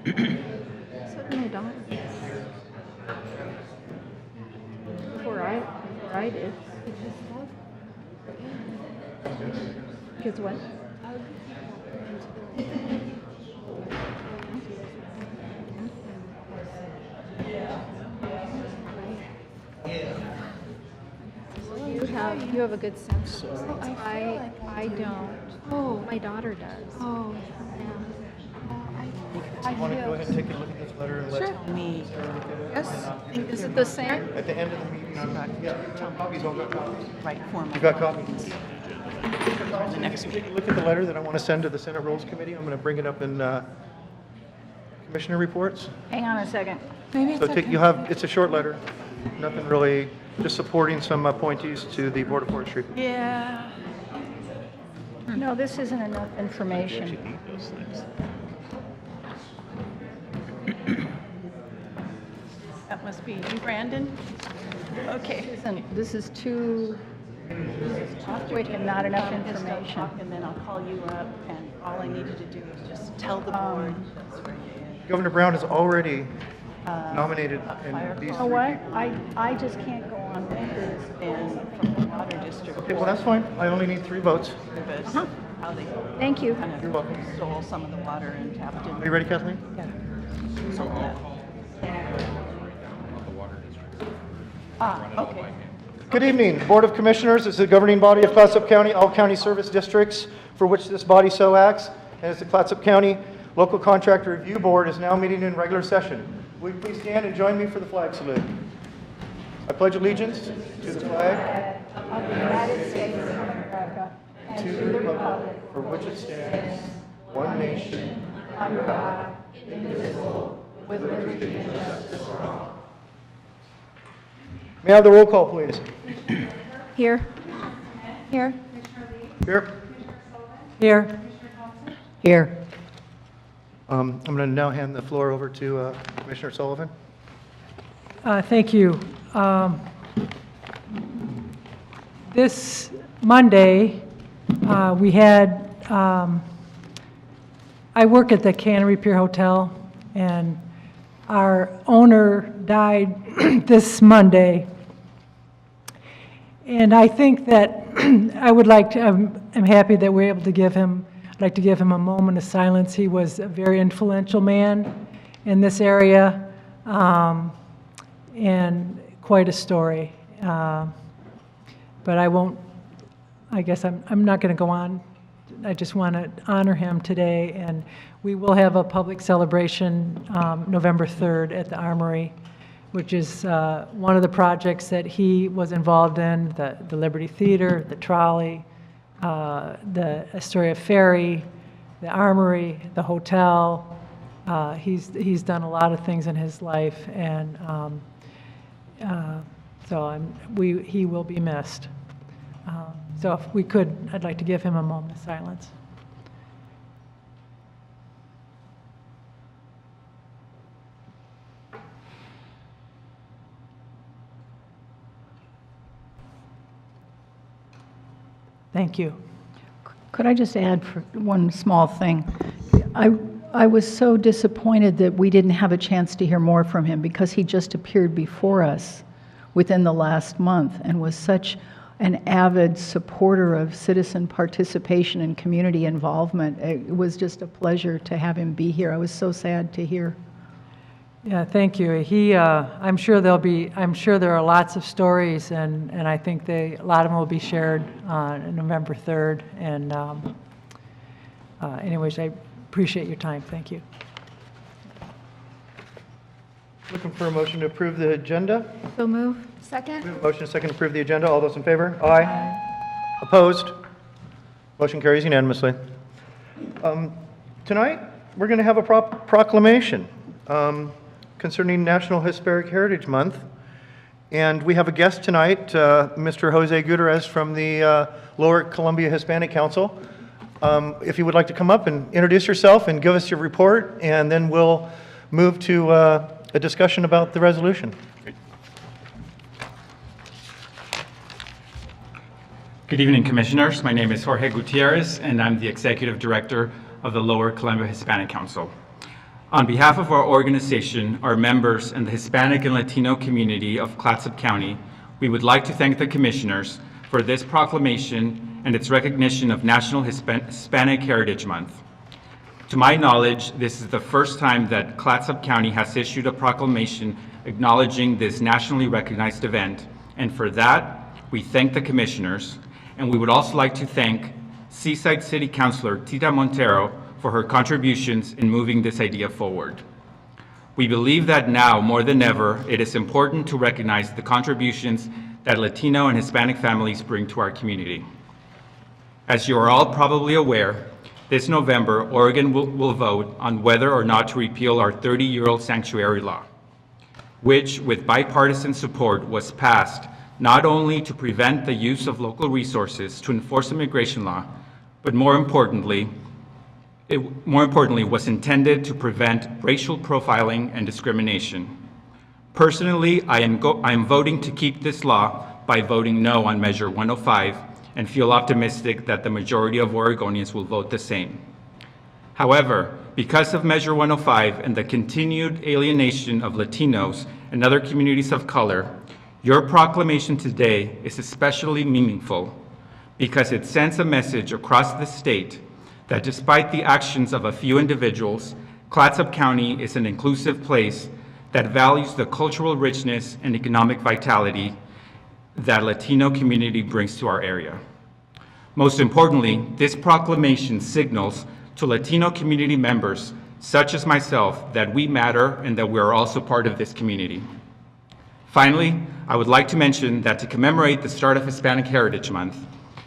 So did my daughter. Before I did. Because what? You have a good sense. I don't. Oh. My daughter does. Oh. I want to go ahead and take a look at this letter and let Me. Yes. Is it the same? at the end of the meeting. Copies, all got copies. Right, for my. You got copies? The next Take a look at the letter that I want to send to the Senate Rules Committee. I'm going to bring it up in commissioner reports. Hang on a second. Maybe So it's okay. it's a short letter, nothing really, just supporting some appointees to the Board of Forestry. Yeah. No, this isn't enough information. That must be you, Brandon. Okay. This is too quick and not enough Just don't information. talk, and then I'll call you up, and all I needed to do is just tell the board. That's right. Governor Brown is already nominated in these You know three what? people. I just can't go on with this. And from the water district. Okay, well, that's fine. I only need 3 votes. But how they Thank you. kind You're of welcome. stole some of the water and tapped Are you in. ready, Kathleen? So that. Okay. Good evening. Board of Commissioners is the governing body of Clatsop County, all county service districts for which this body so acts. And as the Clatsop County Local Contractor Review Board is now meeting in regular session. Will you please stand and join me for the flag salute? I pledge allegiance to the flag, Of the United States of America and to the republic for which it stands, one nation, under God, indivisible, with liberty and justice. May I have the roll call, please? Here. Here. Here. Here. Here. I'm going to now hand the floor over to Commissioner Sullivan. Thank you. This Monday, we had, I work at the Cannery Pier Hotel, and our owner died this Monday. And I think that I would like to, I'm happy that we're able to give him, I'd like to give him a moment of silence. He was a very influential man in this area, and quite a story. But I won't, I guess I'm not going to go on. I just want to honor him today, and we will have a public celebration November 3rd at the Armory, which is one of the projects that he was involved in, the Liberty Theater, the trolley, the Astoria Ferry, the Armory, the hotel. He's done a lot of things in his life, and so he will be missed. So if we could, I'd like to give him a moment of silence. Thank you. Could I just add for one small thing? I was so disappointed that we didn't have a chance to hear more from him because he just appeared before us within the last month and was such an avid supporter of citizen participation and community involvement. It was just a pleasure to have him be here. I was so sad to hear. Yeah, thank you. I'm sure there are lots of stories, and I think a lot of them will be shared on November 3rd. And anyways, I appreciate your time. Thank you. Looking for a motion to approve the agenda. So move. We Second? have a motion and a second to approve the agenda. All those in favor? Aye. Opposed? Motion carries unanimously. Tonight, we're going to have a proclamation concerning National Historic Heritage Month. And we have a guest tonight, Mr. Jose Gutierrez from the Lower Columbia Hispanic Council. If you would like to come up and introduce yourself and give us your report, and then we'll move to a discussion about the resolution. Good evening, Commissioners. My name is Jorge Gutierrez, and I'm the Executive Director of the Lower Columbia Hispanic Council. On behalf of our organization, our members, and the Hispanic and Latino community of Clatsop County, we would like to thank the commissioners for this proclamation and its recognition of National Hispanic Heritage Month. To my knowledge, this is the first time that Clatsop County has issued a proclamation acknowledging this nationally recognized event, and for that, we thank the commissioners, and we would also like to thank Seaside City Councilor Tita Montero for her contributions in moving this idea forward. We believe that now, more than ever, it is important to recognize the contributions that Latino and Hispanic families bring to our community. As you are all probably aware, this November, Oregon will vote on whether or not to repeal our 30-year-old sanctuary law, which, with bipartisan support, was passed not only to prevent the use of local resources to enforce immigration law, but more importantly, was intended to prevent racial profiling and discrimination. Personally, I am voting to keep this law by voting no on Measure 105 and feel optimistic that the majority of Oregonians will vote the same. However, because of Measure 105 and the continued alienation of Latinos and other communities of color, your proclamation today is especially meaningful because it sends a message across the state that despite the actions of a few individuals, Clatsop County is an inclusive place that values the cultural richness and economic vitality that Latino community brings to our area. Most importantly, this proclamation signals to Latino community members, such as myself, that we matter and that we are also part of this community. Finally, I would like to mention that to commemorate the start of Hispanic Heritage Month,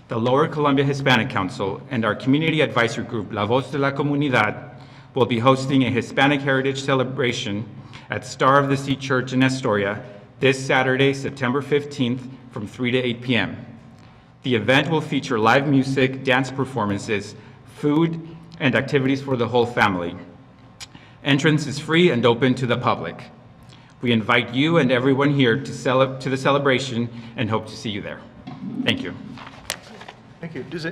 the Lower Columbia Hispanic Council and our community advisory group, La Voz de la Comunidad, will be hosting a Hispanic Heritage celebration at Star of the Sea Church in Astoria this Saturday, September 15th from 3 to 8 p.m. The event will feature live music, dance performances, food, and activities for the whole family. Entrance is free and open to the public. We invite you and everyone here to the celebration and hope to see you there. Thank you. Thank you. Does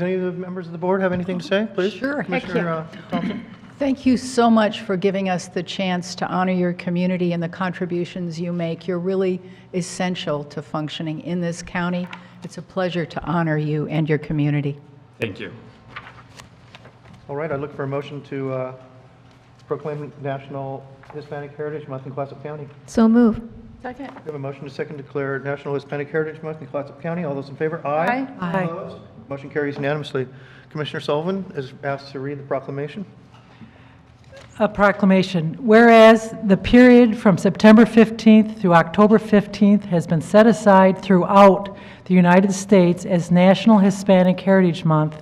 any of the members of the board have anything to say, please? Sure, heck Commissioner Thompson? Thank you so much for giving us the chance to honor your community and the contributions you make. You're really essential to functioning in this county. It's a pleasure to honor you and your community. Thank you. All right, I look for a motion to proclaim National Hispanic Heritage Month in Clatsop County. So move. Second. We have a motion to second declare National Hispanic Heritage Month in Clatsop County. All those in favor? Aye. Aye. Opposed? Motion carries unanimously. Commissioner Sullivan is asked to read the proclamation. A proclamation. Whereas the period from September 15th through October 15th has been set aside throughout the United States as National Hispanic Heritage Month,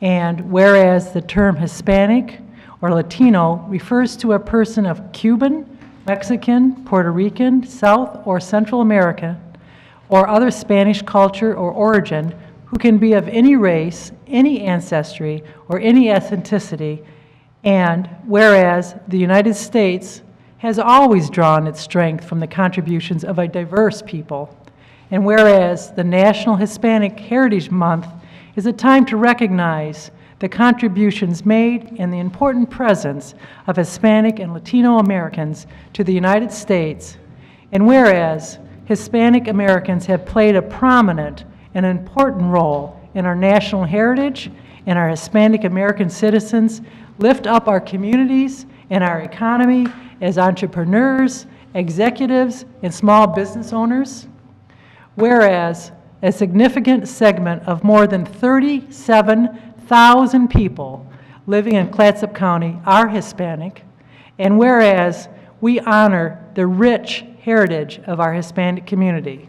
and whereas the term Hispanic or Latino refers to a person of Cuban, Mexican, Puerto Rican, South or Central America, or other Spanish culture or origin who can be of any race, any ancestry, or any ethnicity. And whereas the United States has always drawn its strength from the contributions of a diverse people, and whereas the National Hispanic Heritage Month is a time to recognize the contributions made and the important presence of Hispanic and Latino Americans to the United States, and whereas Hispanic Americans have played a prominent and important role in our national heritage, and our Hispanic American citizens lift up our communities and our economy as entrepreneurs, executives, and small business owners. Whereas a significant segment of more than 37,000 people living in Clatsop County are Hispanic, and whereas we honor the rich heritage of our Hispanic community.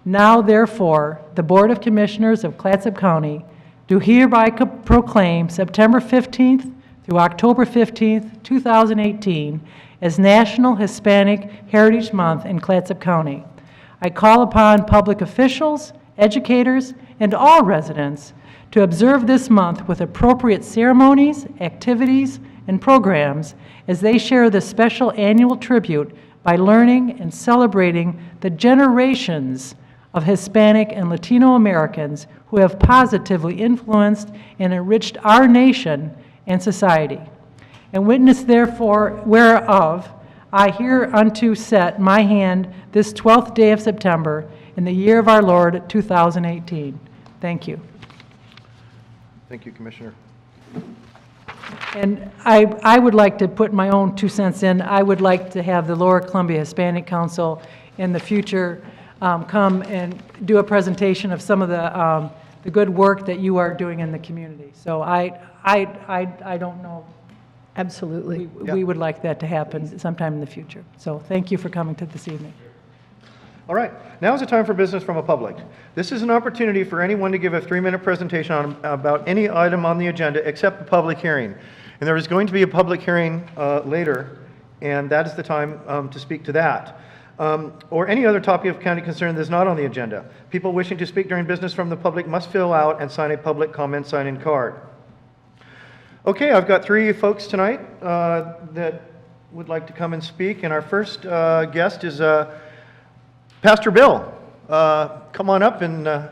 Now, therefore, the Board of Commissioners of Clatsop County do hereby proclaim September 15th through October 15th, 2018 as National Hispanic Heritage Month in Clatsop County. I call upon public officials, educators, and all residents to observe this month with appropriate ceremonies, activities, and programs as they share the special annual tribute by learning and celebrating the generations of Hispanic and Latino Americans who have positively influenced and enriched our nation and society. And witness therefore whereof I hereunto set my hand this 12th day of September in the year of our Lord 2018. Thank you. Thank you, Commissioner. And I would like to put my own 2 cents in. I would like to have the Lower Columbia Hispanic Council in the future come and do a presentation of some of the good work that you are doing in the community. So I don't know. Absolutely. We would like that to happen sometime in the future. So thank you for coming to this evening. All right, now is the time for business from the public. This is an opportunity for anyone to give a 3-minute presentation about any item on the agenda except the public hearing. And there is going to be a public hearing later, and that is the time to speak to that. Or any other topic of county concern that is not on the agenda. People wishing to speak during business from the public must fill out and sign a public comment sign-in card. Okay, I've got 3 folks tonight that would like to come and speak, and our first guest is Pastor Bill. Come on up and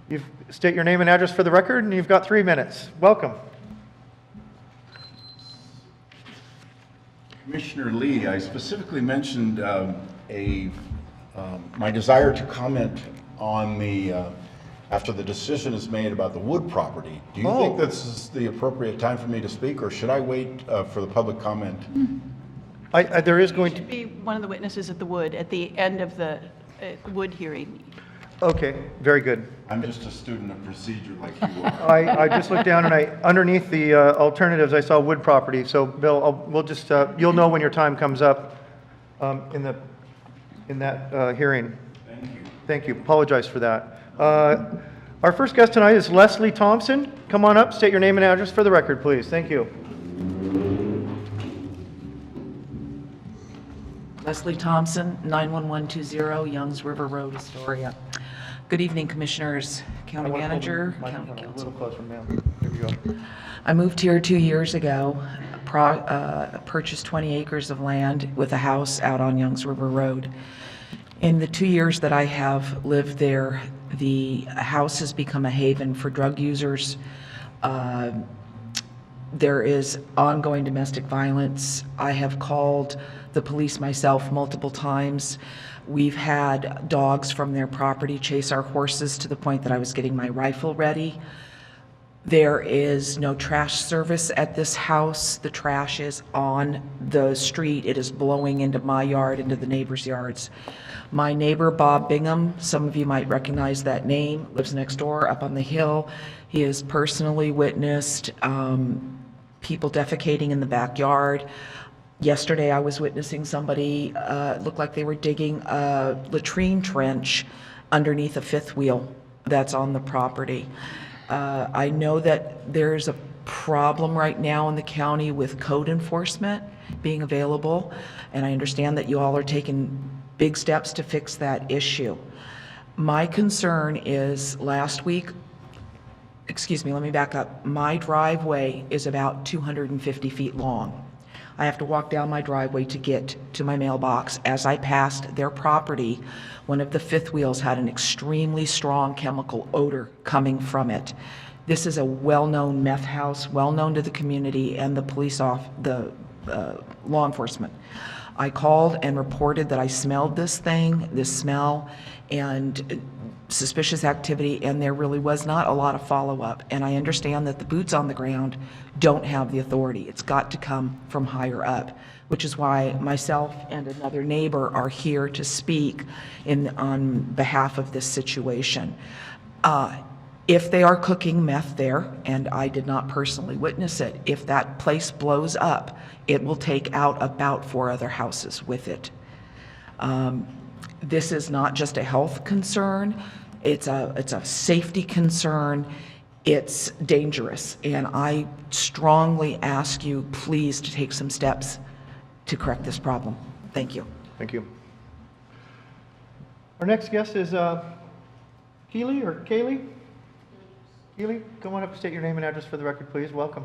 you state your name and address for the record, and you've got 3 minutes. Welcome. Commissioner Lee, I specifically mentioned my desire to comment on after the decision is made about the Wood property. Do you think this is the appropriate time for me to speak, or should I wait for the public comment? There is going to Be one of the witnesses at the Wood at the end of the Wood hearing. Okay, very good. I'm just a student of procedure like you are. I just looked down and underneath the alternatives, I saw Wood property. So Bill, we'll just, you'll know when your time comes up in that hearing. Thank you. Thank you. Apologize for that. Our first guest tonight is Leslie Thompson. Come on up, state your name and address for the record, please. Thank you. Leslie Thompson, 91120 Youngs River Road, Astoria. Good evening, Commissioners, County Manager, County A Council. little closer, ma'am. There you go. I moved here 2 years ago, purchased 20 acres of land with a house out on Youngs River Road. In the 2 years that I have lived there, the house has become a haven for drug users. There is ongoing domestic violence. I have called the police myself multiple times. We've had dogs from their property chase our horses to the point that I was getting my rifle ready. There is no trash service at this house. The trash is on the street. It is blowing into my yard, into the neighbors' yards. My neighbor, Bob Bingham, some of you might recognize that name, lives next door up on the hill. He has personally witnessed people defecating in the backyard. Yesterday, I was witnessing somebody, looked like they were digging a latrine trench underneath a fifth wheel that's on the property. I know that there's a problem right now in the county with code enforcement being available, and I understand that you all are taking big steps to fix that issue. My concern is let me back up. My driveway is about 250 feet long. I have to walk down my driveway to get to my mailbox. As I passed their property, one of the fifth wheels had an extremely strong chemical odor coming from it. This is a well-known meth house, well-known to the community and the law enforcement. I called and reported that I smelled this smell and suspicious activity, and there really was not a lot of follow-up. And I understand that the boots on the ground don't have the authority. It's got to come from higher up, which is why myself and another neighbor are here to speak on behalf of this situation. If they are cooking meth there, and I did not personally witness it, if that place blows up, it will take out about 4 other houses with it. This is not just a health concern, it's a safety concern, it's dangerous, and I strongly ask you please to take some steps to correct this problem. Thank you. Thank you. Our next guest is Keely or Kaylee? Keely, come on up and state your name and address for the record, please. Welcome.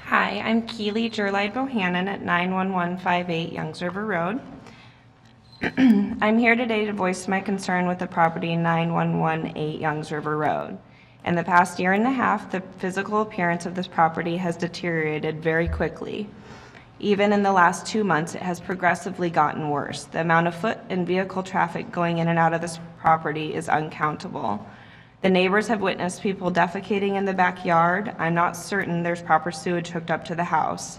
Hi, I'm Keely Jerlide Bohannon at 91158 Youngs River Road. I'm here today to voice my concern with the property 9118 Youngs River Road. In the past year and a half, the physical appearance of this property has deteriorated very quickly. Even in the last 2 months, it has progressively gotten worse. The amount of foot and vehicle traffic going in and out of this property is uncountable. The neighbors have witnessed people defecating in the backyard. I'm not certain there's proper sewage hooked up to the house.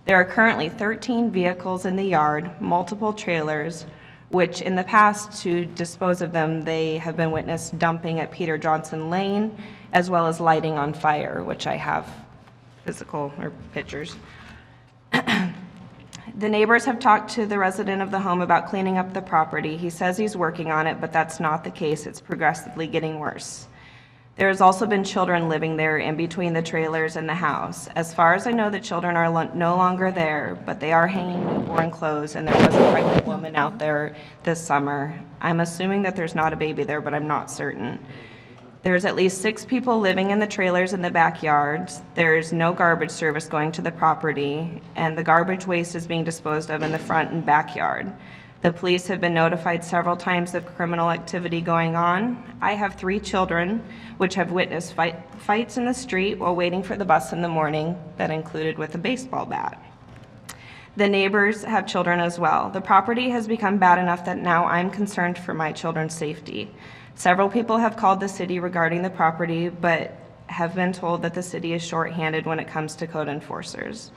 There are currently 13 vehicles in the yard, multiple trailers, which in the past, to dispose of them, they have been witnessed dumping at Peter Johnson Lane, as well as lighting on fire, which I have physical or pictures. The neighbors have talked to the resident of the home about cleaning up the property. He says he's working on it, but that's not the case. It's progressively getting worse. There has also been children living there in between the trailers and the house. As far as I know, the children are no longer there, but they are hanging newborn clothes, and there was a pregnant woman out there this summer. I'm assuming that there's not a baby there, but I'm not certain. There's at least 6 people living in the trailers in the backyards. There's no garbage service going to the property, and the garbage waste is being disposed of in the front and backyard. The police have been notified several times of criminal activity going on. I have 3 children, which have witnessed fights in the street while waiting for the bus in the morning that included with a baseball bat. The neighbors have children as well. The property has become bad enough that now I'm concerned for my children's safety. Several people have called the city regarding the property, but have been told that the city is shorthanded when it comes to code enforcers.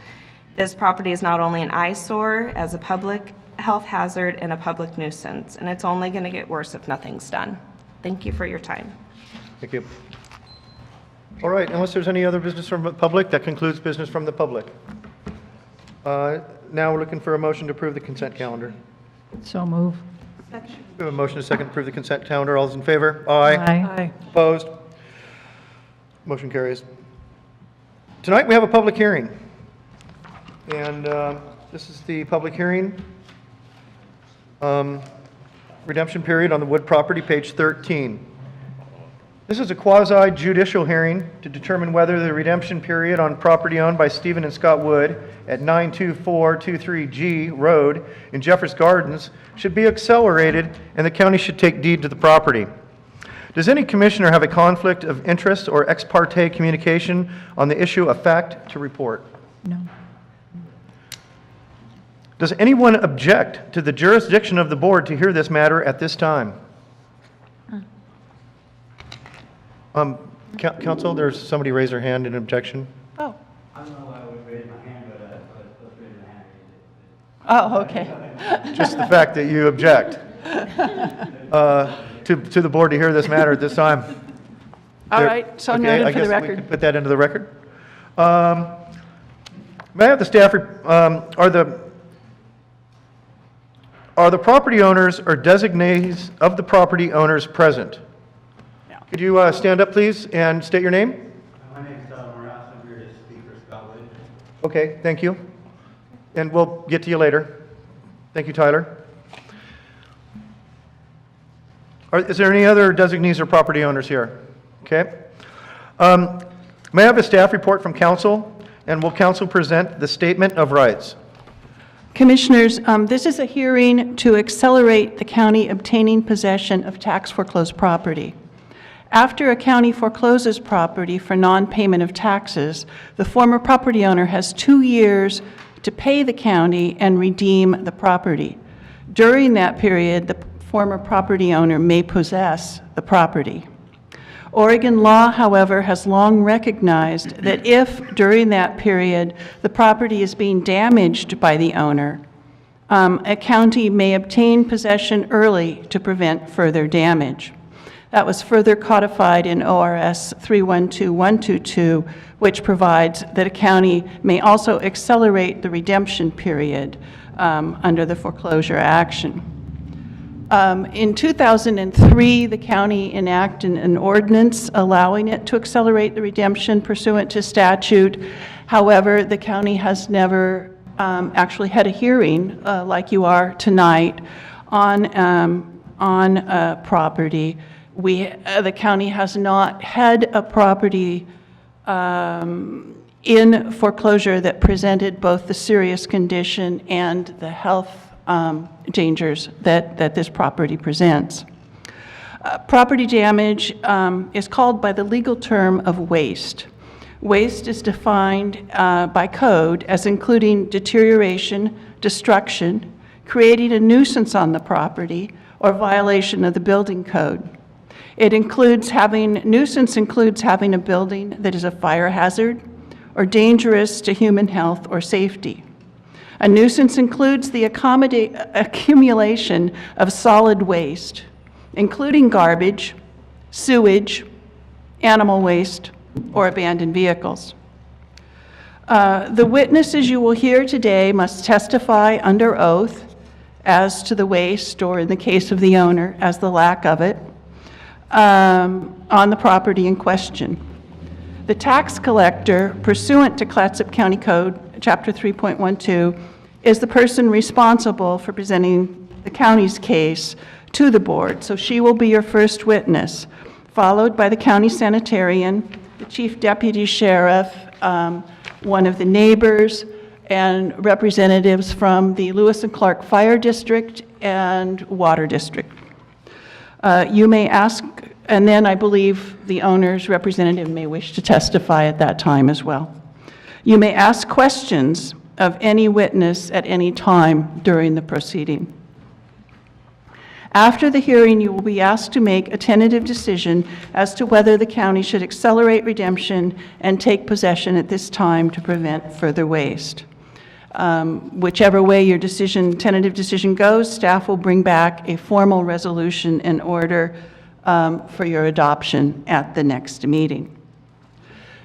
This property is not only an eyesore as a public health hazard and a public nuisance, and it's only going to get worse if nothing's done. Thank you for your time. Thank you. All right, unless there's any other business from the public, that concludes business from the public. Now we're looking for a motion to approve the consent calendar. So move. We have a motion to second to approve the consent calendar. All those in favor? Aye. Aye. Opposed? Motion carries. Tonight we have a public hearing. And this is the public hearing. Redemption period on the Wood property, page 13. This is a quasi-judicial hearing to determine whether the redemption period on property owned by Stephen and Scott Wood at 92423G Road in Jeffers Gardens should be accelerated and the county should take deed to the property. Does any commissioner have a conflict of interest or ex parte communication on the issue of fact to report? No. Does anyone object to the jurisdiction of the board to hear this matter at this time? Counsel, there's somebody raise their hand in objection. Oh, I don't know why I would raise my hand, but I was supposed to raise my hand. oh, okay. Just the fact that you object to the board to hear this matter at this time. All right, so Okay, noted I for the guess we record. could put that into the record. May I have the staff, are the property owners or designees of the property owners present? Yeah. Could you stand up, please, and state your name? My name is Tyler Morales. I'm here to speak for Scott Wood. Okay, thank you. And we'll get to you later. Thank you, Tyler. Is there any other designees or property owners here? Okay. May I have a staff report from council, and will council present the statement of rights? Commissioners, this is a hearing to accelerate the county obtaining possession of tax foreclosed property. After a county forecloses property for non-payment of taxes, the former property owner has 2 years to pay the county and redeem the property. During that period, the former property owner may possess the property. Oregon law, however, has long recognized that if, during that period, the property is being damaged by the owner, a county may obtain possession early to prevent further damage. That was further codified in ORS 312122, which provides that a county may also accelerate the redemption period under the foreclosure action. In 2003, the county enacted an ordinance allowing it to accelerate the redemption pursuant to statute. However, the county has never actually had a hearing like you are tonight on property. The county has not had a property in foreclosure that presented both the serious condition and the health dangers that this property presents. Property damage is called by the legal term of waste. Waste is defined by code as including deterioration, destruction, creating a nuisance on the property, or violation of the building code. Nuisance includes having a building that is a fire hazard or dangerous to human health or safety. A nuisance includes the accumulation of solid waste, including garbage, sewage, animal waste, or abandoned vehicles. The witnesses you will hear today must testify under oath as to the waste, or in the case of the owner, as the lack of it, on the property in question. The tax collector, pursuant to Clatsop County Code, Chapter 3.12, is the person responsible for presenting the county's case to the board. So she will be your first witness, followed by the county sanitarian, the chief deputy sheriff, one of the neighbors, and representatives from the Lewis and Clark Fire District and Water District. You may ask, and then I believe the owner's representative may wish to testify at that time as well. You may ask questions of any witness at any time during the proceeding. After the hearing, you will be asked to make a tentative decision as to whether the county should accelerate redemption and take possession at this time to prevent further waste. Whichever way your tentative decision goes, staff will bring back a formal resolution in order for your adoption at the next meeting.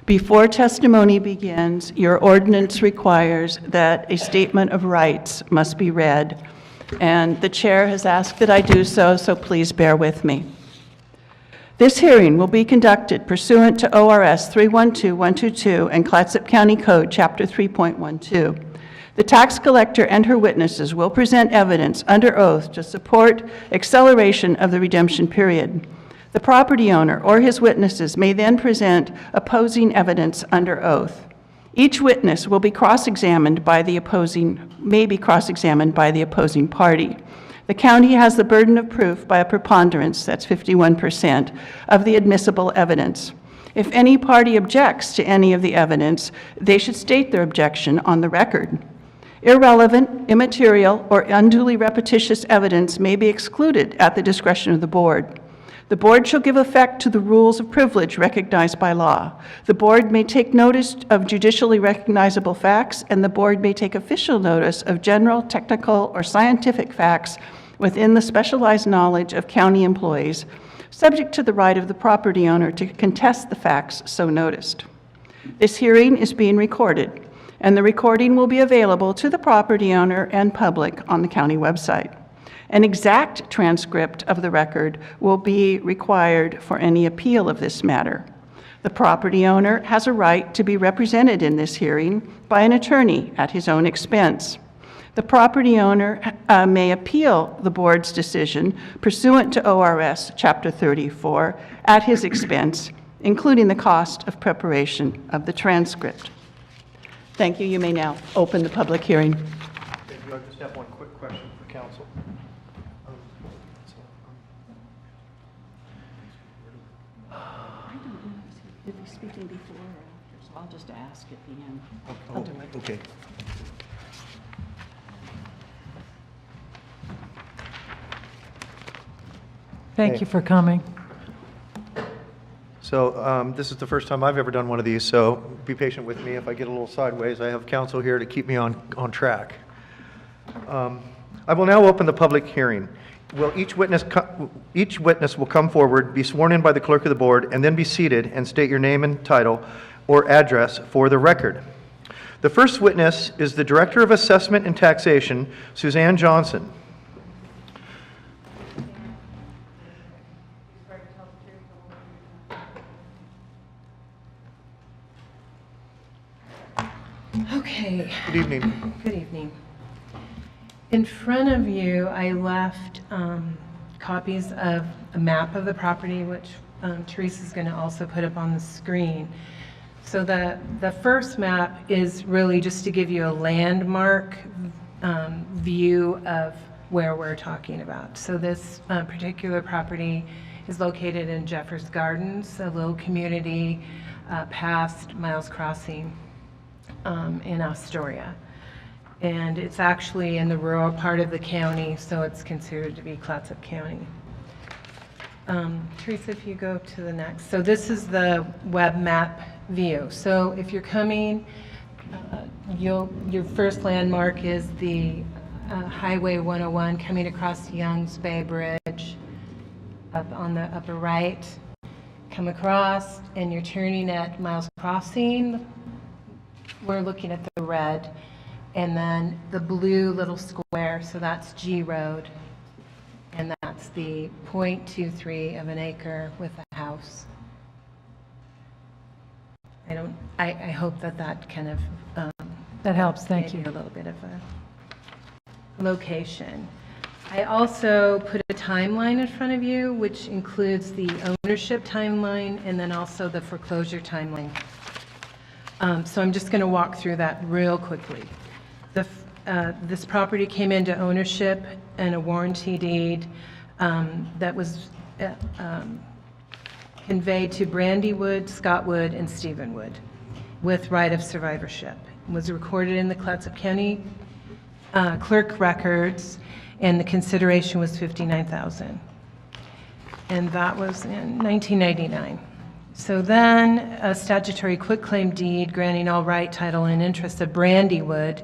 Before testimony begins, your ordinance requires that a statement of rights must be read, and the chair has asked that I do so, so please bear with me. This hearing will be conducted pursuant to ORS 312122 and Clatsop County Code, Chapter 3.12. The tax collector and her witnesses will present evidence under oath to support acceleration of the redemption period. The property owner or his witnesses may then present opposing evidence under oath. Each witness will be cross-examined by the opposing party. The county has the burden of proof by a preponderance, that's 51%, of the admissible evidence. If any party objects to any of the evidence, they should state their objection on the record. Irrelevant, immaterial, or unduly repetitious evidence may be excluded at the discretion of the board. The board shall give effect to the rules of privilege recognized by law. The board may take notice of judicially recognizable facts, and the board may take official notice of general, technical, or scientific facts within the specialized knowledge of county employees, subject to the right of the property owner to contest the facts so noticed. This hearing is being recorded, and the recording will be available to the property owner and public on the county website. An exact transcript of the record will be required for any appeal of this matter. The property owner has a right to be represented in this hearing by an attorney at his own expense. The property owner may appeal the board's decision pursuant to ORS Chapter 34 at his expense, including the cost of preparation of the transcript. Thank you. You may now open the public hearing. Thank you. I just have one quick question for council. If he's speaking before or after, so I'll just ask at the end. Oh, okay. Thank you for coming. So this is the first time I've ever done one of these, so be patient with me if I get a little sideways. I have counsel here to keep me on track. I will now open the public hearing. Each witness will come forward, be sworn in by the clerk of the board, and then be seated and state your name and title or address for the record. The first witness is the Director of Assessment and Taxation, Suzanne Johnson. Okay. Good evening. Good evening. In front of you, I left copies of a map of the property, which Teresa's going to also put up on the screen. So the first map is really just to give you a landmark view of where we're talking about. So this particular property is located in Jeffers Gardens, a little community past Miles Crossing in Astoria. And it's actually in the rural part of the county, so it's considered to be Clatsop County. Teresa, if you go to the next. So this is the web map view. So if you're coming, your first landmark is the Highway 101 coming across Youngs Bay Bridge up on the upper right. Come across and you're turning at Miles Crossing. We're looking at the red. And then the blue little square, so that's G Road. And that's the 0.23 of an acre with a house. I hope that kind of That helps, thank gave you. a little bit of a location. I also put a timeline in front of you, which includes the ownership timeline and then also the foreclosure timeline. So I'm just going to walk through that real quickly. This property came into ownership and a warranty deed that was conveyed to Brandywood, Scottwood, and Stephenwood with right of survivorship. It was recorded in the Clatsop County clerk records, and the consideration was $59,000. And that was in 1999. So then a statutory quitclaim deed granting all right, title, and interest of Brandywood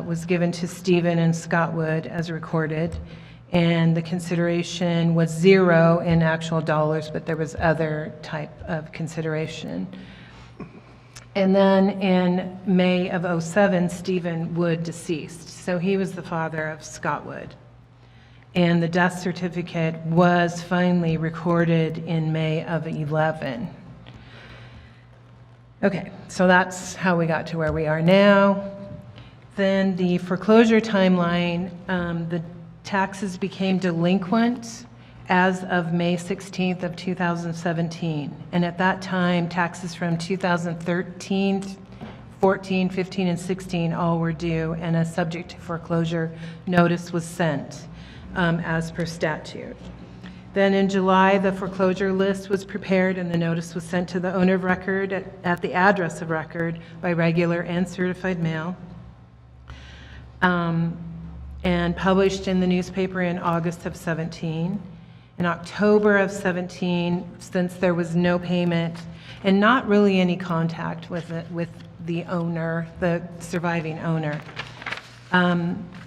was given to Stephen and Scottwood as recorded, and the consideration was $0 in actual dollars, but there was other type of consideration. And then in May of '07, Stephen Wood deceased, so he was the father of Scottwood. And the death certificate was finally recorded in May of '11. Okay, so that's how we got to where we are now. Then the foreclosure timeline, the taxes became delinquent as of May 16th of 2017. And at that time, taxes from 2013, 14, 15, and 16 all were due, and a subject to foreclosure notice was sent as per statute. Then in July, the foreclosure list was prepared and the notice was sent to the owner of record at the address of record by regular and certified mail. And published in the newspaper in August of 17. In October of 17, since there was no payment and not really any contact with the owner, the surviving owner,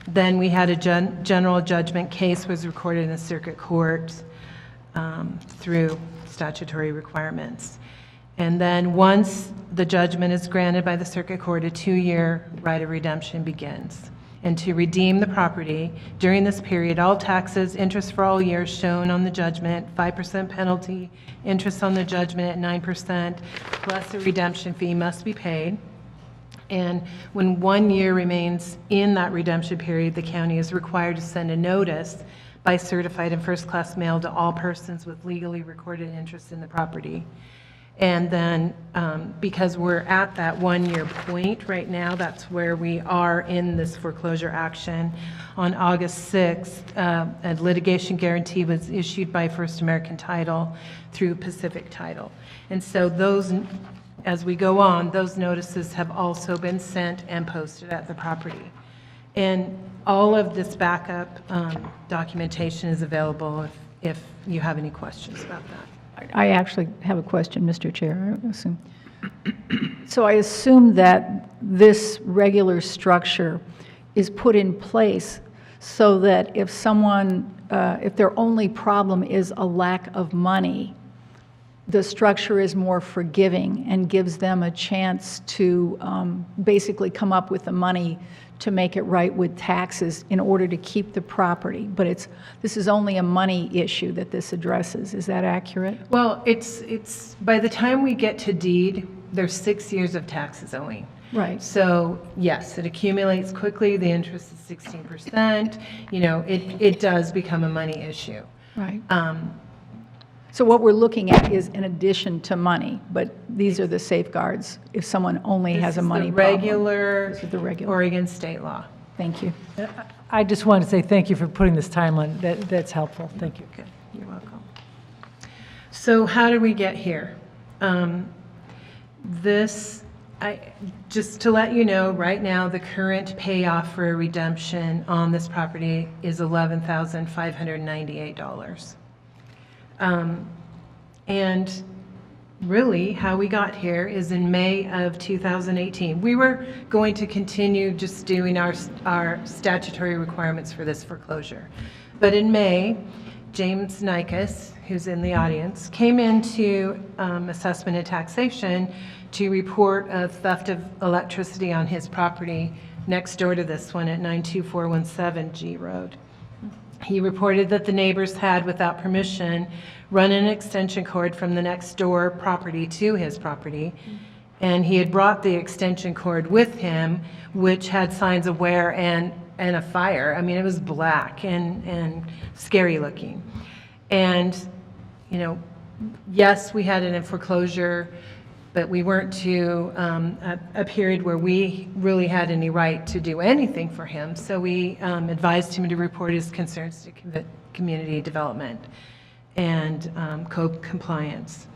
then we had a general judgment case was recorded in the circuit court through statutory requirements. And then once the judgment is granted by the circuit court, a 2-year right of redemption begins. And to redeem the property, during this period, all taxes, interest for all years shown on the judgment, 5% penalty, interest on the judgment at 9%, plus a redemption fee must be paid. And when 1 year remains in that redemption period, the county is required to send a notice by certified and first-class mail to all persons with legally recorded interest in the property. And then because we're at that 1-year point right now, that's where we are in this foreclosure action. On August 6th, a litigation guarantee was issued by First American Title through Pacific Title. And so those, as we go on, those notices have also been sent and posted at the property. And all of this backup documentation is available if you have any questions about that. I actually have a question, Mr. Chair, I assume. So I assume that this regular structure is put in place so that if someone, if their only problem is a lack of money, the structure is more forgiving and gives them a chance to basically come up with the money to make it right with taxes in order to keep the property. But this is only a money issue that this addresses. Is that accurate? Well, it's by the time we get to deed, there's 6 years of taxes owing. Right. So yes, it accumulates quickly. The interest is 16%. You know, it does become a money issue. Right. So what we're looking at is in addition to money, but these are the safeguards if someone only has a money problem. This is the regular Oregon state law. Thank you. I just want to say thank you for putting this timeline. That's helpful. Thank you. Good. You're welcome. So how did we get here? Just to let you know, right now, the current payoff for a redemption on this property is $11,598. And really, how we got here is in May of 2018. We were going to continue just doing our statutory requirements for this foreclosure. But in May, James Nikas, who's in the audience, came into assessment and taxation to report a theft of electricity on his property next door to this one at 92417 G Road. He reported that the neighbors had, without permission, run an extension cord from the next door property to his property, and he had brought the extension cord with him, which had signs of wear and a fire. I mean, it was black and scary looking. And, you know, yes, we had it in foreclosure, but we weren't to a period where we really had any right to do anything for him. So we advised him to report his concerns to community development and code compliance.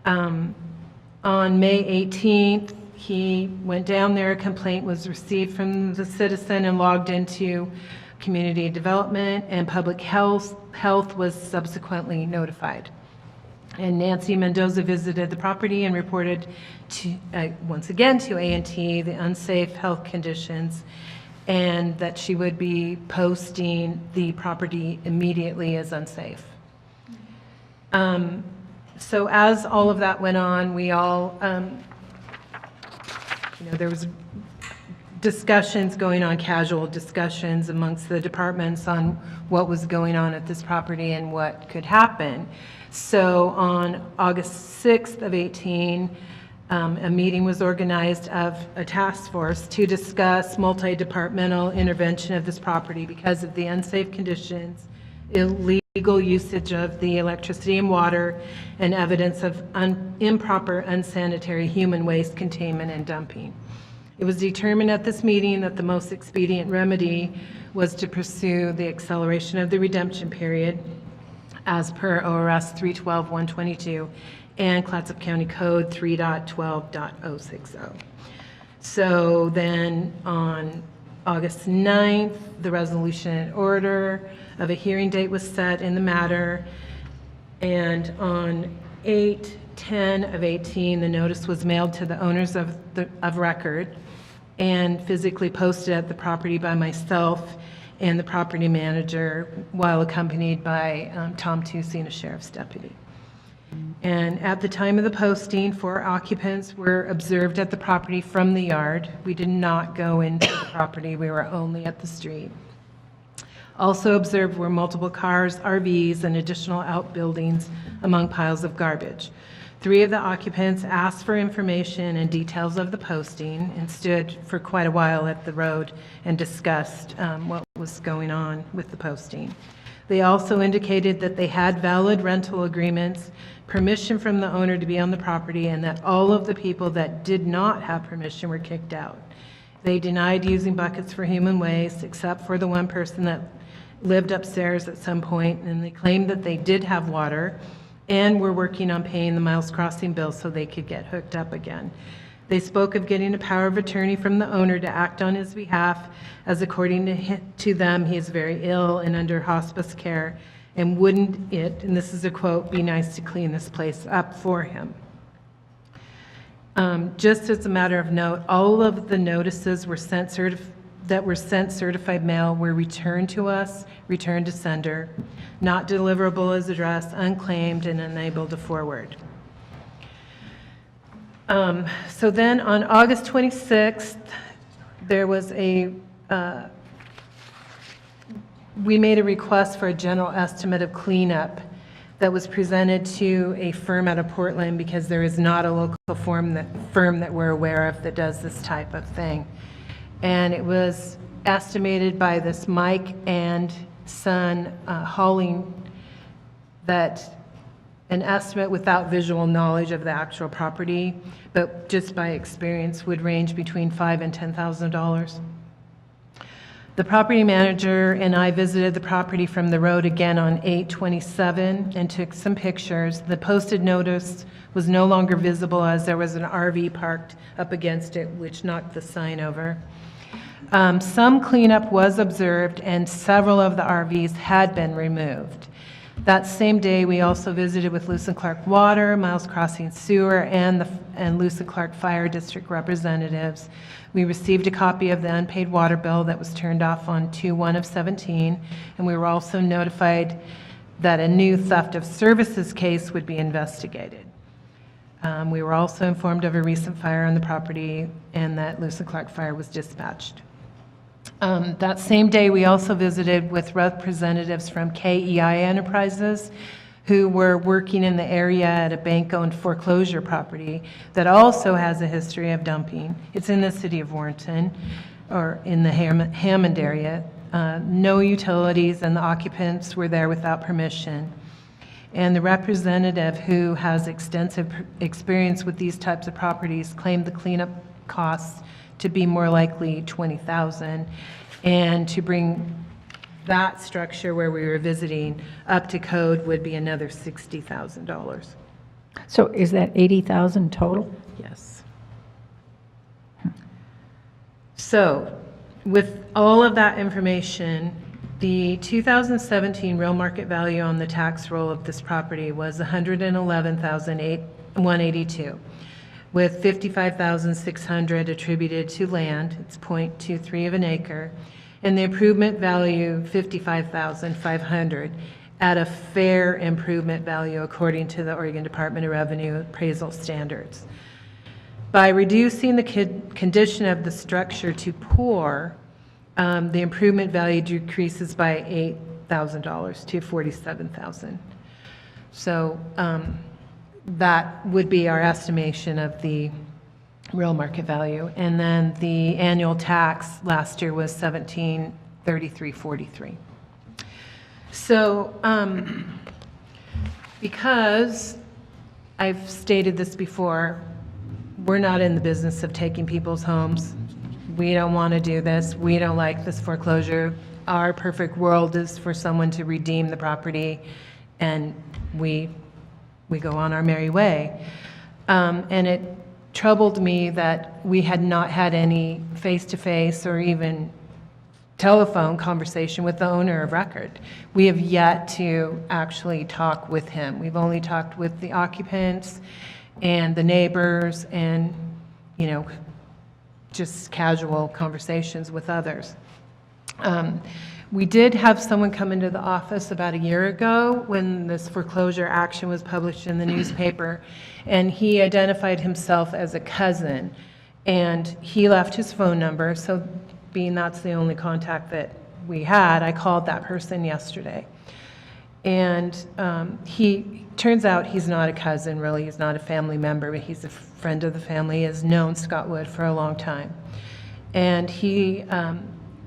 On May 18th, he went down there. A complaint was received from the citizen and logged into community development, and public health was subsequently notified. And Nancy Mendoza visited the property and reported to, once again to A&T the unsafe health conditions, and that she would be posting the property immediately as unsafe. So as all of that went on, we all, there was discussions going on, casual discussions amongst the departments on what was going on at this property and what could happen. So on August 6th of 18, a meeting was organized of a task force to discuss multi-departmental intervention of this property because of the unsafe conditions, illegal usage of the electricity and water, and evidence of improper, unsanitary human waste containment and dumping. It was determined at this meeting that the most expedient remedy was to pursue the acceleration of the redemption period as per ORS 312-122 and Clatsop County Code 3.12.060. So then on August 9th, the resolution and order of a hearing date was set in the matter, and on 8/10 of 18, the notice was mailed to the owners of record and physically posted at the property by myself and the property manager, while accompanied by Tom Tusing, a sheriff's deputy. And at the time of the posting, 4 occupants were observed at the property from the yard. We did not go into the property, we were only at the street. Also observed were multiple cars, RVs, and additional outbuildings among piles of garbage. 3 of the occupants asked for information and details of the posting and stood for quite a while at the road and discussed what was going on with the posting. They also indicated that they had valid rental agreements, permission from the owner to be on the property, and that all of the people that did not have permission were kicked out. They denied using buckets for human waste, except for the one person that lived upstairs at some point, and they claimed that they did have water and were working on paying the Miles Crossing bill so they could get hooked up again. They spoke of getting a power of attorney from the owner to act on his behalf, as according to them, he is very ill and under hospice care, and wouldn't it, and this is a quote, be nice to clean this place up for him. Just as a matter of note, all of the notices were sent certified mail were returned to us, returned to sender, not deliverable as addressed, unclaimed, and unable to forward. So then on August 26th, there was we made a request for a general estimate of cleanup that was presented to a firm out of Portland, because there is not a local firm that we're aware of that does this type of thing. And it was estimated by this Mike and Son hauling, that an estimate without visual knowledge of the actual property, but just by experience, would range between $5,000 and $10,000. The property manager and I visited the property from the road again on 8/27 and took some pictures. The posted notice was no longer visible as there was an RV parked up against it, which knocked the sign over. Some cleanup was observed, and several of the RVs had been removed. That same day, we also visited with Lewis and Clark Water, Miles Crossing Sewer, and Lewis and Clark Fire District representatives. We received a copy of the unpaid water bill that was turned off on 2/1/17, and we were also notified that a new theft of services case would be investigated. We were also informed of a recent fire on the property and that Lewis and Clark Fire was dispatched. That same day, we also visited with representatives from KEI Enterprises who were working in the area at a bank-owned foreclosure property that also has a history of dumping. It's in the city of Warrenton, or in the Hammond area. No utilities, and the occupants were there without permission. And the representative, who has extensive experience with these types of properties, claimed the cleanup costs to be more likely $20,000, and to bring that structure where we were visiting up to code would be another $60,000. So is that 80,000 total? Yes. So, with all of that information, the 2017 real market value on the tax roll of this property was $111,182, with $55,600 attributed to land. It's 0.23 of an acre, and the improvement value $55,500 at a fair improvement value according to the Oregon Department of Revenue appraisal standards. By reducing the condition of the structure to poor, the improvement value decreases by $8,000 to $47,000. So that would be our estimation of the real market value. And then the annual tax last year was $1733.43. So because I've stated this before, we're not in the business of taking people's homes. We don't want to do this. We don't like this foreclosure. Our perfect world is for someone to redeem the property, and we go on our merry way. And it troubled me that we had not had any face-to-face or even telephone conversation with the owner of record. We have yet to actually talk with him. We've only talked with the occupants and the neighbors and, just casual conversations with others. We did have someone come into the office about a year ago when this foreclosure action was published in the newspaper, and he identified himself as a cousin, and he left his phone number. So being that's the only contact that we had, I called that person yesterday. And he turns out he's not a cousin, really. He's not a family member, but he's a friend of the family. He has known Scott Wood for a long time. And he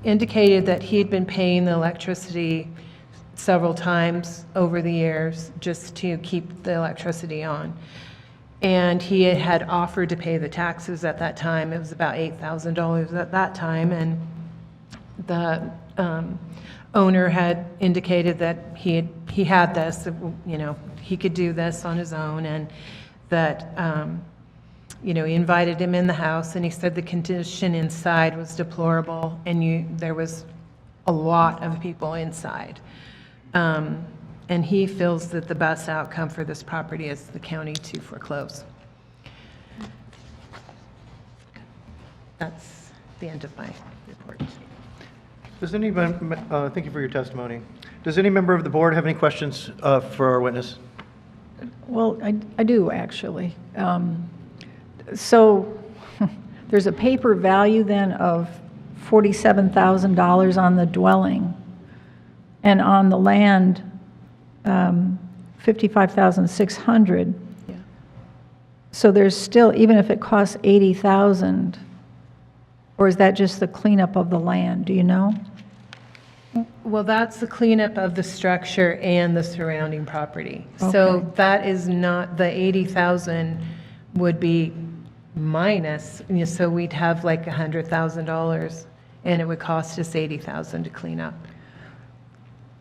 indicated that he had been paying the electricity several times over the years just to keep the electricity on. And he had offered to pay the taxes at that time. It was about $8,000 at that time. And the owner had indicated that he had this, he could do this on his own, and that, he invited him in the house, and he said the condition inside was deplorable, and there was a lot of people inside. And he feels that the best outcome for this property is the county to foreclose. That's the end of my report. Does anyone, thank you for your testimony. Does any member of the board have any questions for our witness? Well, I do, actually. So there's a paper value then of $47,000 on the dwelling, and on the land, $55,600. Yeah. So there's still, even if it costs $80,000, or is that just the cleanup of the land? Do you know? Well, that's the cleanup of the structure and the surrounding property. So Okay. that is not, the 80,000 would be minus, so we'd have like $100,000 and it would cost us $80,000 to clean up.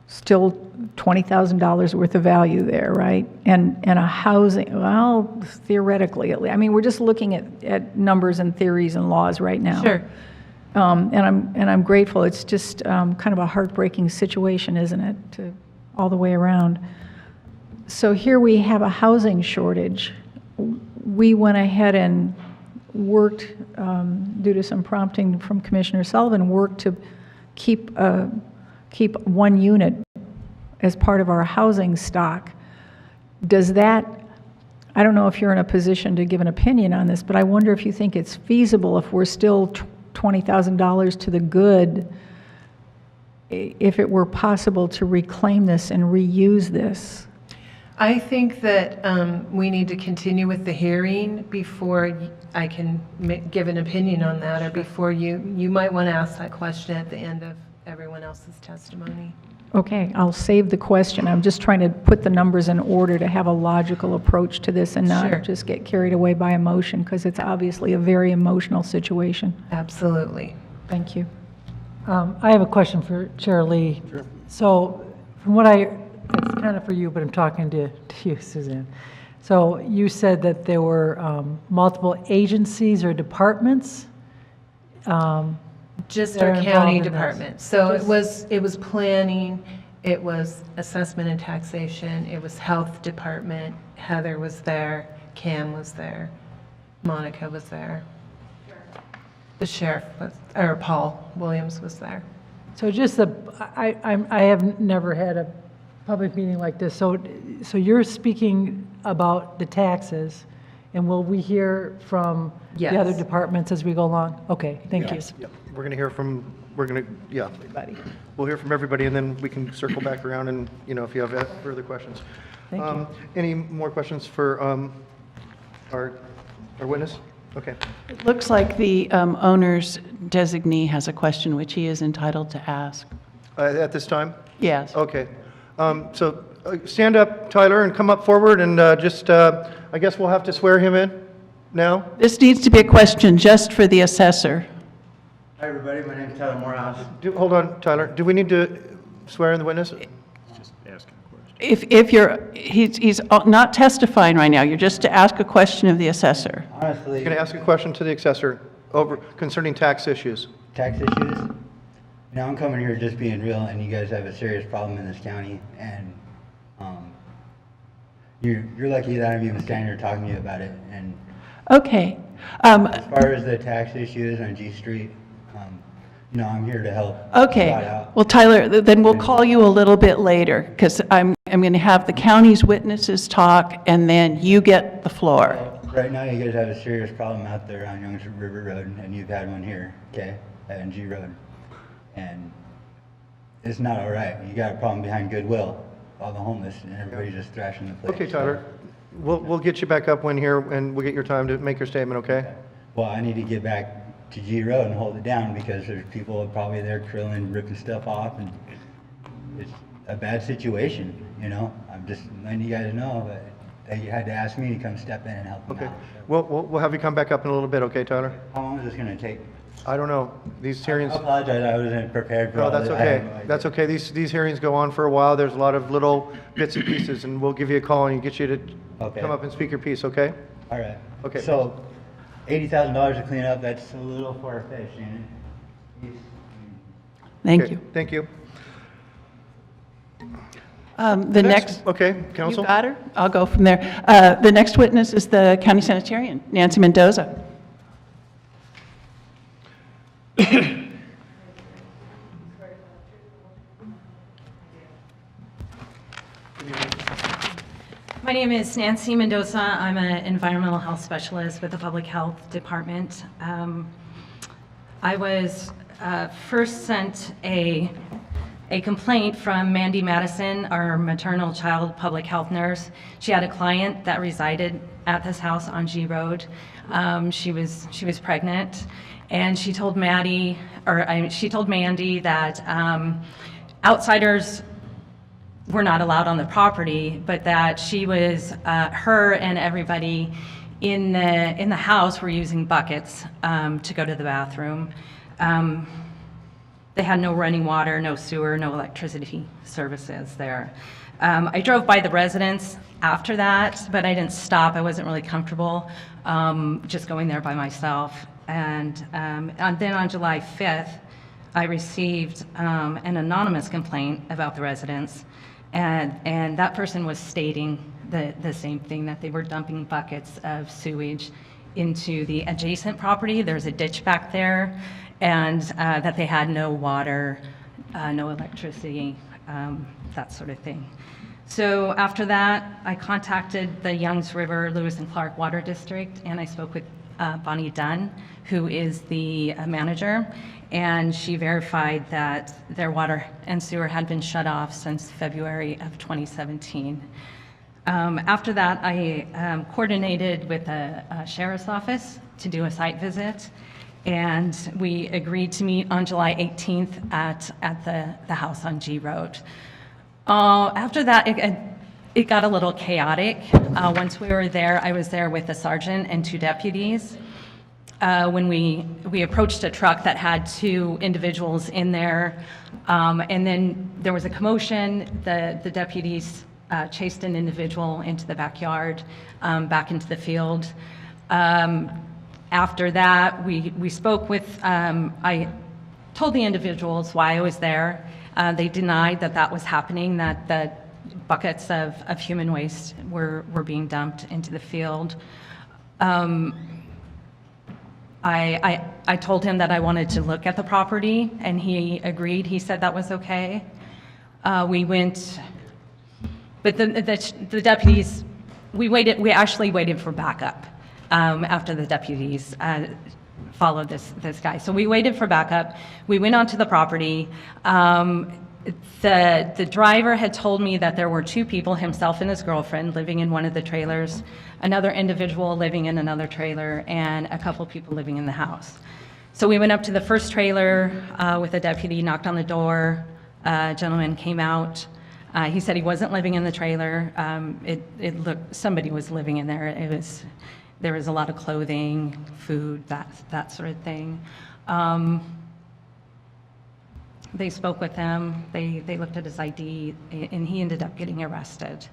Still $20,000 worth of value there, right? And a housing, well, theoretically, I mean, we're just looking at numbers and theories and laws right now. Sure. And I'm grateful. It's just kind of a heartbreaking situation, isn't it, all the way around. So here we have a housing shortage. We went ahead and worked, due to some prompting from Commissioner Sullivan, worked to keep one unit as part of our housing stock. Does that, I don't know if you're in a position to give an opinion on this, but I wonder if you think it's feasible if we're still $20,000 to the good, if it were possible to reclaim this and reuse this. I think that we need to continue with the hearing before I can give an opinion on that, or before you might want to ask that question at the end of everyone else's testimony. Okay, I'll save the question. I'm just trying to put the numbers in order to have a logical approach to this and Sure. not just get carried away by emotion, because it's obviously a very emotional situation. Absolutely. Thank you. I have a question for Chair Lee. Sure. So from what it's kind of for you, but I'm talking to you, Suzanne. So you said that there were multiple agencies or departments? Just that are our involved county in this? department. So Just- it was planning, it was assessment and taxation, it was health department, Heather was there, Cam was there, Monica was there. The sheriff was, or Paul Williams was there. So just I have never had a public meeting like this. So you're speaking about the taxes, and will we hear from the other Yes. departments as we go along? Okay, thank you. Yep. We're going to hear from, yeah. We'll hear from everybody, and then we can circle back around and, if you have further questions. Thank you. Any more questions for our witness? Okay. It looks like the owner's designee has a question which he is entitled to ask. At this time? Yes. Okay. So stand up, Tyler, and come up forward, and I guess we'll have to swear him in now. This needs to be a question just for the assessor. Hi, everybody. My name is Tyler Morehouse. Hold on, Tyler. Do we need to swear in the witness? If he's not testifying right now, you're just to ask a question of the assessor. Honestly, You're going to ask a question to the assessor concerning tax issues. tax issues. I'm coming here just being real, and you guys have a serious problem in this county, and you're lucky that I'm even standing here talking to you about it. And Okay. as far as the tax issues on G Street, I'm here to help. Okay. sort out. Well, Tyler, then we'll call you a little bit later, because I'm going to have the county's witnesses talk, and then you get the floor. Right now, you guys have a serious problem out there on Youngs River Road, and you've had one here, okay, at NG Road. And it's not all right. You got a problem behind Goodwill, all the homeless, and everybody's just thrashing the place. Okay, Tyler. We'll get you back up when here, and we'll get your time to make your statement, okay? Well, I need to get back to G Road and hold it down, because there's people probably there drilling, ripping stuff off, and it's a bad situation, I'm just letting you guys know that you had to ask me to come step in and help them Okay. out. We'll have you come back up in a little bit, okay, Tyler? How long is this gonna take? I don't know. These hearings... I apologize, I wasn't prepared for No, all that's this. I have okay. no idea. That's okay. These hearings go on for a while. There's a lot of little bits and pieces, and we'll give you a call and get you to Okay. come up and speak your piece, okay? All right. Okay. So, $80,000 to clean up, that's a little far-fetched, Shannon. Thank Okay, you. Thank you. The next, Okay, you counsel? got her? I'll go from there. The next witness is the county sanitarian, Nancy Mendoza. My name is Nancy Mendoza. I'm an environmental health specialist with the Public Health Department. I was first sent a complaint from Mandy Madison, our maternal child public health nurse. She had a client that resided at this house on G Road. She was pregnant, and she told Mandy that outsiders were not allowed on the property, but that she was, her and everybody in the house were using buckets to go to the bathroom. they had no running water, no sewer, no electricity services there. I drove by the residence after that, but I didn't stop. I wasn't really comfortable just going there by myself. And then on July 5th, I received an anonymous complaint about the residence, and that person was stating the same thing, that they were dumping buckets of sewage into the adjacent property. There's a ditch back there, and that they had no water, no electricity, that sort of thing. So after that, I contacted the Youngs River, Lewis and Clark Water District, and I spoke with Bonnie Dunn, who is the manager, and she verified that their water and sewer had been shut off since February of 2017. After that, I coordinated with a sheriff's office to do a site visit, and we agreed to meet on July 18th at the house on G Road. After that, it got a little chaotic. Once we were there, I was there with a sergeant and 2 deputies. When we approached a truck that had 2 individuals in there, and then there was a commotion. The deputies chased an individual into the backyard, back into the field. After that, we spoke with, I told the individuals why I was there. They denied that was happening, that the buckets of human waste were being dumped into the field. I told him that I wanted to look at the property, and he agreed. He said that was okay. We went, but the deputies, we actually waited for backup after the deputies followed this guy. So we waited for backup. We went onto the property. The driver had told me that there were 2 people, himself and his girlfriend, living in one of the trailers, another individual living in another trailer, and a couple people living in the house. So we went up to the first trailer with a deputy, knocked on the door. A gentleman came out. He said he wasn't living in the trailer. It looked, somebody was living in there. There was a lot of clothing, food, that sort of thing. They spoke with him. They looked at his ID, and he ended up getting arrested.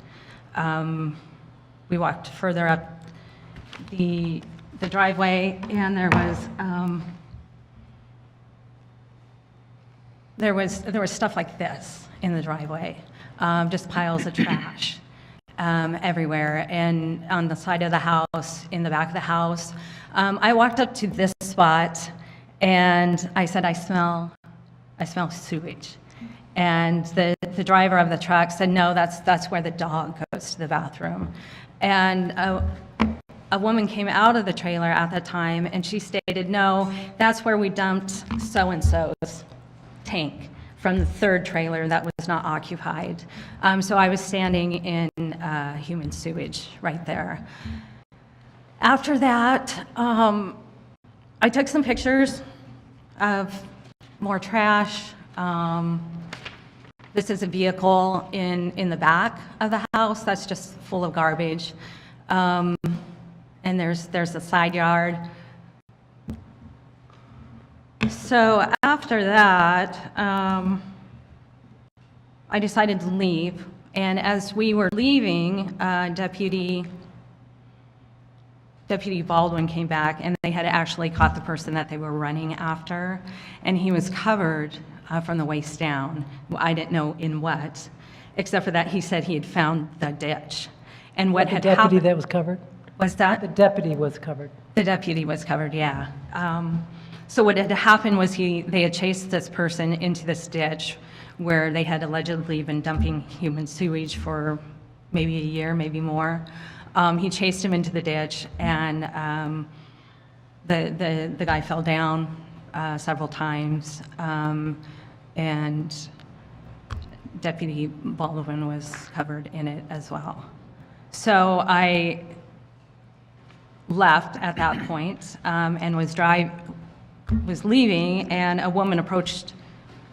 We walked further up the driveway, and there was stuff like this in the driveway, just piles of trash everywhere, and on the side of the house, in the back of the house. I walked up to this spot, and I said, I smell sewage. And the driver of the truck said, no, that's where the dog goes to the bathroom. And a woman came out of the trailer at that time, and she stated, no, that's where we dumped so-and-so's tank from the 3rd trailer that was not occupied. So I was standing in human sewage right there. After that, I took some pictures of more trash. This is a vehicle in the back of the house that's just full of garbage. And there's a side yard. So after that, I decided to leave. And as we were leaving, Deputy Baldwin came back, and they had actually caught the person that they were running after, and he was covered from the waist down. I didn't know in what, except for that he said he had found the ditch. And what had happened... The deputy that was covered? Was that? The deputy was covered. The deputy was covered, yeah. So what had happened was they had chased this person into this ditch where they had allegedly been dumping human sewage for maybe a year, maybe more. He chased him into the ditch, and the guy fell down several times, and Deputy Baldwin was covered in it as well. So I left at that point and was leaving, and a woman approached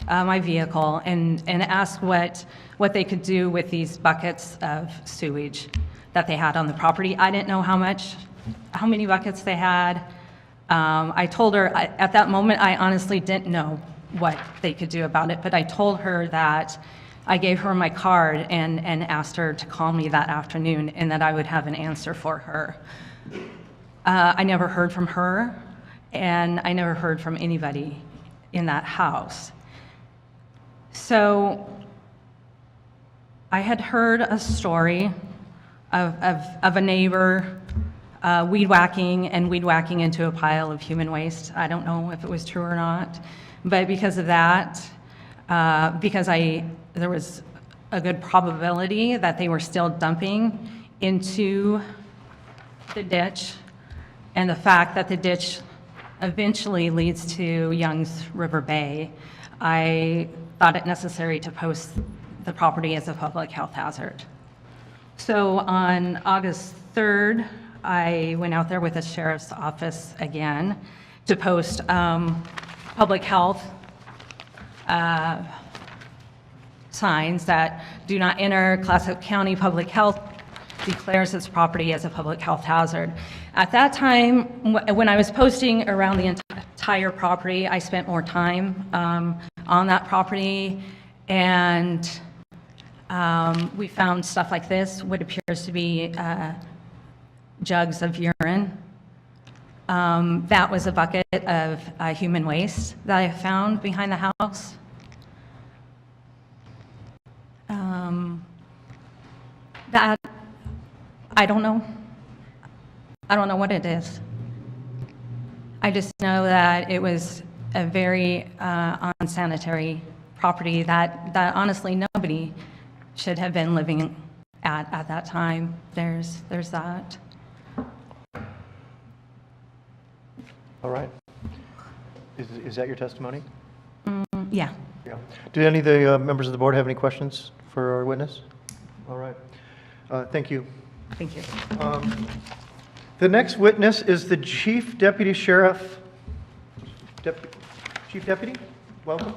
my vehicle and asked what they could do with these buckets of sewage that they had on the property. I didn't know how many buckets they had. I told her, at that moment, I honestly didn't know what they could do about it, but I told her that I gave her my card and asked her to call me that afternoon and that I would have an answer for her. I never heard from her, and I never heard from anybody in that house. So I had heard a story of a neighbor weed whacking into a pile of human waste. I don't know if it was true or not, but because of that, there was a good probability that they were still dumping into the ditch, and the fact that the ditch eventually leads to Young's River Bay, I thought it necessary to post the property as a public health hazard. So on August 3rd, I went out there with the sheriff's office again to post public health signs that do not enter. Clatsop County Public Health declares its property as a public health hazard. At that time, when I was posting around the entire property, I spent more time on that property, and we found stuff like this, what appears to be jugs of urine. That was a bucket of human waste that I found behind the house. That, I don't know. I don't know what it is. I just know that it was a very unsanitary property that honestly nobody should have been living at that time. There's that. All right. Is that your testimony? Yeah. Yeah. Do any of the members of the board have any questions for our witness? All right. Thank you. Thank you. The next witness is the Chief Deputy Sheriff. Chief Deputy, welcome.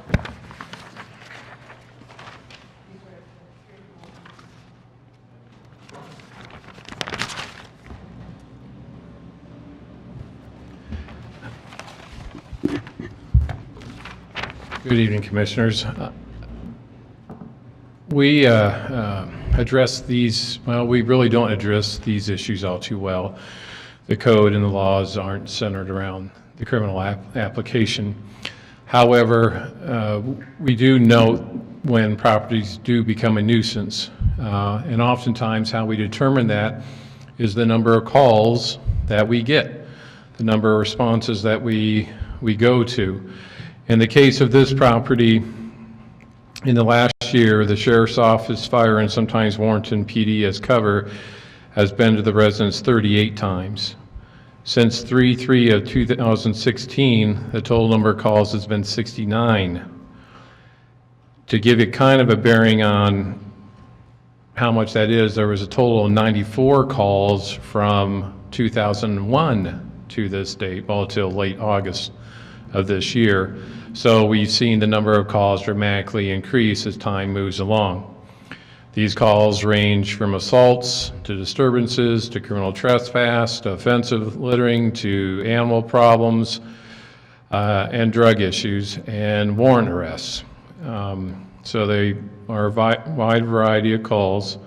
Good evening, Commissioners. We address these, well, we really don't address these issues all too well. The code and the laws aren't centered around the criminal application. However, we do note when properties do become a nuisance. And oftentimes how we determine that is the number of calls that we get, the number of responses that we go to. In the case of this property, in the last year, the Sheriff's Office, Fire, and sometimes Warrenton PD as cover has been to the residents 38 times. Since 3/3 of 2016, the total number of calls has been 69. To give you kind of a bearing on how much that is, there was a total of 94 calls from 2001 to this date, well, till late August of this year. So we've seen the number of calls dramatically increase as time moves along. These calls range from assaults to disturbances to criminal trespass to offensive littering to animal problems and drug issues and warrant arrests. So they are a wide variety of calls.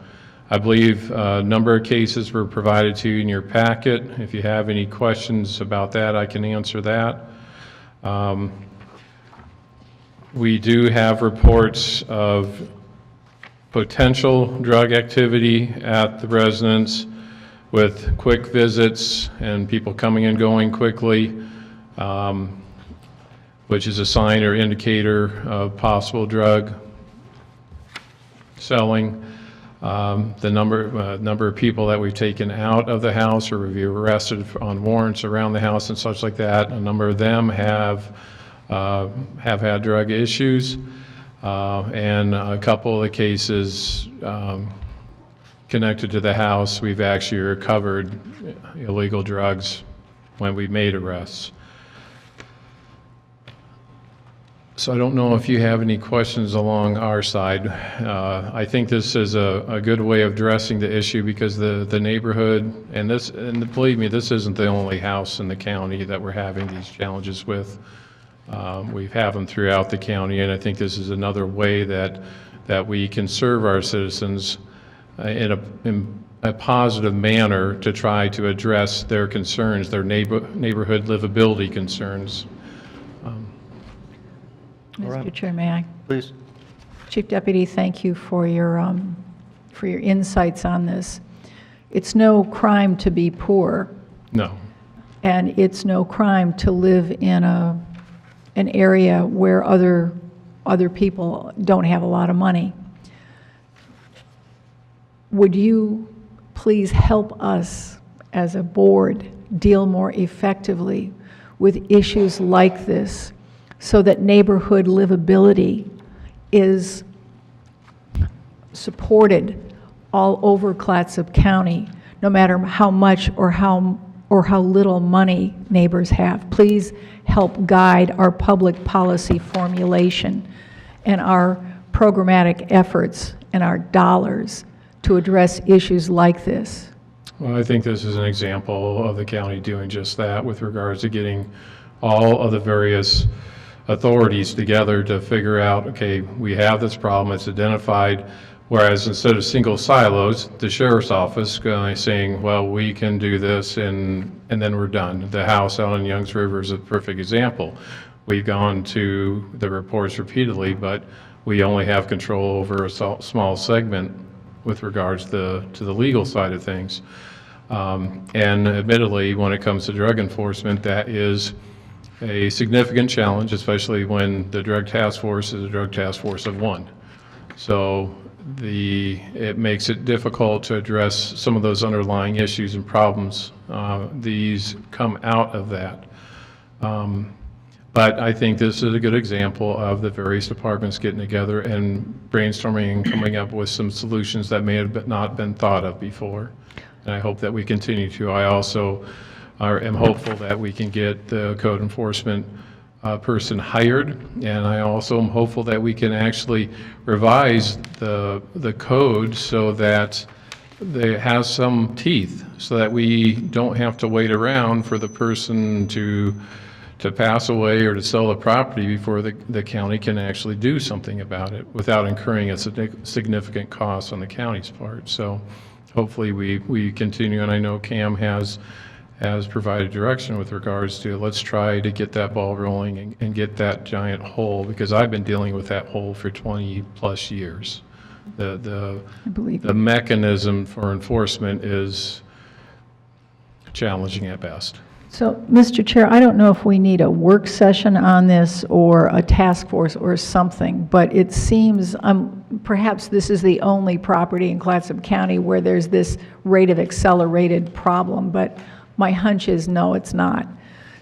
I believe a number of cases were provided to you in your packet. If you have any questions about that, I can answer that. We do have reports of potential drug activity at the residence with quick visits and people coming and going quickly, which is a sign or indicator of possible drug selling. The number of people that we've taken out of the house or we've arrested on warrants around the house and such like that, a number of them have had drug issues, and a couple of the cases connected to the house, we've actually recovered illegal drugs when we made arrests. So I don't know if you have any questions along our side. I think this is a good way of addressing the issue because the neighborhood, and believe me, this isn't the only house in the county that we're having these challenges with. We have them throughout the county, and I think this is another way that we can serve our citizens in a positive manner to try to address their concerns, their neighborhood livability concerns. Mr. Chair, may I? Please. Chief Deputy, thank you for your insights on this. It's no crime to be poor, No. and it's no crime to live in an area where other people don't have a lot of money. Would you please help us as a board deal more effectively with issues like this so that neighborhood livability is supported all over Clatsop County, no matter how much or how little money neighbors have? Please help guide our public policy formulation and our programmatic efforts and our dollars to address issues like this. Well, I think this is an example of the county doing just that with regards to getting all of the various authorities together to figure out, okay, we have this problem, it's identified, whereas instead of single silos, the sheriff's office saying, well, we can do this and then we're done. The house out on Youngs River is a perfect example. We've gone to the reports repeatedly, but we only have control over a small segment with regards to the legal side of things. And admittedly, when it comes to drug enforcement, that is a significant challenge, especially when the drug task force is a drug task force of one. So it makes it difficult to address some of those underlying issues and problems. These come out of that. But I think this is a good example of the various departments getting together and brainstorming and coming up with some solutions that may have not been thought of before. And I hope that we continue to. I also am hopeful that we can get the code enforcement person hired, and I also am hopeful that we can actually revise the code so that it has some teeth, so that we don't have to wait around for the person to pass away or to sell the property before the county can actually do something about it without incurring a significant cost on the county's part. So hopefully we continue, and I know Cam has provided direction with regards to let's try to get that ball rolling and get that giant hole, because I've been dealing with that hole for 20 plus years. The mechanism for enforcement is challenging at best. So, Mr. Chair, I don't know if we need a work session on this or a task force or something, but it seems perhaps this is the only property in Clatsop County where there's this rate of accelerated problem, but my hunch is no, it's not.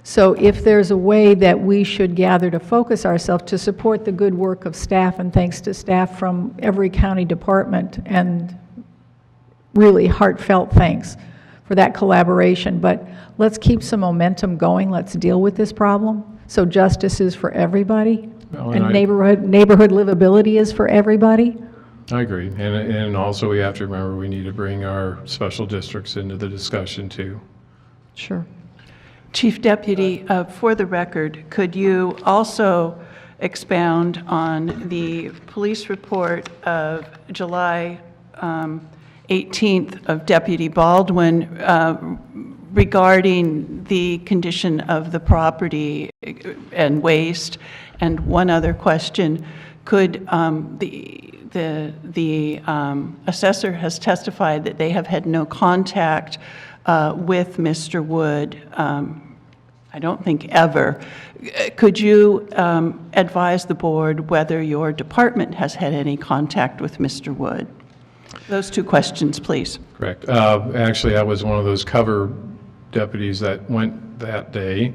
So if there's a way that we should gather to focus ourselves to support the good work of staff, and thanks to staff from every county department, and really heartfelt thanks for that collaboration, but let's keep some momentum going. Let's deal with this problem so justice is for everybody, and neighborhood livability is for everybody. I agree, and also we have to remember we need to bring our special districts into the discussion too. Sure. Chief Deputy, for the record, could you also expound on the police report of July 18th of Deputy Baldwin regarding the condition of the property and waste? And one other question, could the assessor has testified that they have had no contact with Mr. Wood, I don't think ever. Could you advise the board whether your department has had any contact with Mr. Wood? Those two questions, please. Correct. Actually, I was one of those cover deputies that went that day.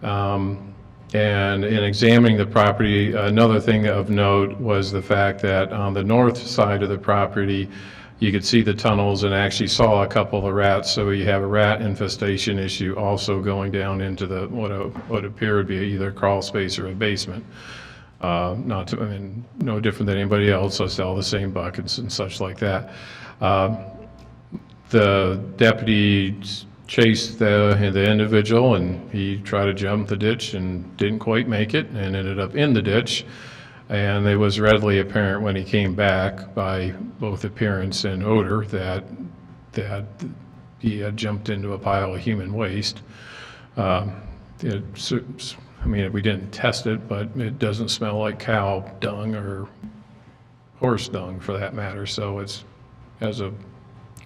And in examining the property, another thing of note was the fact that on the north side of the property, you could see the tunnels and actually saw a couple of rats. So you have a rat infestation issue also going down into the what appeared to be either a crawl space or a basement. No different than anybody else. I sell the same buckets and such like that. The deputy chased the individual, and he tried to jump the ditch and didn't quite make it and ended up in the ditch. And it was readily apparent when he came back by both appearance and odor that he had jumped into a pile of human waste. I mean, we didn't test it, but it doesn't smell like cow dung or horse dung for that matter, so it has a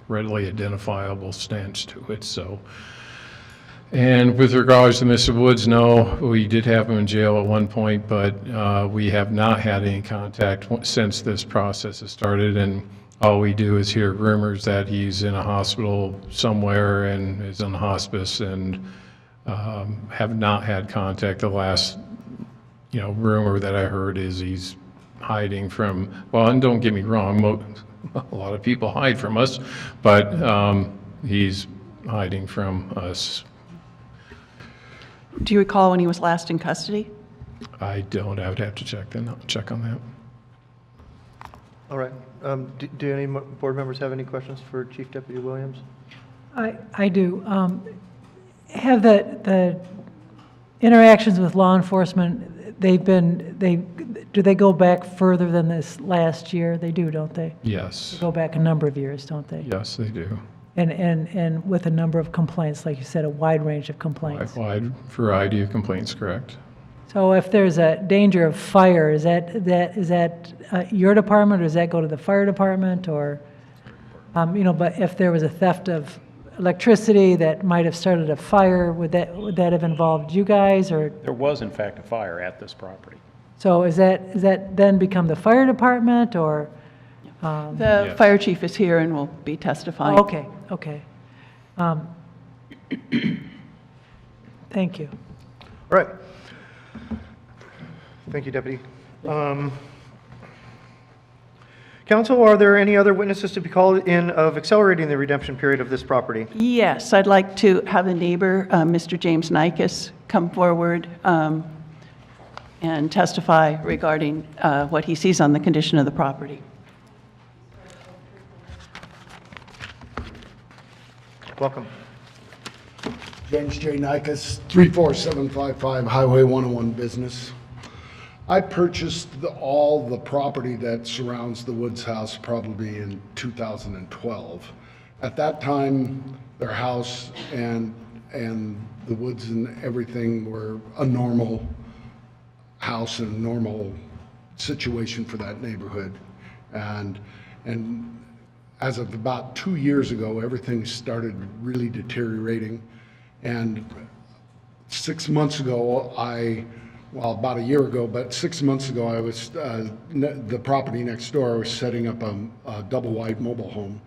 readily identifiable stench to it, so. And with regards to Mr. Woods, no, we did have him in jail at one point, but we have not had any contact since this process has started, and all we do is hear rumors that he's in a hospital somewhere and is on hospice, and have not had contact. The last, rumor that I heard is he's hiding from, well, and don't get me wrong, a lot of people hide from us, but he's hiding from us. Do you recall when he was last in custody? I don't. I would have to check on that. All right. Do any board members have any questions for Chief Deputy Williams? I do. Have the interactions with law enforcement, do they go back further than this last year? They do, don't they? Yes. They go back a number of years, don't they? Yes, they do. And with a number of complaints, like you said, a wide range of complaints. Wide variety of complaints, correct. So if there's a danger of fire, is that your department, or does that go to the fire department, or, but if there was a theft of electricity that might have started a fire, would that have involved you guys, or? There was in fact a fire at this property. So is that then become the fire department, or? The Yes. fire chief is here and will be testifying. Oh, okay. Thank you. All right. Thank you, Deputy. Council, are there any other witnesses to be called in of accelerating the redemption period of this property? Yes, I'd like to have the neighbor, Mr. James Nikes, come forward and testify regarding what he sees on the condition of the property. Welcome. James J. Nikes, 34755 Highway 101 Business. I purchased all the property that surrounds the Woods house probably in 2012. At that time, their house and the Woods and everything were a normal house and a normal situation for that neighborhood. And as of about 2 years ago, everything started really deteriorating. And 6 months ago, about a year ago, but 6 months ago, I was, the property next door, I was setting up a double-wide mobile home.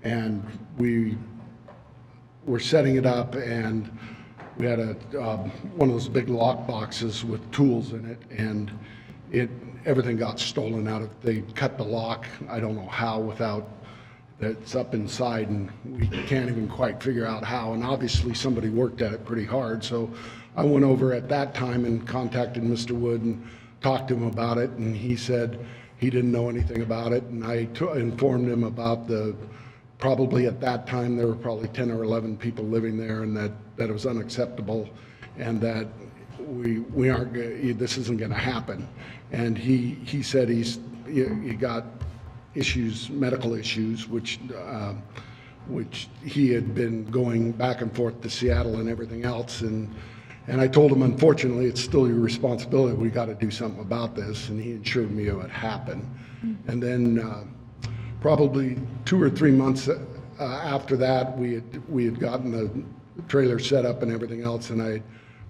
And we were setting it up, and we had one of those big lock boxes with tools in it, and everything got stolen out of it. They cut the lock, I don't know how, without, it's up inside, and we can't even quite figure out how. And obviously, somebody worked at it pretty hard. So I went over at that time and contacted Mr. Wood and talked to him about it. And he said he didn't know anything about it. And I informed him about probably at that time, there were probably 10 or 11 people living there, and that it was unacceptable, and that we aren't, this isn't going to happen. And he said he got issues, medical issues, which he had been going back and forth to Seattle and everything else. And I told him, unfortunately, it's still your responsibility. We got to do something about this. And he assured me it would happen. And then probably 2 or 3 months after that, we had gotten the trailer set up and everything else, and I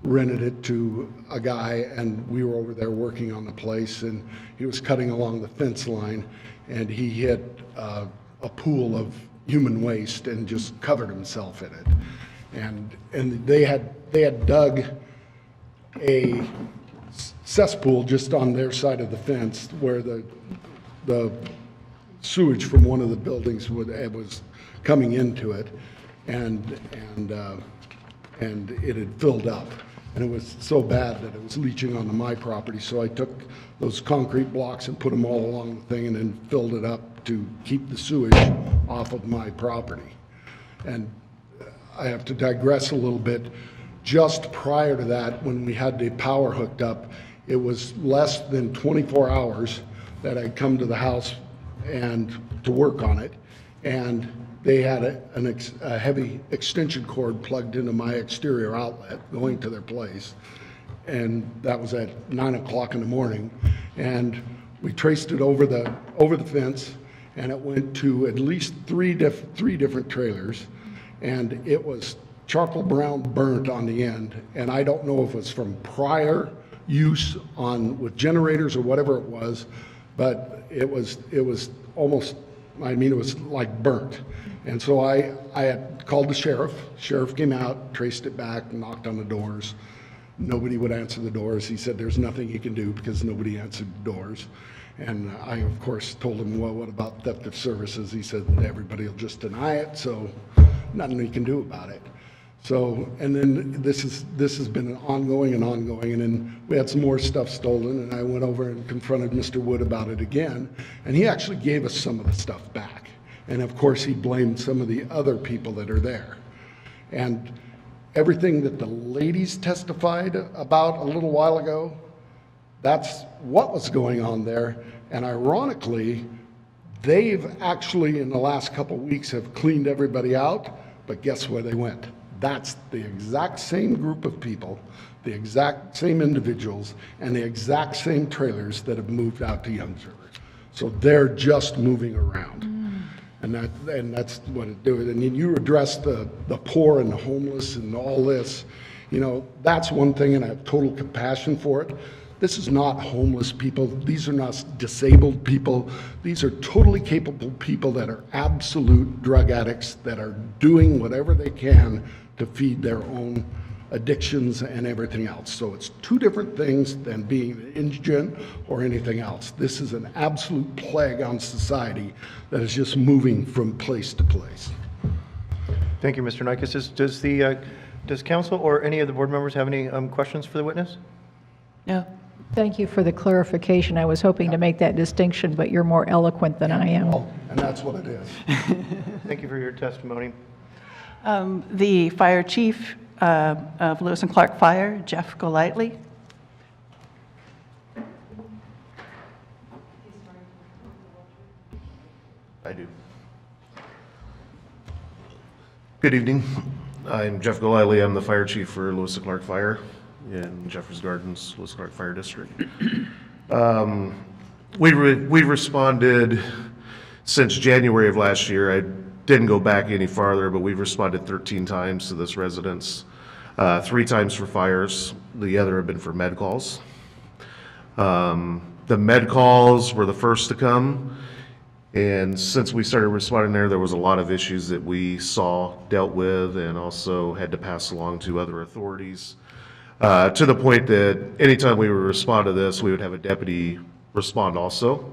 rented it to a guy, and we were over there working on the place, and he was cutting along the fence line, and he hit a pool of human waste and just covered himself in it. And they had dug a cesspool just on their side of the fence where the sewage from one of the buildings was coming into it, and it had filled up. And it was so bad that it was leaching onto my property. So I took those concrete blocks and put them all along the thing and then filled it up to keep the sewage off of my property. And I have to digress a little bit. Just prior to that, when we had the power hooked up, it was less than 24 hours that I'd come to the house and to work on it. And they had a heavy extension cord plugged into my exterior outlet going to their place. And that was at 9 o'clock in the morning. And we traced it over the fence, and it went to at least three different trailers. And it was charcoal brown burnt on the end. And I don't know if it's from prior use with generators or whatever it was, but it was almost, I mean, it was like burnt. And so I had called the sheriff. Sheriff came out, traced it back, knocked on the doors. Nobody would answer the doors. He said there's nothing he can do because nobody answered the doors. And I, of course, told him, well, what about theft of services? He said everybody will just deny it, so nothing he can do about it. So, and then this has been ongoing, and then we had some more stuff stolen, and I went over and confronted Mr. Wood about it again, and he actually gave us some of the stuff back. And of course, he blamed some of the other people that are there. And everything that the ladies testified about a little while ago, that's what was going on there. And ironically, they've actually, in the last couple weeks, have cleaned everybody out, but guess where they went? That's the exact same group of people, the exact same individuals, and the exact same trailers that have moved out to Youngs River. So they're just moving around. And that's what it does. And you address the poor and the homeless and all this, you know, that's one thing, and I have total compassion for it. This is not homeless people. These are not disabled people. These are totally capable people that are absolute drug addicts that are doing whatever they can to feed their own addictions and everything else. So it's two different things than being indigent or anything else. This is an absolute plague on society that is just moving from place to place. Thank you, Mr. Nikes. Does council or any of the board members have any questions for the witness? No. Thank you for the clarification. I was hoping to make that distinction, but you're more eloquent than I am. And that's what it is. Thank you for your testimony. The fire chief of Lewis and Clark Fire, Jeff Golightly. I do. Good evening. I'm Jeff Golightly. I'm the fire chief for Lewis and Clark Fire in Jeffers Gardens, Lewis and Clark Fire District. We responded since January of last year. I didn't go back any farther, but we've responded 13 times to this residence. 3 times for fires. The other have been for med calls. The med calls were the first to come. And since we started responding there was a lot of issues that we saw, dealt with, and also had to pass along to other authorities. To the point that anytime we would respond to this, we would have a deputy respond also,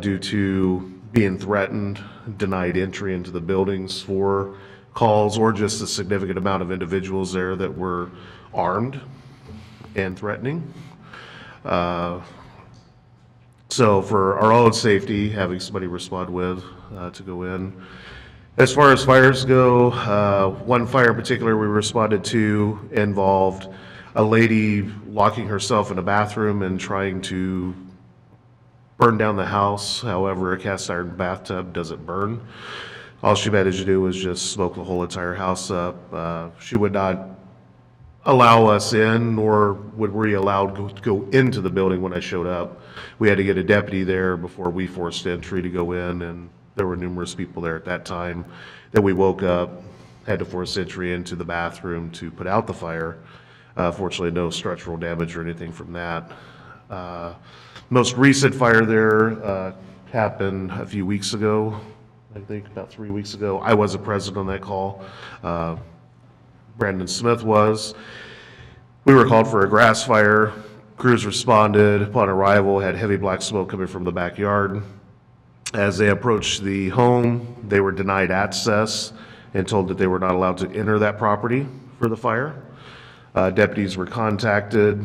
due to being threatened, denied entry into the buildings for calls, or just a significant amount of individuals there that were armed and threatening. So for our own safety, having somebody respond with to go in. As far as fires go, one fire in particular we responded to involved a lady locking herself in a bathroom and trying to burn down the house. However, a cast iron bathtub doesn't burn. All she managed to do was just smoke the whole entire house up. She would not allow us in, nor would we allowed to go into the building when I showed up. We had to get a deputy there before we forced entry to go in, and there were numerous people there at that time that we woke up, had to force entry into the bathroom to put out the fire. Fortunately, no structural damage or anything from that. Most recent fire there happened a few weeks ago, I think about 3 weeks ago. I wasn't present on that call. Brandon Smith was. We were called for a grass fire. Crews responded. Upon arrival, had heavy black smoke coming from the backyard. As they approached the home, they were denied access and told that they were not allowed to enter that property for the fire. Deputies were contacted.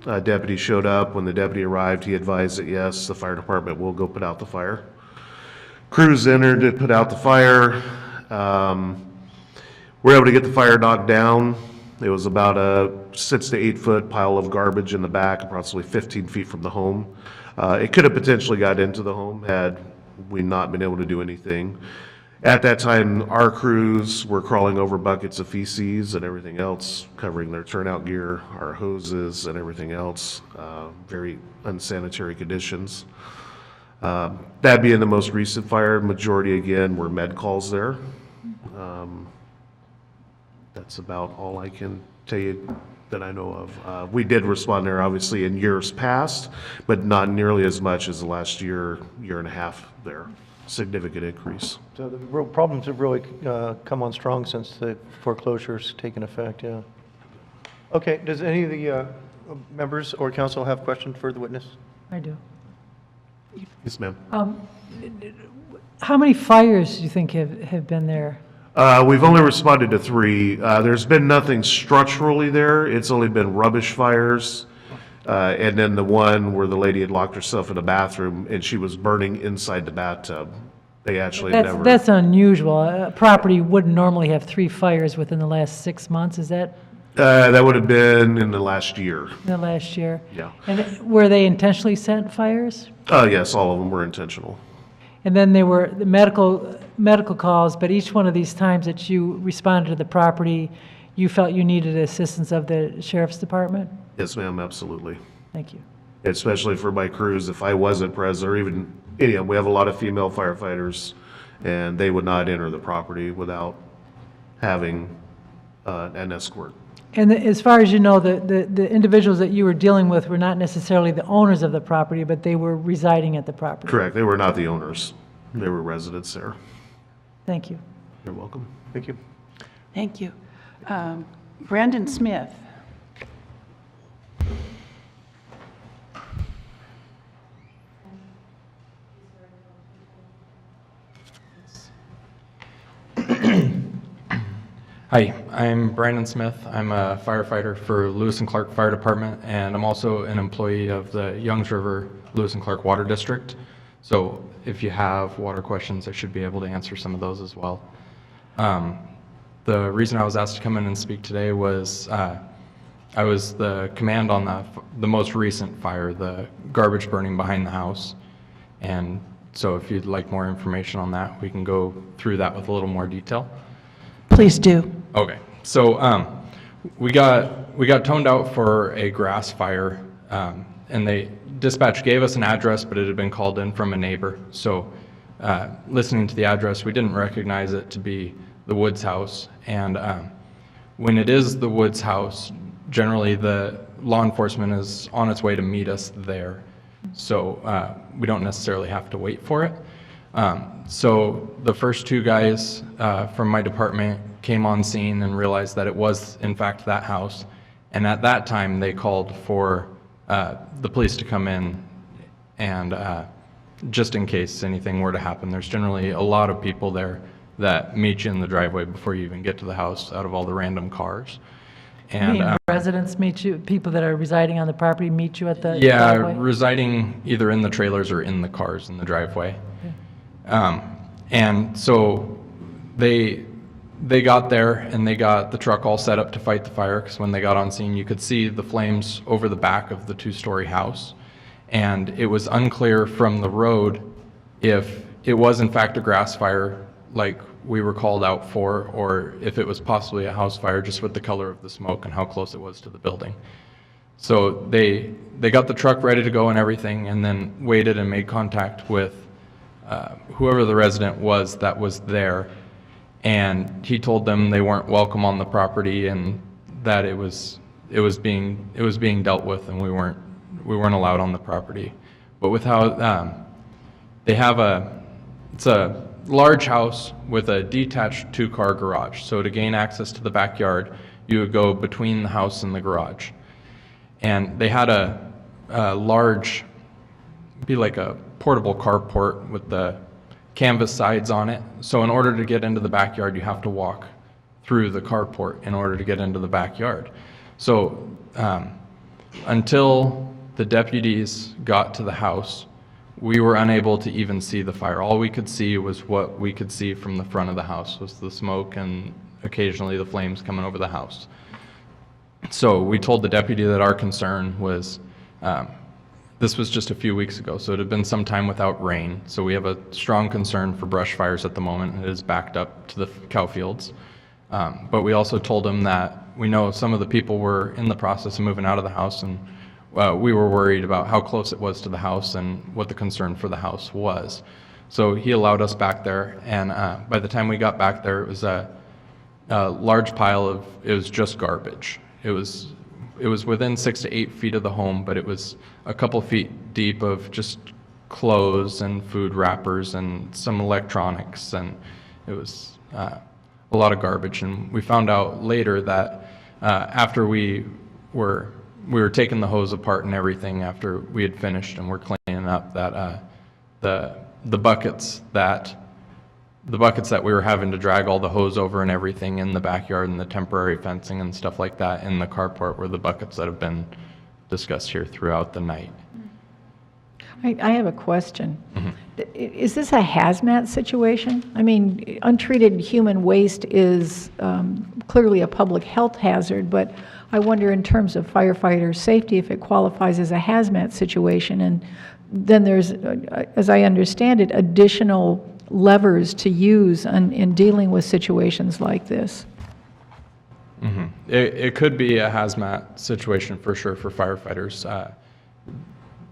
A deputy showed up. When the deputy arrived, he advised that yes, the fire department will go put out the fire. Crews entered to put out the fire. We're able to get the fire knocked down. It was about a 6 to 8 foot pile of garbage in the back, approximately 15 feet from the home. It could have potentially got into the home had we not been able to do anything. At that time, our crews were crawling over buckets of feces and everything else, covering their turnout gear, our hoses and everything else, very unsanitary conditions. That being the most recent fire, majority again were med calls there. That's about all I can tell you that I know of. We did respond there obviously in years past, but not nearly as much as the last year, year and a half there. Significant increase. So the real problems have really come on strong since the foreclosure's taken effect, yeah. Okay, does any of the members or council have questions for the witness? I do. Yes, ma'am. How many fires do you think have been there? We've only responded to 3. There's been nothing structurally there. It's only been rubbish fires. And then the one where the lady had locked herself in a bathroom and she was burning inside the bathtub. They actually never. That's unusual. A property wouldn't normally have 3 fires within the last 6 months. Is that That would have been in the last year. in the last year? Yeah. And were they intentionally set fires? Yes, all of them were intentional. And then there were the medical calls, but each one of these times that you responded to the property, you felt you needed assistance of the sheriff's department? Yes, ma'am, absolutely. Thank you. Especially for my crews, if I wasn't present, or even, we have a lot of female firefighters, and they would not enter the property without having an escort. And as far as you know, the individuals that you were dealing with were not necessarily the owners of the property, but they were residing at the property? Correct, they were not the owners. They were residents there. Thank you. You're welcome. Thank you. Thank you. Brandon Smith. Hi, I'm Brandon Smith. I'm a firefighter for Lewis and Clark Fire Department, and I'm also an employee of the Youngs River Lewis and Clark Water District. So if you have water questions, I should be able to answer some of those as well. The reason I was asked to come in and speak today was I was the command on the most recent fire, the garbage burning behind the house. And so if you'd like more information on that, we can go through that with a little more detail. Please do. Okay, so we got toned out for a grass fire, and dispatch gave us an address, but it had been called in from a neighbor. So listening to the address, we didn't recognize it to be the Woods house. And when it is the Woods house, generally the law enforcement is on its way to meet us there. So we don't necessarily have to wait for it. So the first 2 guys from my department came on scene and realized that it was in fact that house. And at that time they called for the police to come in and just in case anything were to happen. There's generally a lot of people there that meet you in the driveway before you even get to the house out of all the random cars. And residents meet you, people that are residing on the property meet you at the yeah, driveway? residing either in the trailers or in the cars in the driveway. And so they got there and they got the truck all set up to fight the fire, because when they got on scene you could see the flames over the back of the 2-story house. And it was unclear from the road if it was in fact a grass fire like we were called out for, or if it was possibly a house fire just with the color of the smoke and how close it was to the building. So they got the truck ready to go and everything, and then waited and made contact with whoever the resident was that was there. And he told them they weren't welcome on the property and that it was being dealt with, and we weren't allowed on the property. But with how they have it's a large house with a detached 2-car garage. So to gain access to the backyard, you would go between the house and the garage. And they had a large, be like a portable carport with the canvas sides on it. So in order to get into the backyard, you have to walk through the carport in order to get into the backyard. So until the deputies got to the house, we were unable to even see the fire. All we could see was what we could see from the front of the house, was the smoke and occasionally the flames coming over the house. So we told the deputy that our concern was, this was just a few weeks ago, so it had been some time without rain. So we have a strong concern for brush fires at the moment. It is backed up to the cow fields. But we also told him that we know some of the people were in the process of moving out of the house, and we were worried about how close it was to the house and what the concern for the house was. So he allowed us back there, and by the time we got back there, it was a large pile of, it was just garbage. It was within 6 to 8 feet of the home, but it was a couple feet deep of just clothes and food wrappers and some electronics, and it was a lot of garbage. And we found out later that after we were taking the hose apart and everything, after we had finished and we're cleaning up, that the buckets that we were having to drag all the hose over and everything in the backyard and the temporary fencing and stuff like that in the carport were the buckets that have been discussed here throughout the night. I have a question. Is this a hazmat situation? I mean, untreated human waste is clearly a public health hazard, but I wonder in terms of firefighter safety if it qualifies as a hazmat situation. And then there's, as I understand it, additional levers to use in dealing with situations like this. It could be a hazmat situation for sure for firefighters,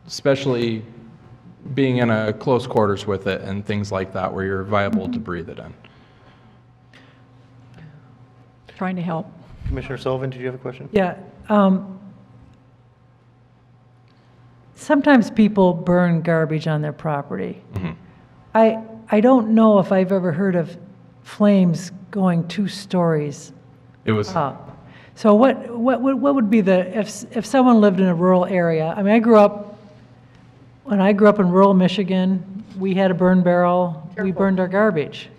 especially being in a close quarters with it and things like that where you're viable to breathe it in. Trying to help. Commissioner Sullivan, did you have a question? Yeah. Sometimes people burn garbage on their property. I don't know if I've ever heard of flames going 2 stories It was up. So what would be if someone lived in a rural area? I mean, when I grew up in rural Michigan, we had a burn barrel. We burned our garbage.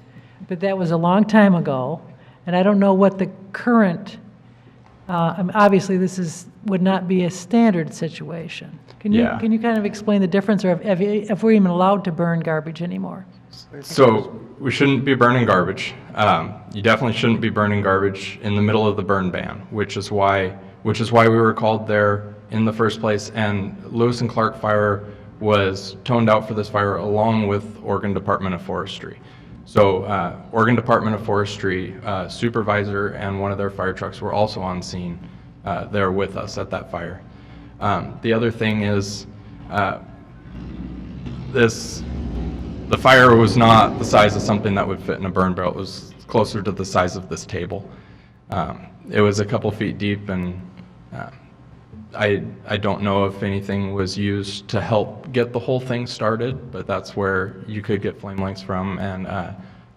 But that was a long time ago, and I don't know what the current, obviously this would not be a standard situation. Can you kind of explain the difference, or if we're even allowed to burn garbage anymore? So we shouldn't be burning garbage. You definitely shouldn't be burning garbage in the middle of the burn ban, which is why we were called there in the first place. And Lewis and Clark Fire was toned out for this fire along with Oregon Department of Forestry. So Oregon Department of Forestry supervisor and one of their fire trucks were also on scene there with us at that fire. The other thing is the fire was not the size of something that would fit in a burn barrel. It was closer to the size of this table. It was a couple feet deep, and I don't know if anything was used to help get the whole thing started, but that's where you could get flame lengths from, and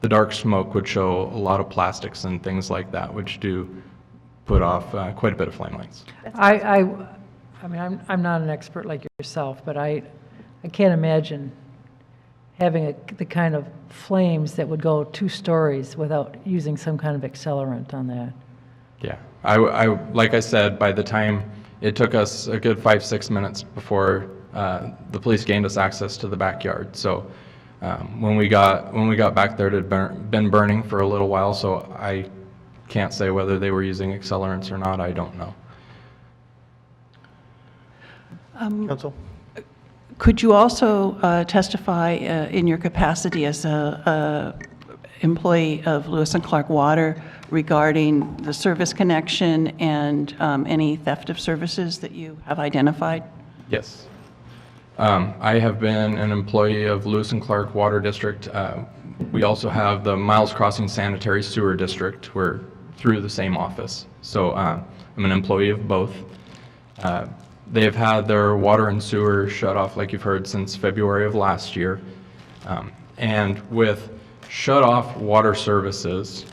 the dark smoke would show a lot of plastics and things like that, which do put off quite a bit of flame lengths. I mean, I'm not an expert like yourself, but I can't imagine having the kind of flames that would go 2 stories without using some kind of accelerant on that. Yeah, like I said, by the time it took us a good 5-6 minutes before the police gained us access to the backyard. So when we got back there, it had been burning for a little while. So I can't say whether they were using accelerants or not. I don't know. Counsel? Could you also testify in your capacity as a employee of Lewis and Clark Water regarding the service connection and any theft of services that you have identified? Yes. I have been an employee of Lewis and Clark Water District. We also have the Miles Crossing Sanitary Sewer District. We're through the same office. So I'm an employee of both. They've had their water and sewer shut off, like you've heard, since February of last year. And with shut off water services,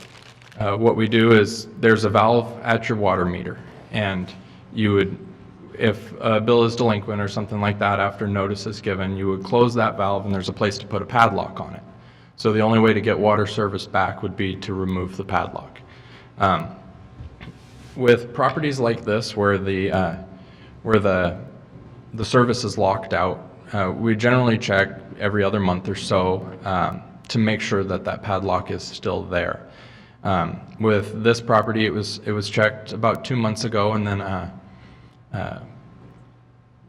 what we do is there's a valve at your water meter, and you would, if a bill is delinquent or something like that after notice is given, you would close that valve and there's a place to put a padlock on it. So the only way to get water service back would be to remove the padlock. With properties like this where the service is locked out, we generally check every other month or so to make sure that that padlock is still there. With this property, it was checked about 2 months ago, and then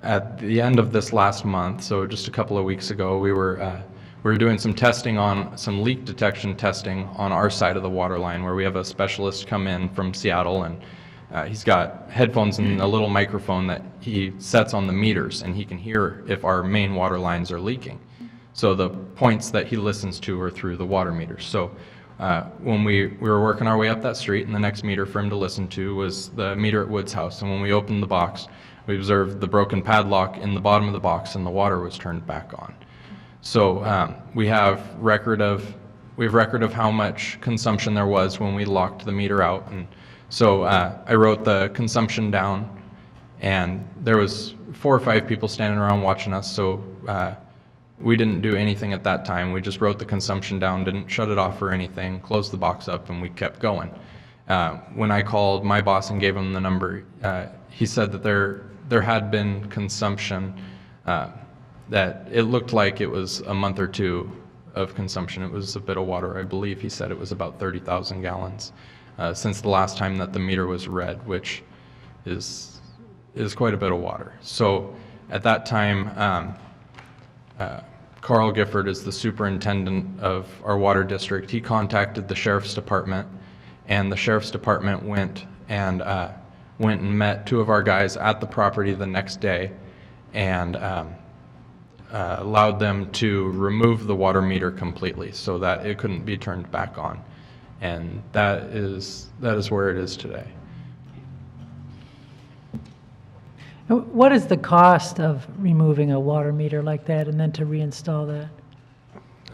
at the end of this last month, so just a couple of weeks ago, we were doing some testing on some leak detection testing on our side of the water line, where we have a specialist come in from Seattle, and he's got headphones and a little microphone that he sets on the meters, and he can hear if our main water lines are leaking. So the points that he listens to are through the water meters. So when we were working our way up that street, and the next meter for him to listen to was the meter at Wood's house, and when we opened the box, we observed the broken padlock in the bottom of the box, and the water was turned back on. So we have record of how much consumption there was when we locked the meter out, and so I wrote the consumption down, and there was 4 or 5 people standing around watching us. So we didn't do anything at that time. We just wrote the consumption down, didn't shut it off or anything, closed the box up, and we kept going. When I called my boss and gave him the number, he said that there had been consumption that it looked like it was a month or 2 of consumption. It was a bit of water. I believe he said it was about 30,000 gallons since the last time that the meter was read, which is quite a bit of water. So at that time, Carl Gifford is the superintendent of our water district. He contacted the sheriff's department, and the sheriff's department went and met 2 of our guys at the property the next day, and allowed them to remove the water meter completely so that it couldn't be turned back on. And that is where it is today. What is the cost of removing a water meter like that and then to reinstall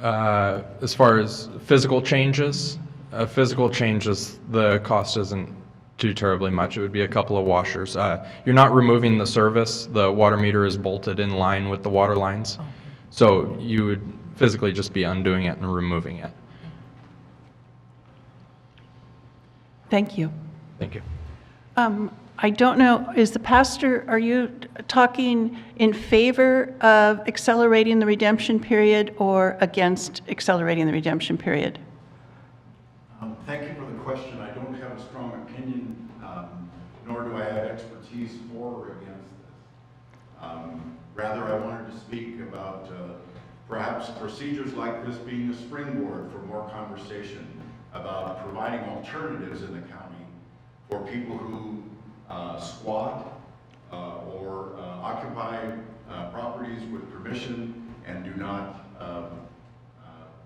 that? As far as physical changes, the cost isn't too terribly much. It would be a couple of washers. You're not removing the service. The water meter is bolted in line with the water lines. So you would physically just be undoing it and removing it. Thank you. Thank you. I don't know, is the pastor, are you talking in favor of accelerating the redemption period or against accelerating the redemption period? Thank you for the question. I don't have a strong opinion, nor do I have expertise for or against this. Rather, I wanted to speak about perhaps procedures like this being a springboard for more conversation about providing alternatives in the county for people who squat or occupy properties with permission and do not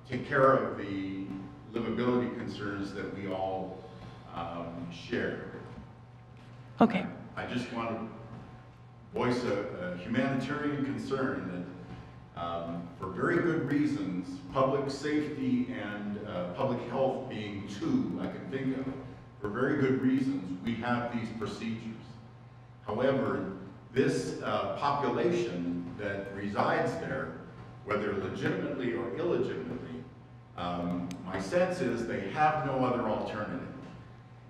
take care of the livability concerns that we all share. Okay. I just want to voice a humanitarian concern that for very good reasons, public safety and public health being 2 I can think of, for very good reasons, we have these procedures. However, this population that resides there, whether legitimately or illegitimately, my sense is they have no other alternative.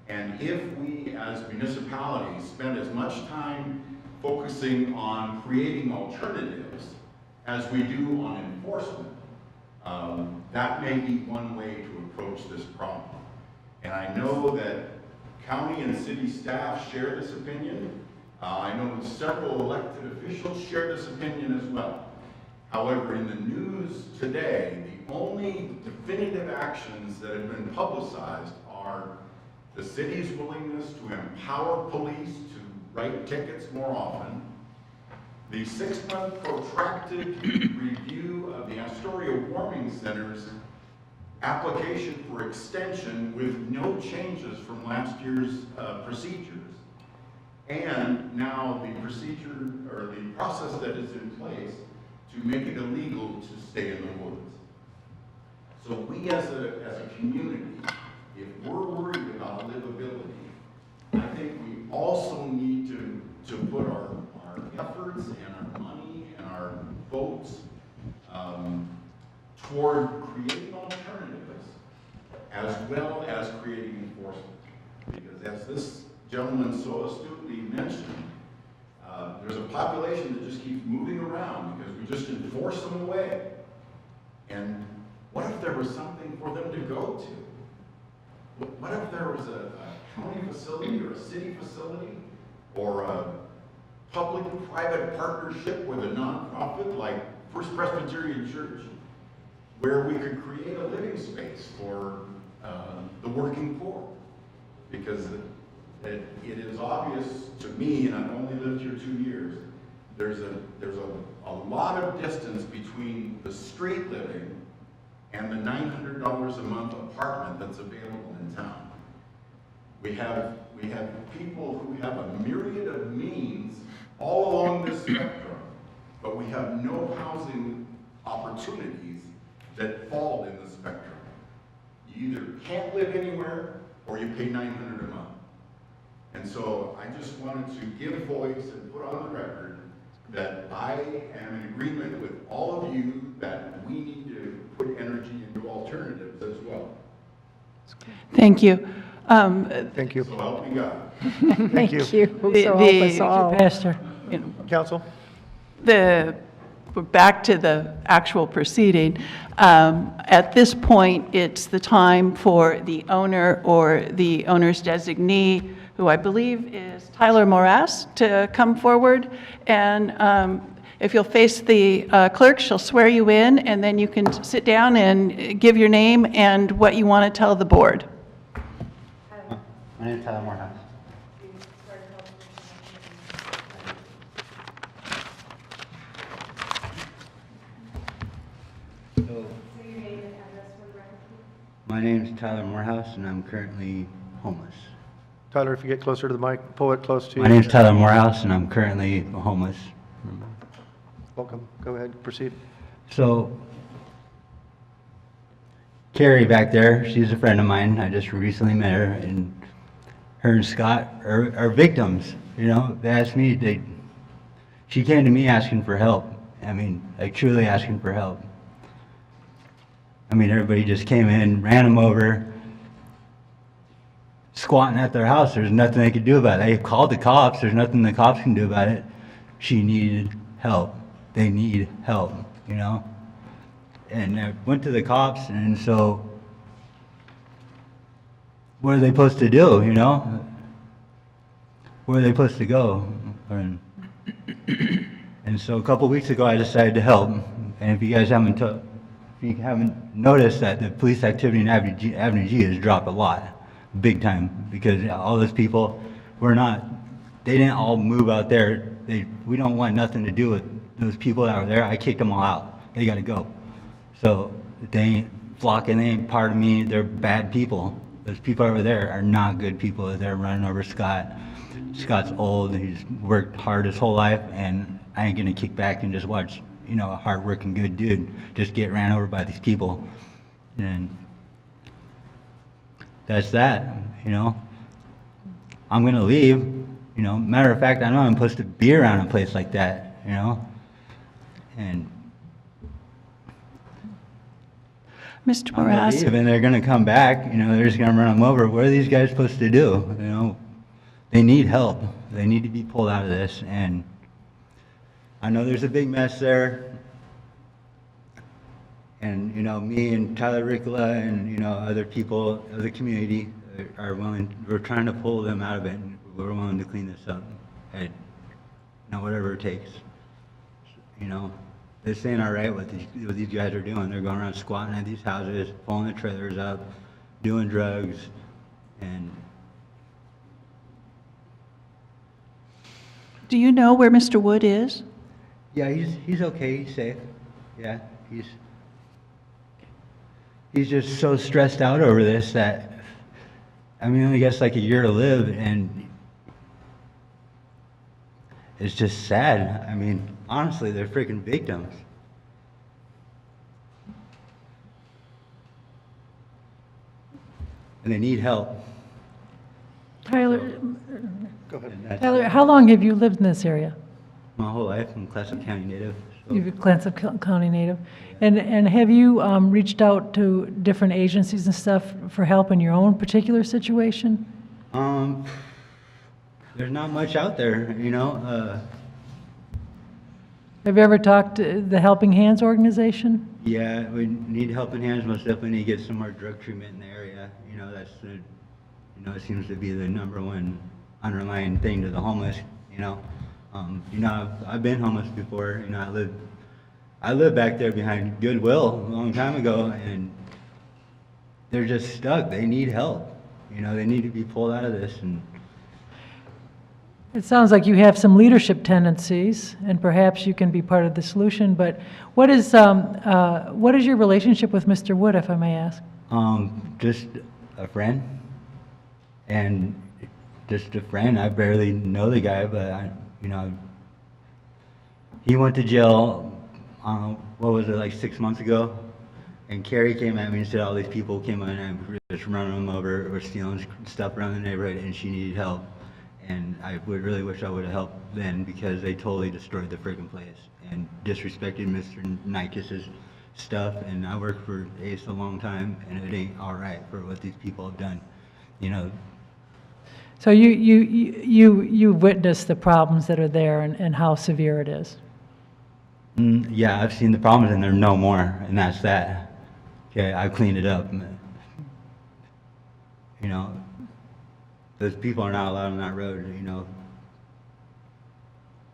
And if we as municipalities spend as much time focusing on creating alternatives as we do on enforcement, that may be one way to approach this problem. And I know that county and city staff share this opinion. I know that several elected officials share this opinion as well. However, in the news today, the only definitive actions that have been publicized are the city's willingness to empower police to write tickets more often, the 6-month protracted review of the Astoria Warming Center's application for extension with no changes from last year's procedures, and now the procedure or the process that is in place to make it illegal to stay in the woods. So we as a community, if we're worried about livability, I think we also need to put our efforts and our money and our votes toward creating alternatives as well as creating enforcement. Because as this gentleman so astutely mentioned, there's a population that just keeps moving around because we just enforce them away. And what if there was something for them to go to? What if there was a county facility or a city facility or a public-private partnership with a nonprofit like First Presbyterian Church where we could create a living space for the working poor? Because it is obvious to me, and I've only lived here 2 years, there's a lot of distance between the street living and the $900 a month apartment that's available in town. We have people who have a myriad of means all along this spectrum, but we have no housing opportunities that fall in the spectrum. You either can't live anywhere or you pay $900 a month. And so I just wanted to give voice and put on the record that I am in agreement with all of you that we need to put energy into alternatives as well. Thank you. Thank you. So help me God. Thank you. So help us all. Pastor. Council? We're back to the actual proceeding. At this point, it's the time for the owner or the owner's designee, who I believe is Tyler Morass, to come forward. And if you'll face the clerk, she'll swear you in, and then you can sit down and give your name and what you want to tell the board. My name is Tyler Morehouse. My name is Tyler Morehouse, and I'm currently homeless. Tyler, if you get closer to the mic, pull it close to you. My name is Tyler Morehouse, and I'm currently homeless. Welcome. Go ahead, proceed. So, Carrie back there, she's a friend of mine. I just recently met her, and her and Scott are victims. You know, they asked me, she came to me asking for help. I mean, like truly asking for help. I mean, everybody just came in, ran them over, squatting at their house. There's nothing they could do about it. They called the cops. There's nothing the cops can do about it. She needed help. They need help, you know? And I went to the cops, and so what are they supposed to do, you know? Where are they supposed to go? And so a couple weeks ago, I decided to help. And if you guys haven't noticed that the police activity in Avenue G has dropped a lot, big time, because all those people they didn't all move out there. We don't want nothing to do with those people that were there. I kicked them all out. They got to go. So they ain't flocking, they ain't part of me. They're bad people. Those people over there are not good people. They're running over Scott. Scott's old. He's worked hard his whole life, and I ain't gonna kick back and just watch, you know, a hard-working good dude just get ran over by these people. And that's that, you know. I'm gonna leave, you know. Matter of fact, I know I'm supposed to be around a place like that, you know. And Mr. I'm gonna Morass. leave, and they're gonna come back, you know, they're just gonna run them over. What are these guys supposed to do, you know? They need help. They need to be pulled out of this, and I know there's a big mess there. And, you know, me and Tyler Ricola and, you know, other people of the community are willing, we're trying to pull them out of it, and we're willing to clean this up. And, you know, whatever it takes. You know, this ain't all right what these guys are doing. They're going around squatting at these houses, pulling the trailers up, doing drugs, and Do you know where Mr. Wood is? yeah, he's okay, he's safe. Yeah, he's just so stressed out over this that, I mean, he only gets like a year to live, and it's just sad. I mean, honestly, they're freaking victims. And they need help. Tyler, Go ahead. And that's Tyler, how long have you lived in this area? my whole life. I'm Clatsop County native. So. You're a Clatsop County native. And have you reached out to different agencies and stuff for help in your own particular situation? There's not much out there, you know. Have you ever talked to the Helping Hands organization? Yeah, we need helping hands, most definitely need to get some more drug treatment in the area. You know, that's the, you know, it seems to be the #1 underlying thing to the homeless, you know. I've been homeless before, you know, I lived back there behind Goodwill a long time ago, and they're just stuck. They need help. You know, they need to be pulled out of this. And It sounds like you have some leadership tendencies, and perhaps you can be part of the solution, but what is your relationship with Mr. Wood, if I may ask? Just a friend, and just a friend. I barely know the guy, but he went to jail, what was it, like 6 months ago? And Carrie came at me and said all these people came in and were just running them over or stealing stuff around the neighborhood, and she needed help. And I would really wish I would have helped then, because they totally destroyed the freaking place and disrespected Mr. Nikas's stuff. And I worked for ACE a long time, and it ain't all right for what these people have done, you know. So you witnessed the problems that are there and how severe it is. Yeah, I've seen the problems, and they're no more, and that's that. Okay, I cleaned it up. You know, those people are not allowed on that road, you know.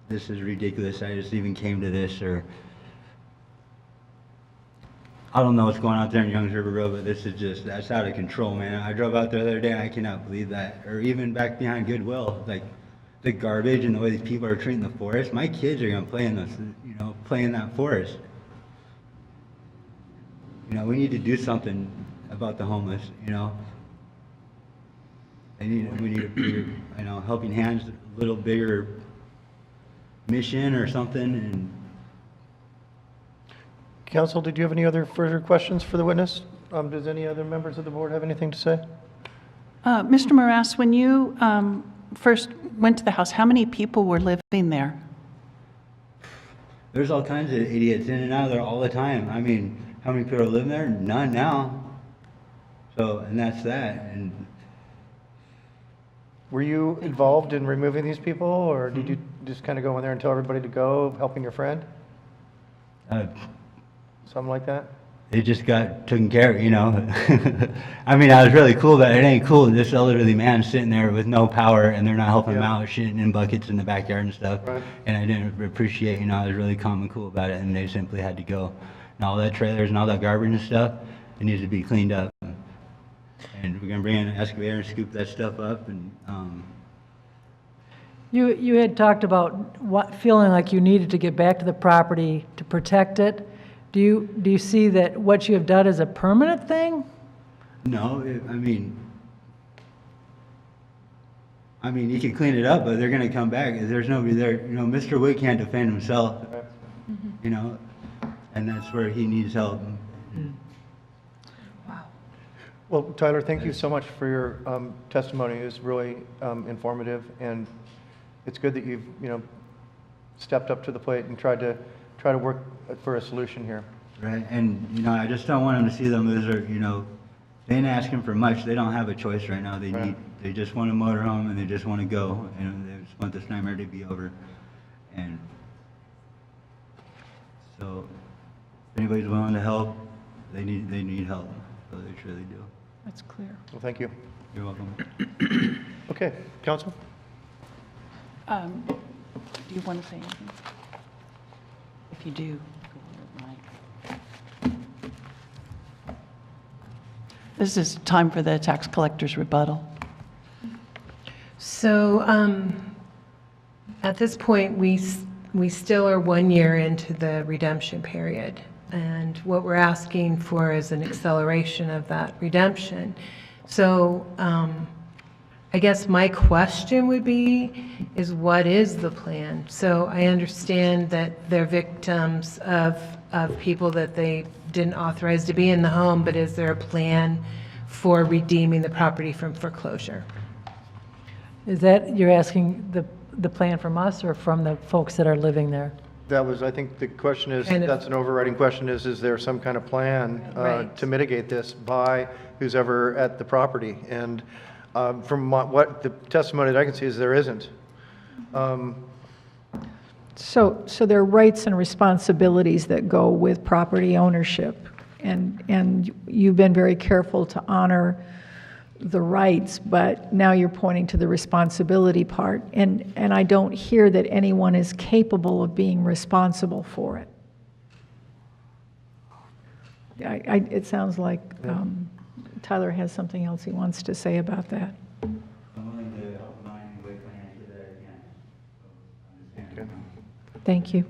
This is ridiculous. I just even came to this, or I don't know what's going on out there in Youngs River Road, but this is just, that's out of control, man. I drove out there the other day, and I cannot believe that. Or even back behind Goodwill, like the garbage and the way these people are treating the forest. My kids are gonna play in this, you know, play in that forest. You know, we need to do something about the homeless, you know. We need a bigger, you know, Helping Hands, a little bigger mission or something. And Council, did you have any other further questions for the witness? Does any other members of the board have anything to say? Mr. Morass, when you first went to the house, how many people were living there? there's all kinds of idiots in and out of there all the time. I mean, how many people live there? None now. So, and that's that. And were you involved in removing these people, or did you just kind of go in there and tell everybody to go, helping your friend? Something like that? It just got taken care of, you know. I mean, I was really cool, but it ain't cool. This elderly man sitting there with no power, and they're not helping him out, shitting in buckets in the backyard and stuff. Right. And I didn't appreciate, you know, I was really calm and cool about it, and they simply had to go. And all that trailers and all that garbage and stuff, it needs to be cleaned up. And we're gonna bring in an excavator and scoop that stuff up, and You had talked about feeling like you needed to get back to the property to protect it. Do you see that what you have done is a permanent thing? no, I mean, you can clean it up, but they're gonna come back. If there's nobody there, you know, Mr. Wood can't defend himself, you know, and that's where he needs help. Well, Tyler, thank you so much for your testimony. It was really informative, and it's good that you've, you know, stepped up to the plate and tried to work for a solution here. Right, and, you know, I just don't want them to see them as, you know, they ain't asking for much. They don't have a choice right now. They just want a motorhome, and they just want to go, and they just want this nightmare to be over. And so, if anybody's willing to help, they need help, so they truly do. That's clear. Well, thank you. You're welcome. Okay, Council? Do you want to say anything? If you do, this is time for the tax collector's rebuttal. So at this point, we still are 1 year into the redemption period. And what we're asking for is an acceleration of that redemption. So I guess my question would be, is what is the plan? So I understand that they're victims of people that they didn't authorize to be in the home, but is there a plan for redeeming the property from foreclosure? Is that, you're asking the plan from us or from the folks that are living there? That was, I think the question is, Kind of- that's an overriding question, is there some kind of plan Right. to mitigate this by who's ever at the property? And from what the testimony that I can see is there isn't. So there are rights and responsibilities that go with property ownership, and you've been very careful to honor the rights, but now you're pointing to the responsibility part, and I don't hear that anyone is capable of being responsible for it. It sounds like Tyler has something else he wants to say about that. I'm willing to help mine and wait for an answer that I can. Thank you.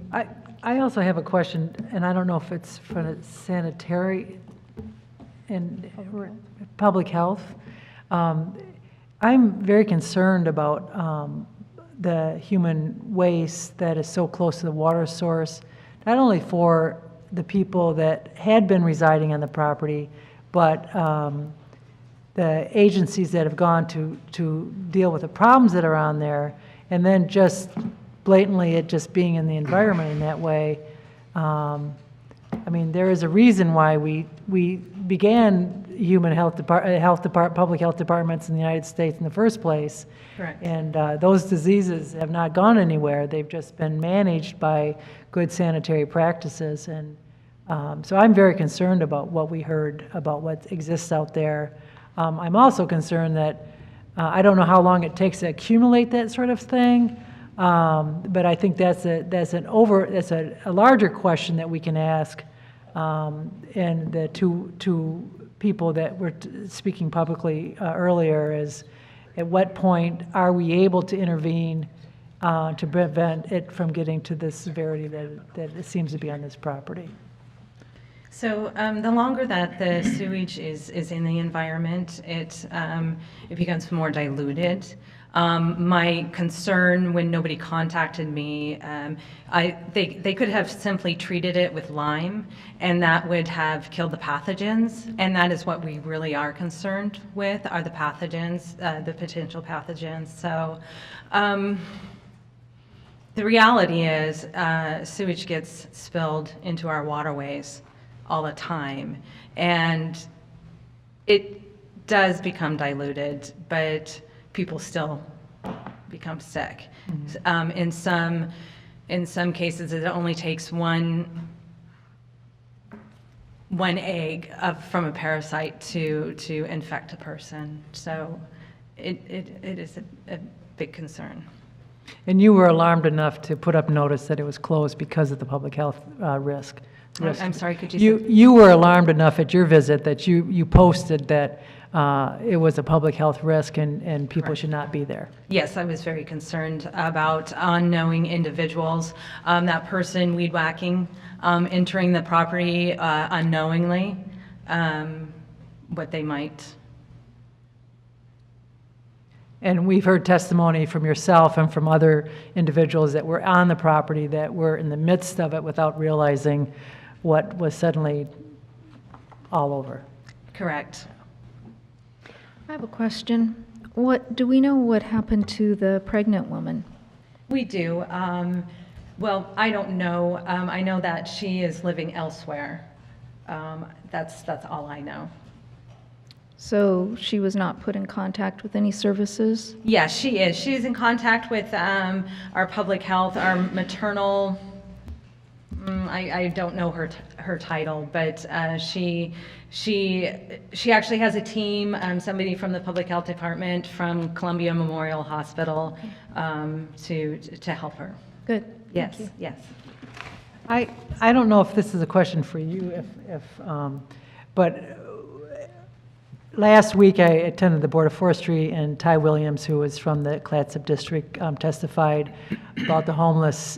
I also have a question, and I don't know if it's for the sanitary and public health. I'm very concerned about the human waste that is so close to the water source, not only for the people that had been residing on the property, but the agencies that have gone to deal with the problems that are on there, and then just blatantly it just being in the environment in that way. I mean, there is a reason why we began public health departments in the United States in the first place. Correct. And those diseases have not gone anywhere. They've just been managed by good sanitary practices. And so I'm very concerned about what we heard about what exists out there. I'm also concerned that I don't know how long it takes to accumulate that sort of thing. But I think that's a larger question that we can ask. And the two people that were speaking publicly earlier is, at what point are we able to intervene to prevent it from getting to the severity that it seems to be on this property? So the longer that the sewage is in the environment, it becomes more diluted. My concern when nobody contacted me, they could have simply treated it with lime, and that would have killed the pathogens, and that is what we really are concerned with, are the pathogens, the potential pathogens. So the reality is sewage gets spilled into our waterways all the time, and it does become diluted, but people still become sick. Mm-hmm. In some cases, it only takes one egg from a parasite to infect a person. So it is a big concern. And you were alarmed enough to put up notice that it was closed because of the public health risk. I'm sorry, could you say? You were alarmed enough at your visit that you posted that it was a public health risk and people Correct. should not be there. Yes, I was very concerned about unknowing individuals. That person weed whacking, entering the property unknowingly, what they might. And we've heard testimony from yourself and from other individuals that were on the property that were in the midst of it without realizing what was suddenly all over. Correct. I have a question. Do we know what happened to the pregnant woman? We do. Well, I don't know. I know that she is living elsewhere. That's all I know. So she was not put in contact with any services? Yes, she is. She's in contact with our public health, our maternal. I don't know her title, but she actually has a team. Somebody from the public health department from Columbia Memorial Hospital to help her. Good. Yes. Thank you. Yes. I don't know if this is a question for you, but last week I attended the Board of Forestry, and Ty Williams, who was from the Clatsop District, testified about the homeless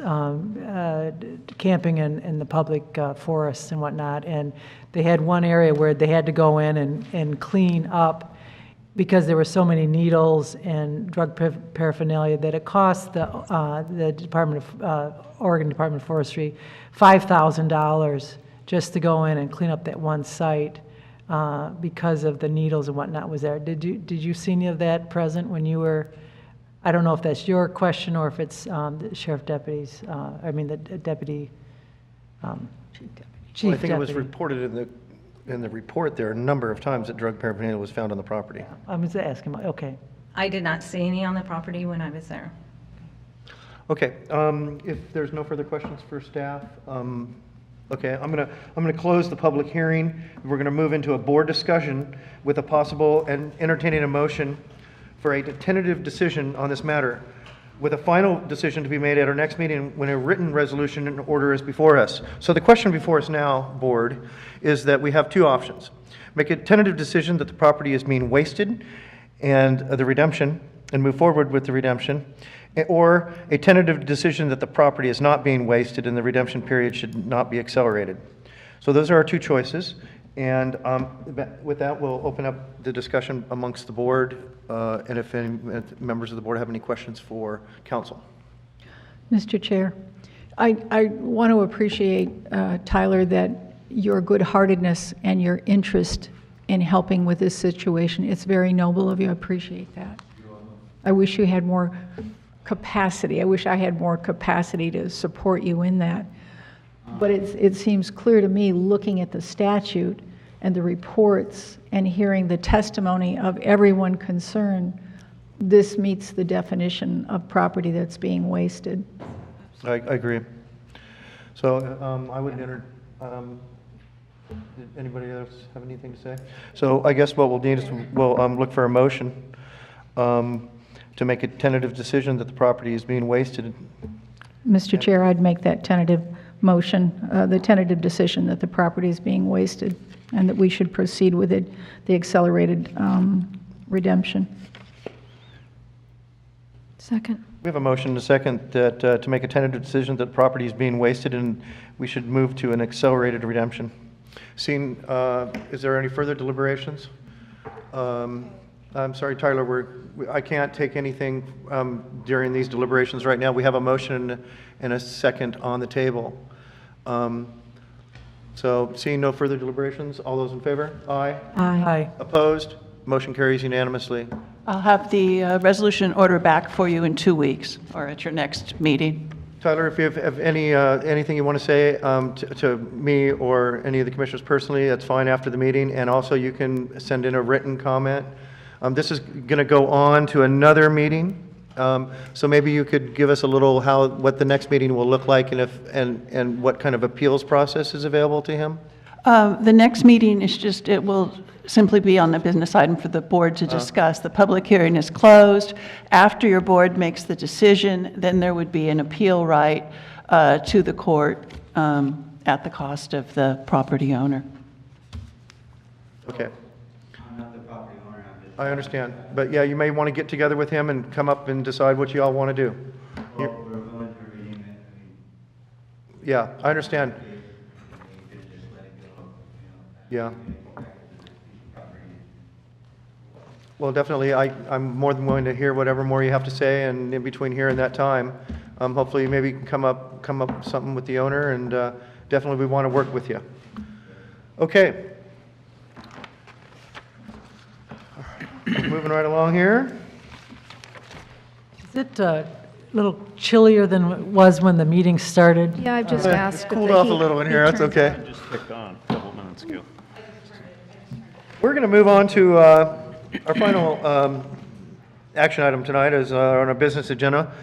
camping in the public forests and whatnot. And they had one area where they had to go in and clean up because there were so many needles and drug paraphernalia that it cost the Oregon Department of Forestry $5,000 just to go in and clean up that one site. Because of the needles and whatnot was there. Did you see any of that present when you were? I don't know if that's your question or if it's the sheriff deputies. The deputy. Chief Well, I think it was deputy. reported in the report there a number of times that drug paraphernalia was found on the property. I was asking. Okay. I did not see any on the property when I was there. Okay, if there's no further questions for staff, okay, I'm gonna close the public hearing. We're gonna move into a board discussion with a possible and entertaining a motion for a tentative decision on this matter, with a final decision to be made at our next meeting when a written resolution in order is before us. So the question before us now, board, is that we have two options. Make a tentative decision that the property is being wasted and the redemption, and move forward with the redemption, or a tentative decision that the property is not being wasted and the redemption period should not be accelerated. So those are our two choices. And with that, we'll open up the discussion amongst the board, and if any members of the board have any questions for council. Mr. Chair, I want to appreciate, Tyler, that your good-heartedness and your interest in helping with this situation. It's very noble of you. I appreciate that. I wish you had more capacity. I wish I had more capacity to support you in that. But it seems clear to me, looking at the statute and the reports and hearing the testimony of everyone concerned, this meets the definition of property that's being wasted. I agree. So I would enter. Did anybody else have anything to say? So I guess what we'll need is we'll look for a motion to make a tentative decision that the property is being wasted. Mr. Chair, I'd make that tentative motion, the tentative decision that the property is being wasted and that we should proceed with it, the accelerated redemption. Second. We have a motion and a second that to make a tentative decision that property is being wasted and we should move to an accelerated redemption. Seeing, is there any further deliberations? I'm sorry, Tyler, I can't take anything during these deliberations right now. We have a motion and a second on the table. So seeing no further deliberations, all those in favor? Aye. Aye. Opposed? Motion carries unanimously. I'll have the resolution order back for you in 2 weeks or at your next meeting. Tyler, if you have any anything you want to say to me or any of the commissioners personally, that's fine after the meeting. And also you can send in a written comment. This is going to go on to another meeting. So maybe you could give us a little what the next meeting will look like and what kind of appeals process is available to him? The next meeting is it will simply be on the business item for the board to discuss. The public hearing is closed. After your board makes the decision, then there would be an appeal right to the court at the cost of the property owner. Okay. I understand. But yeah, you may want to get together with him and come up and decide what you all want to do. Well, we're going to redeem it. Yeah, I understand. Yeah. Well, definitely, I'm more than willing to hear whatever more you have to say, and in between here and that time, hopefully maybe you can come up with something with the owner, and definitely we want to work with you. Okay. Moving right along here. Is it a little chillier than it was when the meeting started? Yeah, I've just asked. It's cooled off a little in here, that's okay. Just kicked on a couple minutes ago. We're going to move on to our final action item tonight is on our business agenda.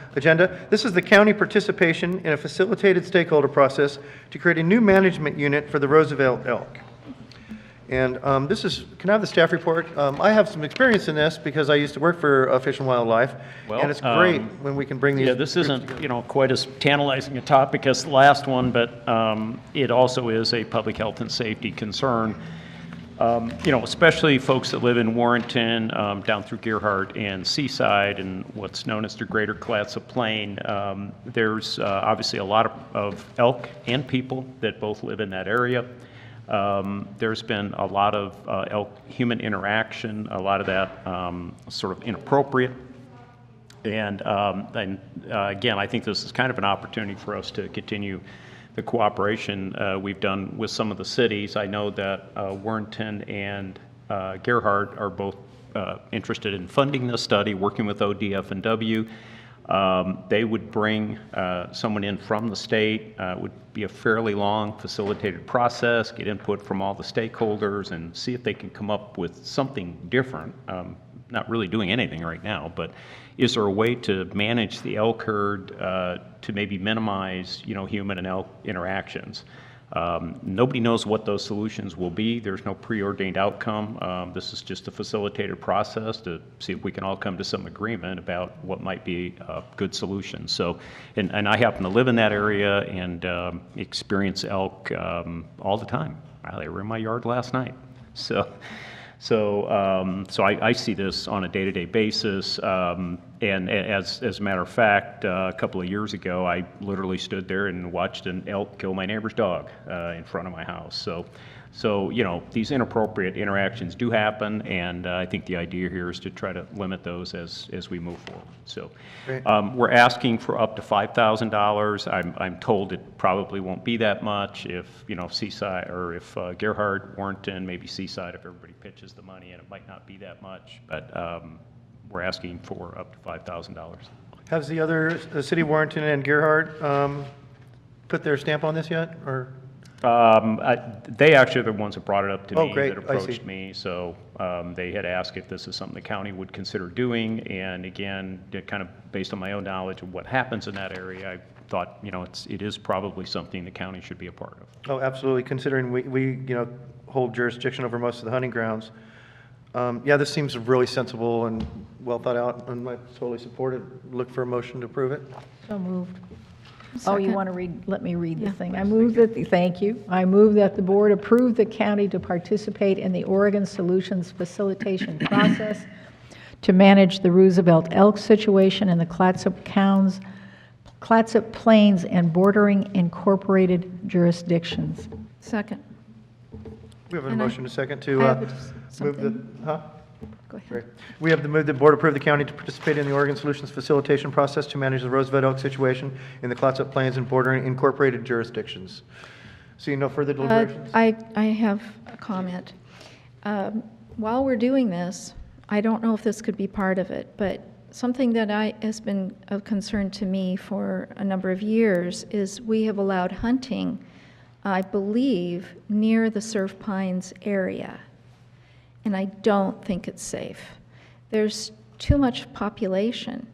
This is the county participation in a facilitated stakeholder process to create a new management unit for the Roosevelt Elk. And this is, can I have the staff report? I have some experience in this because I used to work for Fish and Wildlife, and it's great when we can bring these. Yeah, this isn't, quite as tantalizing a topic as the last one, but it also is a public health and safety concern. Especially folks that live in Warrenton, down through Gerhardt and Seaside and what's known as the Greater Clatsop Plain. There's obviously a lot of elk and people that both live in that area. There's been a lot of elk-human interaction, a lot of that sort of inappropriate. And again, I think this is kind of an opportunity for us to continue the cooperation we've done with some of the cities. I know that Warrenton and Gerhardt are both interested in funding this study, working with ODF&W. They would bring someone in from the state. It would be a fairly long facilitated process, get input from all the stakeholders and see if they can come up with something different not really doing anything right now, but is there a way to manage the elk herd to maybe minimize, human and elk interactions? Nobody knows what those solutions will be. There's no preordained outcome. This is just a facilitated process to see if we can all come to some agreement about what might be a good solution. So, and I happen to live in that area and experience elk all the time. They were in my yard last night. So I see this on a day-to-day basis, and as a matter of fact, a couple of years ago, I literally stood there and watched an elk kill my neighbor's dog in front of my house. So these inappropriate interactions do happen, and I think the idea here is to try to limit those as we move forward. So we're asking for up to $5,000. I'm told it probably won't be that much if Seaside or if Gerhard, Warrenton, maybe Seaside, if everybody pitches the money, and it might not be that much, but we're asking for up to $5,000. Has the city of Warrenton and Gerhard put their stamp on this yet, or? They actually are the ones that brought it up to me, great. that approached me. So they had asked if this is something the county would consider doing. And again, kind of based on my own knowledge of what happens in that area, I thought, it is probably something the county should be a part of. Oh, absolutely, considering we hold jurisdiction over most of the hunting grounds. Yeah, this seems really sensible and well thought out, and I totally support it. Look for a motion to approve it. So moved. Oh, you Second. want to read, let me read the thing. I move that, thank you. I move that the board approve the county to participate in the Oregon Solutions Facilitation Process to manage the Roosevelt elk situation in the Clatsop Plains and bordering incorporated jurisdictions. Second. We have a And I- motion to second I to have move something. the, huh? Go ahead. Great. We have the move that board approve the county to participate in the Oregon Solutions Facilitation Process to manage the Roosevelt elk situation in the Clatsop Plains and bordering incorporated jurisdictions. Seeing no further deliberations? I have a comment. While we're doing this, I don't know if this could be part of it, but something that has been of concern to me for a number of years is we have allowed hunting, I believe, near the Surf Pines area. And I don't think it's safe. There's too much population.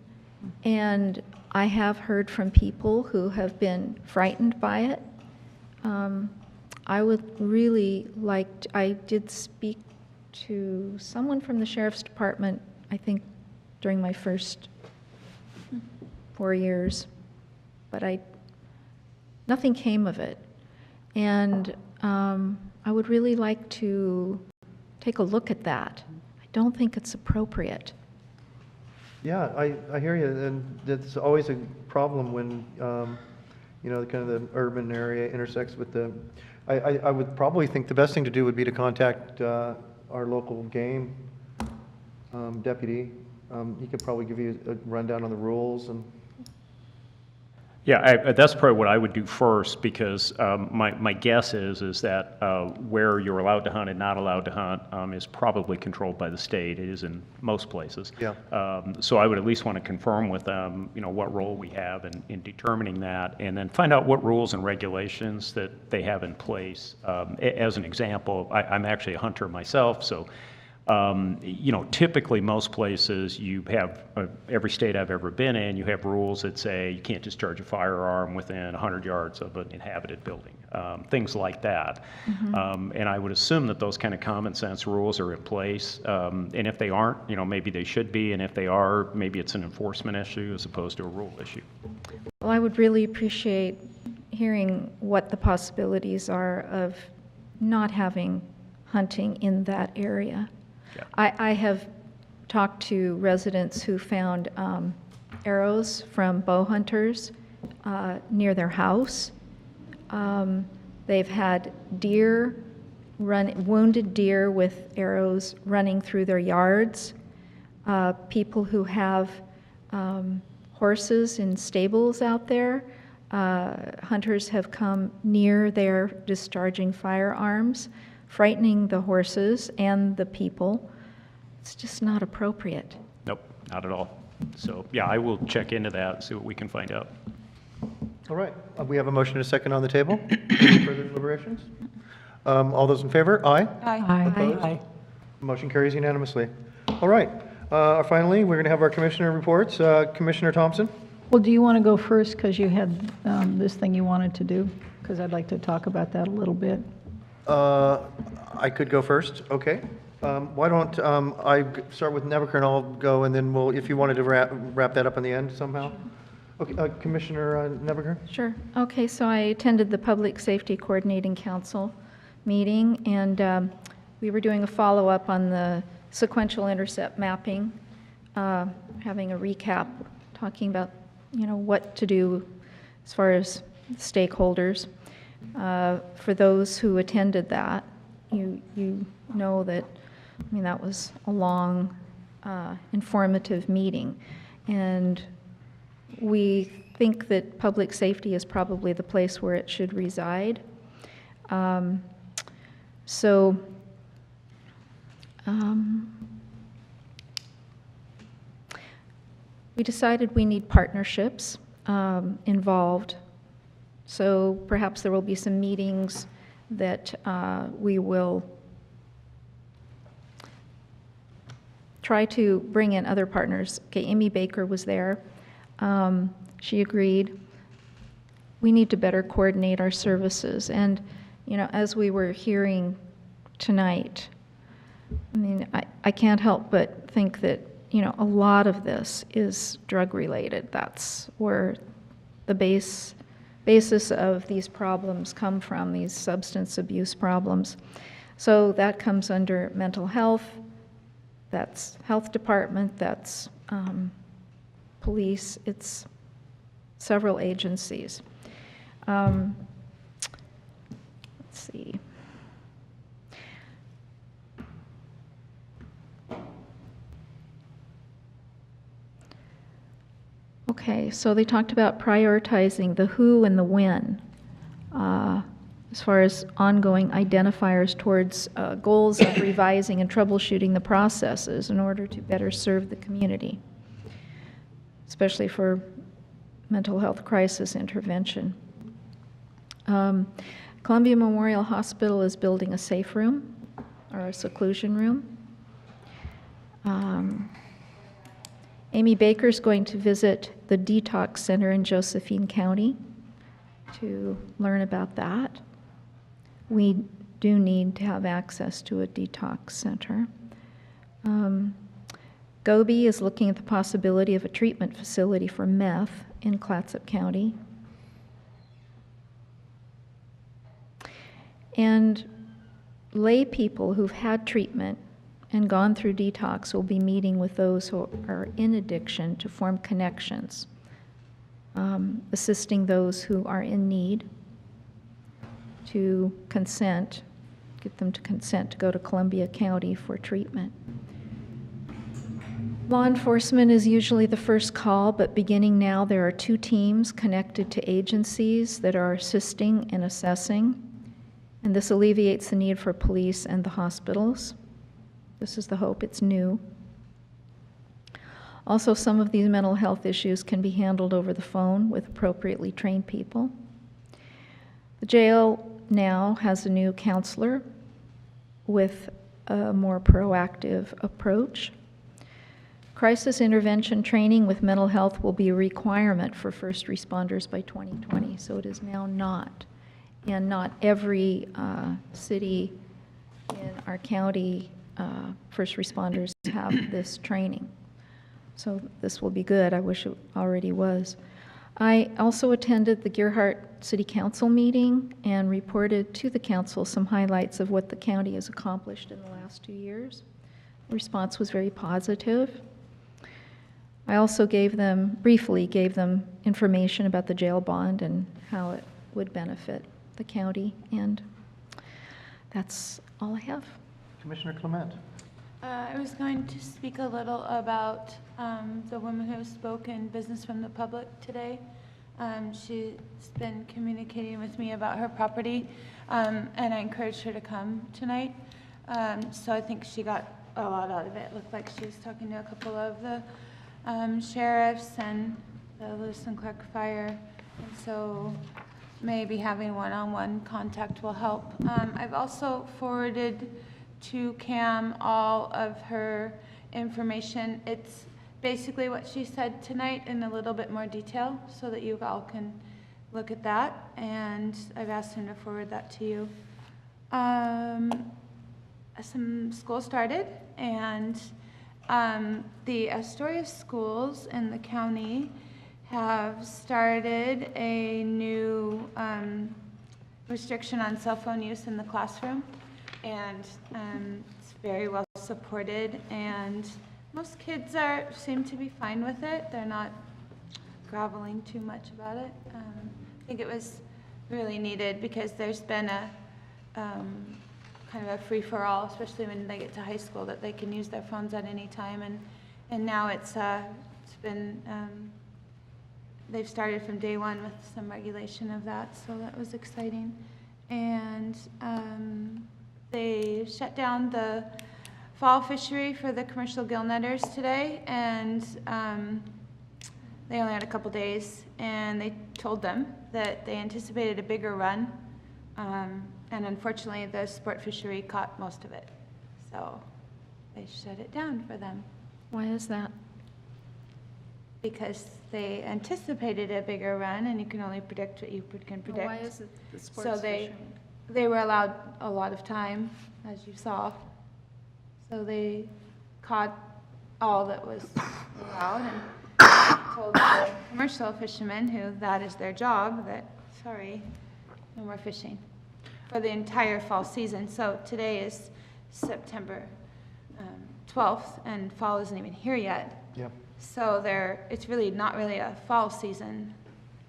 And I have heard from people who have been frightened by it. I would really I did speak to someone from the sheriff's department, I think, during my first 4 years, but nothing came of it. And I would really like to take a look at that. I don't think it's appropriate. Yeah, I hear you, and it's always a problem when, kind of the urban area intersects with the, I would probably think the best thing to do would be to contact our local game deputy. He could probably give you a rundown on the rules and. Yeah, that's probably what I would do first, because my guess is that where you're allowed to hunt and not allowed to hunt is probably controlled by the state. It is in most places. Yeah. So I would at least want to confirm with them, what role we have in determining that, and then find out what rules and regulations that they have in place. As an example, I'm actually a hunter myself, so typically most places you have, every state I've ever been in, you have rules that say you can't discharge a firearm within 100 yards of an inhabited building, things like that. And I would assume that those kind of common sense rules are in place. And if they aren't, maybe they should be. And if they are, maybe it's an enforcement issue as opposed to a rule issue. Well, I would really appreciate hearing what the possibilities are of not having hunting in that area. Yeah. I have talked to residents who found arrows from bow hunters near their house. They've had wounded deer with arrows running through their yards. People who have horses in stables out there, hunters have come near their discharging firearms, frightening the horses and the people. It's just not appropriate. Nope, not at all. So, yeah, I will check into that and see what we can find out. All right, we have a motion and a second on the table. Any further deliberations? All those in favor? Aye. Aye. Opposed? Aye. Motion carries unanimously. All right, Finally, we're going to have our commissioner reports. Commissioner Thompson? Well, do you want to go first because you had this thing you wanted to do? Because I'd like to talk about that a little bit. I could go first, okay. Why don't I start with Nebaker and I'll go, and then we'll, if you wanted to wrap that up in the end somehow. Okay, Commissioner Nebaker? Sure. Okay, so I attended the Public Safety Coordinating Council meeting, and we were doing a follow-up on the sequential intercept mapping, having a recap, talking about, what to do as far as stakeholders. For those who attended that, you know that, that was a long, informative meeting. And we think that public safety is probably the place where it should reside. We decided we need partnerships involved. So perhaps there will be some meetings that we will try to bring in other partners. Okay, Amy Baker was there. She agreed. We need to better coordinate our services. And, as we were hearing tonight, I can't help but think that, a lot of this is drug-related. That's where the basis of these problems come from, these substance abuse problems. So that comes under mental health, that's health department, that's police, it's several agencies. Let's see. Okay, so they talked about prioritizing the who and the when as far as ongoing identifiers towards goals of revising and troubleshooting the processes in order to better serve the community, especially for mental health crisis intervention. Columbia Memorial Hospital is building a safe room or a seclusion room. Amy Baker is going to visit the detox center in Josephine County to learn about that. We do need to have access to a detox center. Gobi is looking at the possibility of a treatment facility for meth in Clatsop County. And lay people who've had treatment and gone through detox will be meeting with those who are in addiction to form connections, assisting those who are in need to consent, get them to consent to go to Columbia County for treatment. Law enforcement is usually the first call, but beginning now there are 2 teams connected to agencies that are assisting and assessing, and this alleviates the need for police and the hospitals. This is the hope. It's new. Also, some of these mental health issues can be handled over the phone with appropriately trained people. The jail now has a new counselor with a more proactive approach. Crisis intervention training with mental health will be a requirement for first responders by 2020, so it is now not. And not every city in our county first responders have this training. So this will be good. I wish it already was. I also attended the Gearhart City Council meeting and reported to the council some highlights of what the county has accomplished in the last 2 years. The response was very positive. I also briefly gave them information about the jail bond and how it would benefit the county, and that's all I have. Commissioner Clement. I was going to speak a little about the woman who spoke in Business from the Public today. She's been communicating with me about her property, and I encouraged her to come tonight. So I think she got a lot out of it. It looked like she was talking to a couple of the sheriffs and the Lewis and Clark Fire, and so maybe having one-on-one contact will help. I've also forwarded to Cam all of her information. It's basically what she said tonight in a little bit more detail so that you all can look at that, and I've asked him to forward that to you. Some school started, and the Astoria schools in the county have started a new restriction on cell phone use in the classroom, and it's very well supported, and most kids seem to be fine with it. They're not groveling too much about it. I think it was really needed because there's been a kind of a free-for-all, especially when they get to high school, that they can use their phones at any time, and now it's been they've started from day one with some regulation of that, so that was exciting. And they shut down the fall fishery for the commercial gill netters today, and they only had a couple days, and they told them that they anticipated a bigger run, and unfortunately the sport fishery caught most of it, so they shut it down for them. Why is that? Because they anticipated a bigger run, and you can only predict what you can predict. Why is it the sports So they were allowed a lot of time, as you saw. So they caught all that was allowed and told the commercial fishermen, who that is their job, that, sorry, no more fishing for the entire fall season. So today is September 12th, and fall isn't even here yet. Yep. So it's really not really a fall season,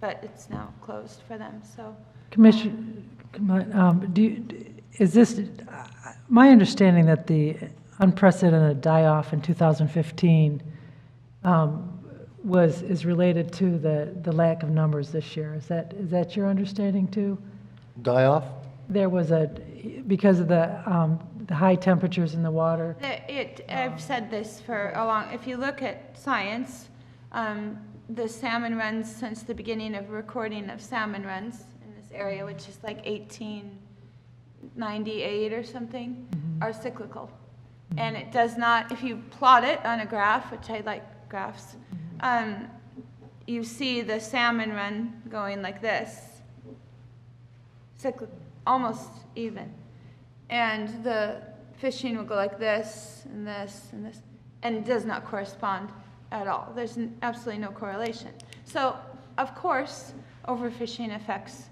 but it's now closed for them, so. Commissioner, is this, my understanding that the unprecedented die-off in 2015 is related to the lack of numbers this year. Is that your understanding too? Die off? There was because of the high temperatures in the water. I've said this for a long, if you look at science, the salmon runs since the beginning of recording of salmon runs in this area, which is like 1898 or something, are cyclical. And it does not, if you plot it on a graph, which I like graphs, you see the salmon run going like this, almost even. And the fishing will go like this, and this, and this, and it does not correspond at all. There's absolutely no correlation. So, of course, overfishing affects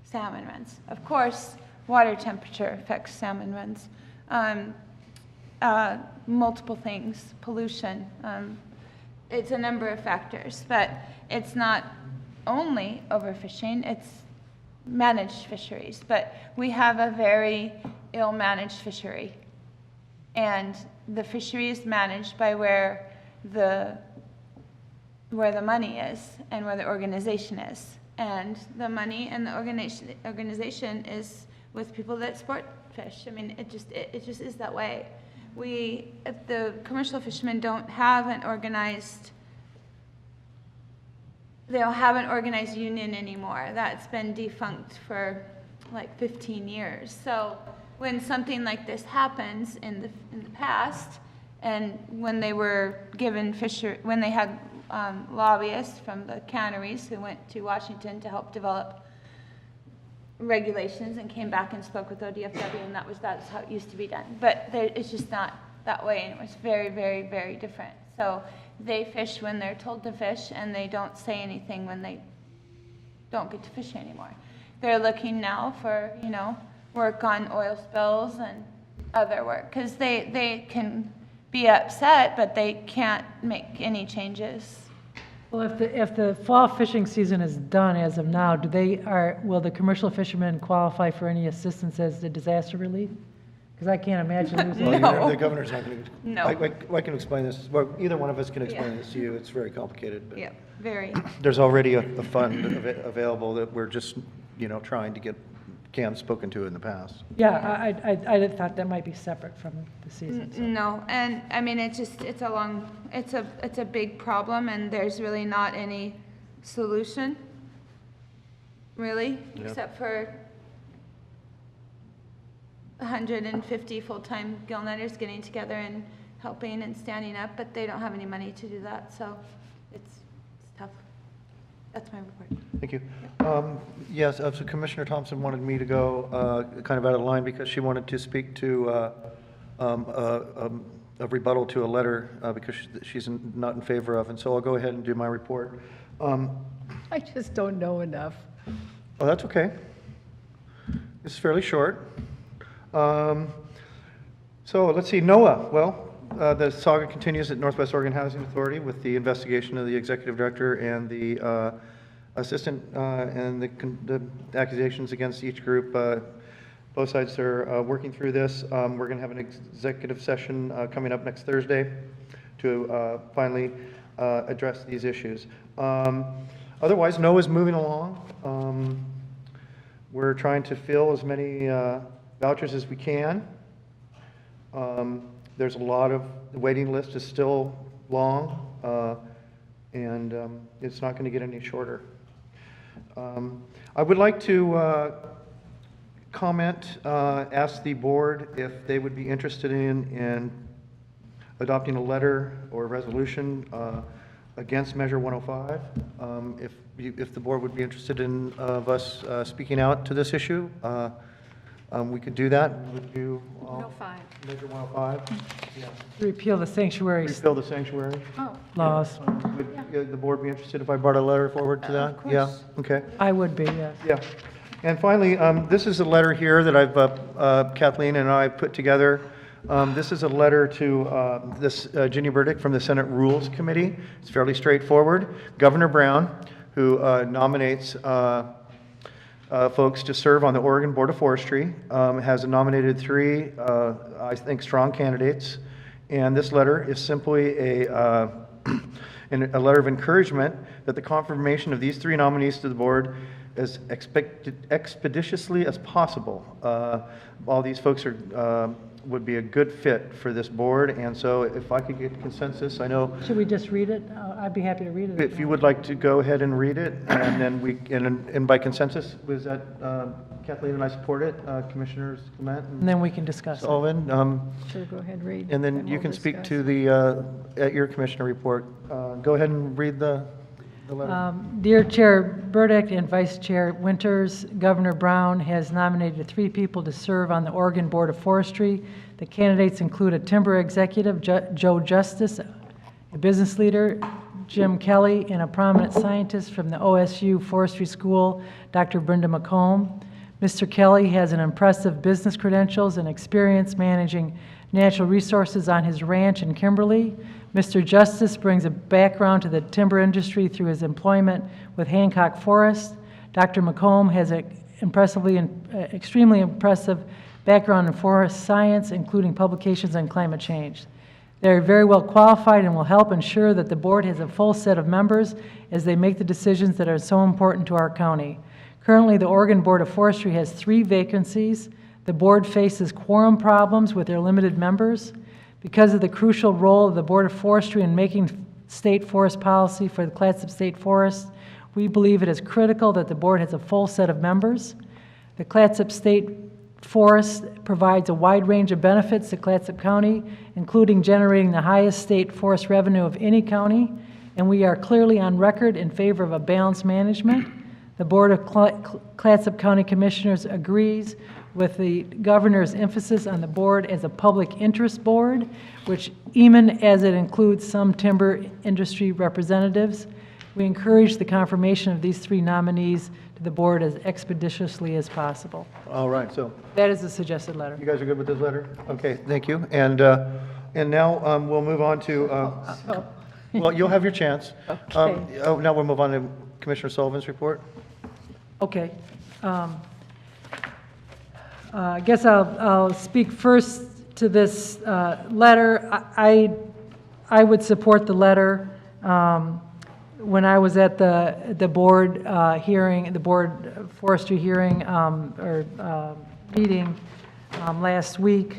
salmon runs. Of course, water temperature affects salmon runs. Multiple things, pollution. It's a number of factors, but it's not only overfishing, it's managed fisheries. But we have a very ill-managed fishery. And the fishery is managed by where the money is and where the organization is. And the money and the organization is with people that sport fish. I mean, it just is that way. The commercial fishermen don't have an organized union anymore. That's been defunct for like 15 years. So when something like this happens in the past, and when they were given when they had lobbyists from the canneries who went to Washington to help develop regulations and came back and spoke with ODFW, and that's how it used to be done. But it's just not that way, and it was very, very, very different. So they fish when they're told to fish, and they don't say anything when they don't get to fish anymore. They're looking now for, work on oil spills and other work, because they can be upset, but they can't make any changes. Well, if the fall fishing season is done as of now, will the commercial fishermen qualify for any assistance as the disaster relief? Because I can't imagine losing. Well, the governor's not going to. No. I can explain this. Well, either one of us can explain this to you. It's very complicated. But Yeah, very. there's already a fund available that we're just, trying to get Cam spoken to in the past. Yeah, I thought that might be separate from the season. So. No, and I mean, it's a big problem, and there's really not any solution, really, Yep. except for 150 full-time gill netters getting together and helping and standing up, but they don't have any money to do that, so it's tough. That's my report. Thank you. Yes, so Commissioner Thompson wanted me to go kind of out of line because she wanted to speak to a rebuttal to a letter because she's not in favor of, and so I'll go ahead and do my report. I just don't know enough. Oh, that's okay. It's fairly short. So let's see, NOAA. Well, the saga continues at Northwest Oregon Housing Authority with the investigation of the executive director and the assistant and the accusations against each group. Both sides are working through this. We're going to have an executive session coming up next Thursday to finally address these issues. Otherwise, NOAA is moving along. We're trying to fill as many vouchers as we can. There's a lot of, the waiting list is still long, and it's not going to get any shorter. I would like to comment, ask the board if they would be interested in adopting a letter or resolution against Measure 105. If the board would be interested in us speaking out to this issue, we could do that. Would you? 105. Measure 105? Yeah. Repeal the sanctuary Repeal the sanctuary laws. Would the board be interested if I brought a letter forward to that? Of course. Yeah, okay. I would be, yes. Yeah. And finally, this is a letter here that I've, Kathleen and I put together. This is a letter to Ginny Burdick from the Senate Rules Committee. It's fairly straightforward. Governor Brown, who nominates folks to serve on the Oregon Board of Forestry, has nominated 3, I think, strong candidates. And this letter is simply a letter of encouragement that the confirmation of these 3 nominees to the board as expeditiously as possible. All these folks would be a good fit for this board, and so if I could get consensus, I know. Should we just read it? I'd be happy to read it. If you would like to go ahead and read it, and then and by consensus, was that Kathleen and I support it, Commissioners Clement And then we can discuss it. Sullivan? Sure, go ahead, read. And then you we'll can speak discuss. to the, at your commissioner report. Go ahead and read the letter. Dear Chair Burdick and Vice Chair Winters, Governor Brown has nominated 3 people to serve on the Oregon Board of Forestry. The candidates include a timber executive, Joe Justice, a business leader, Jim Kelly, and a prominent scientist from the OSU Forestry School, Dr. Brenda McComb. Mr. Kelly has an impressive business credentials and experience managing natural resources on his ranch in Kimberly. Mr. Justice brings a background to the timber industry through his employment with Hancock Forest. Dr. McComb has an extremely impressive background in forest science, including publications on climate change. They are very well qualified and will help ensure that the board has a full set of members as they make the decisions that are so important to our county. Currently, the Oregon Board of Forestry has 3 vacancies. The board faces quorum problems with their limited members. Because of the crucial role of the Board of Forestry in making state forest policy for the Clatsop State Forest, we believe it is critical that the board has a full set of members. The Clatsop State Forest provides a wide range of benefits to Clatsop County, including generating the highest state forest revenue of any county, and we are clearly on record in favor of a balanced management. The Board of Clatsop County Commissioners agrees with the governor's emphasis on the board as a public interest board, which even as it includes some timber industry representatives. We encourage the confirmation of these 3 nominees to the board as expeditiously as possible. All right, so. That is the suggested letter. You guys are good with this letter? Okay, thank you. And now we'll move on to, well, you'll have your chance. Okay. Now we'll move on to Commissioner Sullivan's report. Okay. I guess I'll speak first to this letter. I would support the letter. When I was at the board hearing, the board forestry hearing meeting last week,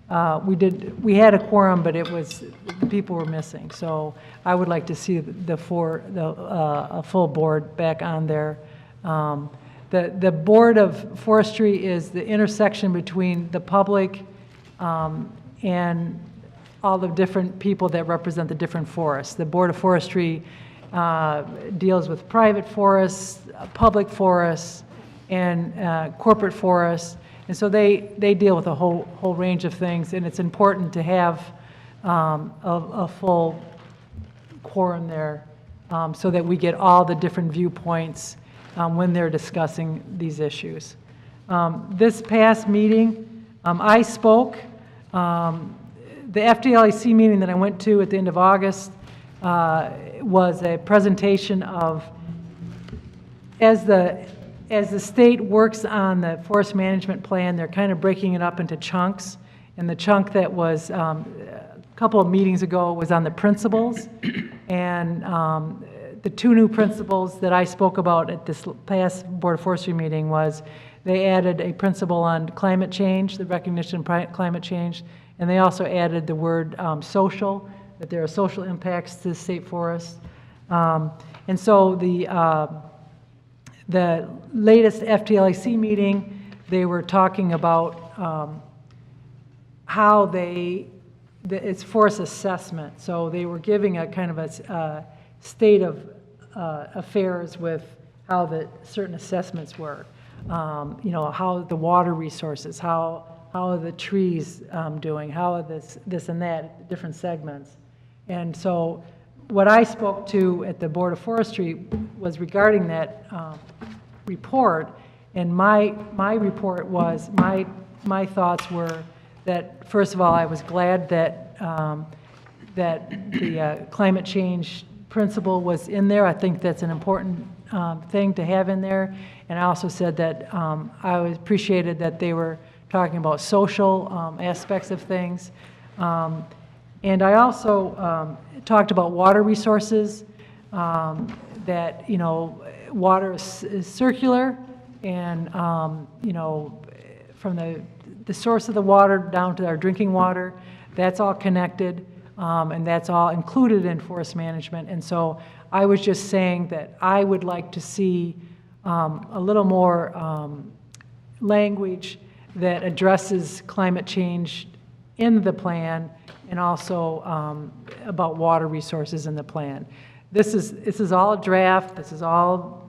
we had a quorum, but the people were missing. So I would like to see a full board back on there. The Board of Forestry is the intersection between the public and all the different people that represent the different forests. The Board of Forestry deals with private forests, public forests, and corporate forests. And so they deal with a whole range of things, and it's important to have a full quorum there so that we get all the different viewpoints when they're discussing these issues. This past meeting, I spoke. The FDLEC meeting that I went to at the end of August was a presentation of, as the state works on the forest management plan, they're kind of breaking it up into chunks. And the chunk that was a couple of meetings ago was on the principles. And the two new principles that I spoke about at this past Board of Forestry meeting was they added a principle on climate change, the recognition of climate change, and they also added the word social, that there are social impacts to state forests. And so the latest FDLEC meeting, they were talking about how it's forest assessment. So they were giving a kind of a state of affairs with how the certain assessments were. You know, how the water resources, how are the trees doing, how are this and that, different segments. And so what I spoke to at the Board of Forestry was regarding that report, and my report was, my thoughts were that, first of all, I was glad that that the climate change principle was in there. I think that's an important thing to have in there. And I also said that I appreciated that they were talking about social aspects of things. And I also talked about water resources, that, you know, water is circular, and, you know, from the source of the water down to our drinking water, that's all connected, and that's all included in forest management. And so I was just saying that I would like to see a little more language that addresses climate change in the plan, and also about water resources in the plan. This is all a draft. This is all,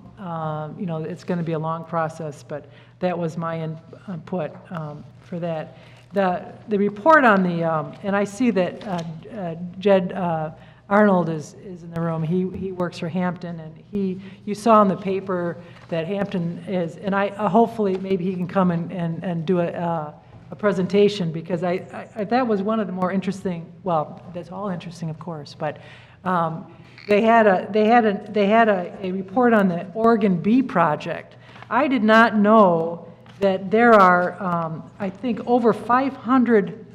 you know, it's going to be a long process, but that was my input for that. The report on the, and I see that Jed Arnold is in the room. He works for Hampton, and you saw in the paper that Hampton is, and I hopefully maybe he can come and do a presentation, because I that was one of the more interesting. Well, that's all interesting, of course, but they had a report on the Oregon Bee Project. I did not know that there are, I think, over 500.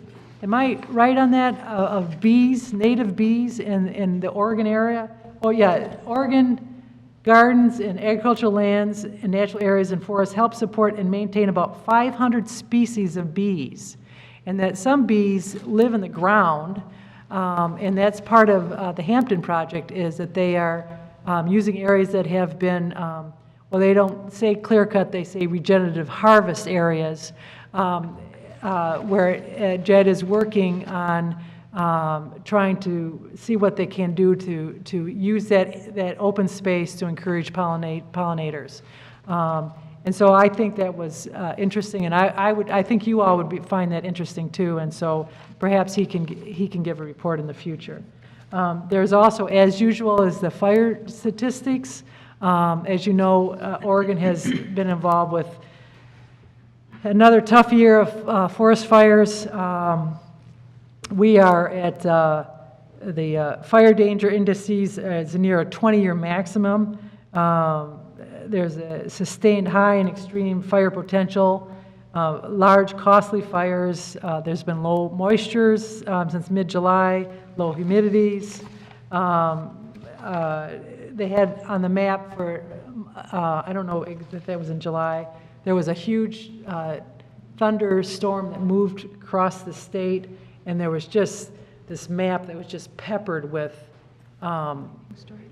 Am I right on that? Of bees, native bees in the Oregon area? Oh yeah, Oregon gardens and agricultural lands and natural areas and forests help support and maintain about 500 species of bees. And that some bees live in the ground, and that's part of the Hampton project, is that they are using areas that have been, well, they don't say clear cut, they say regenerative harvest areas, where Jed is working on trying to see what they can do to use that open space to encourage pollinators. And so I think that was interesting, and I think you all would find that interesting too. And so perhaps he can give a report in the future. There's also, as usual, is the fire statistics. As you know, Oregon has been involved with another tough year of forest fires. We are at the fire danger indices is near a 20-year maximum. There's a sustained high and extreme fire potential, large costly fires. There's been low moistures since mid-July, low humidities. They had on the map for, I don't know if that was in July, there was a huge thunderstorm that moved across the state, and there was just this map that was just peppered with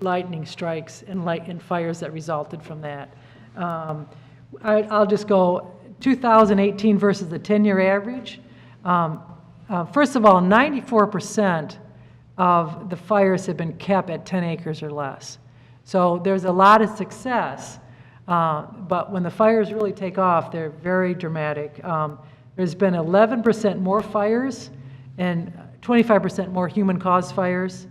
lightning strikes and fires that resulted from that. I'll just go 2018 versus the 10-year average. First of all, 94% of the fires have been kept at 10 acres or less. So there's a lot of success, but when the fires really take off, they're very dramatic. There's been 11% more fires and 25% more human-caused fires.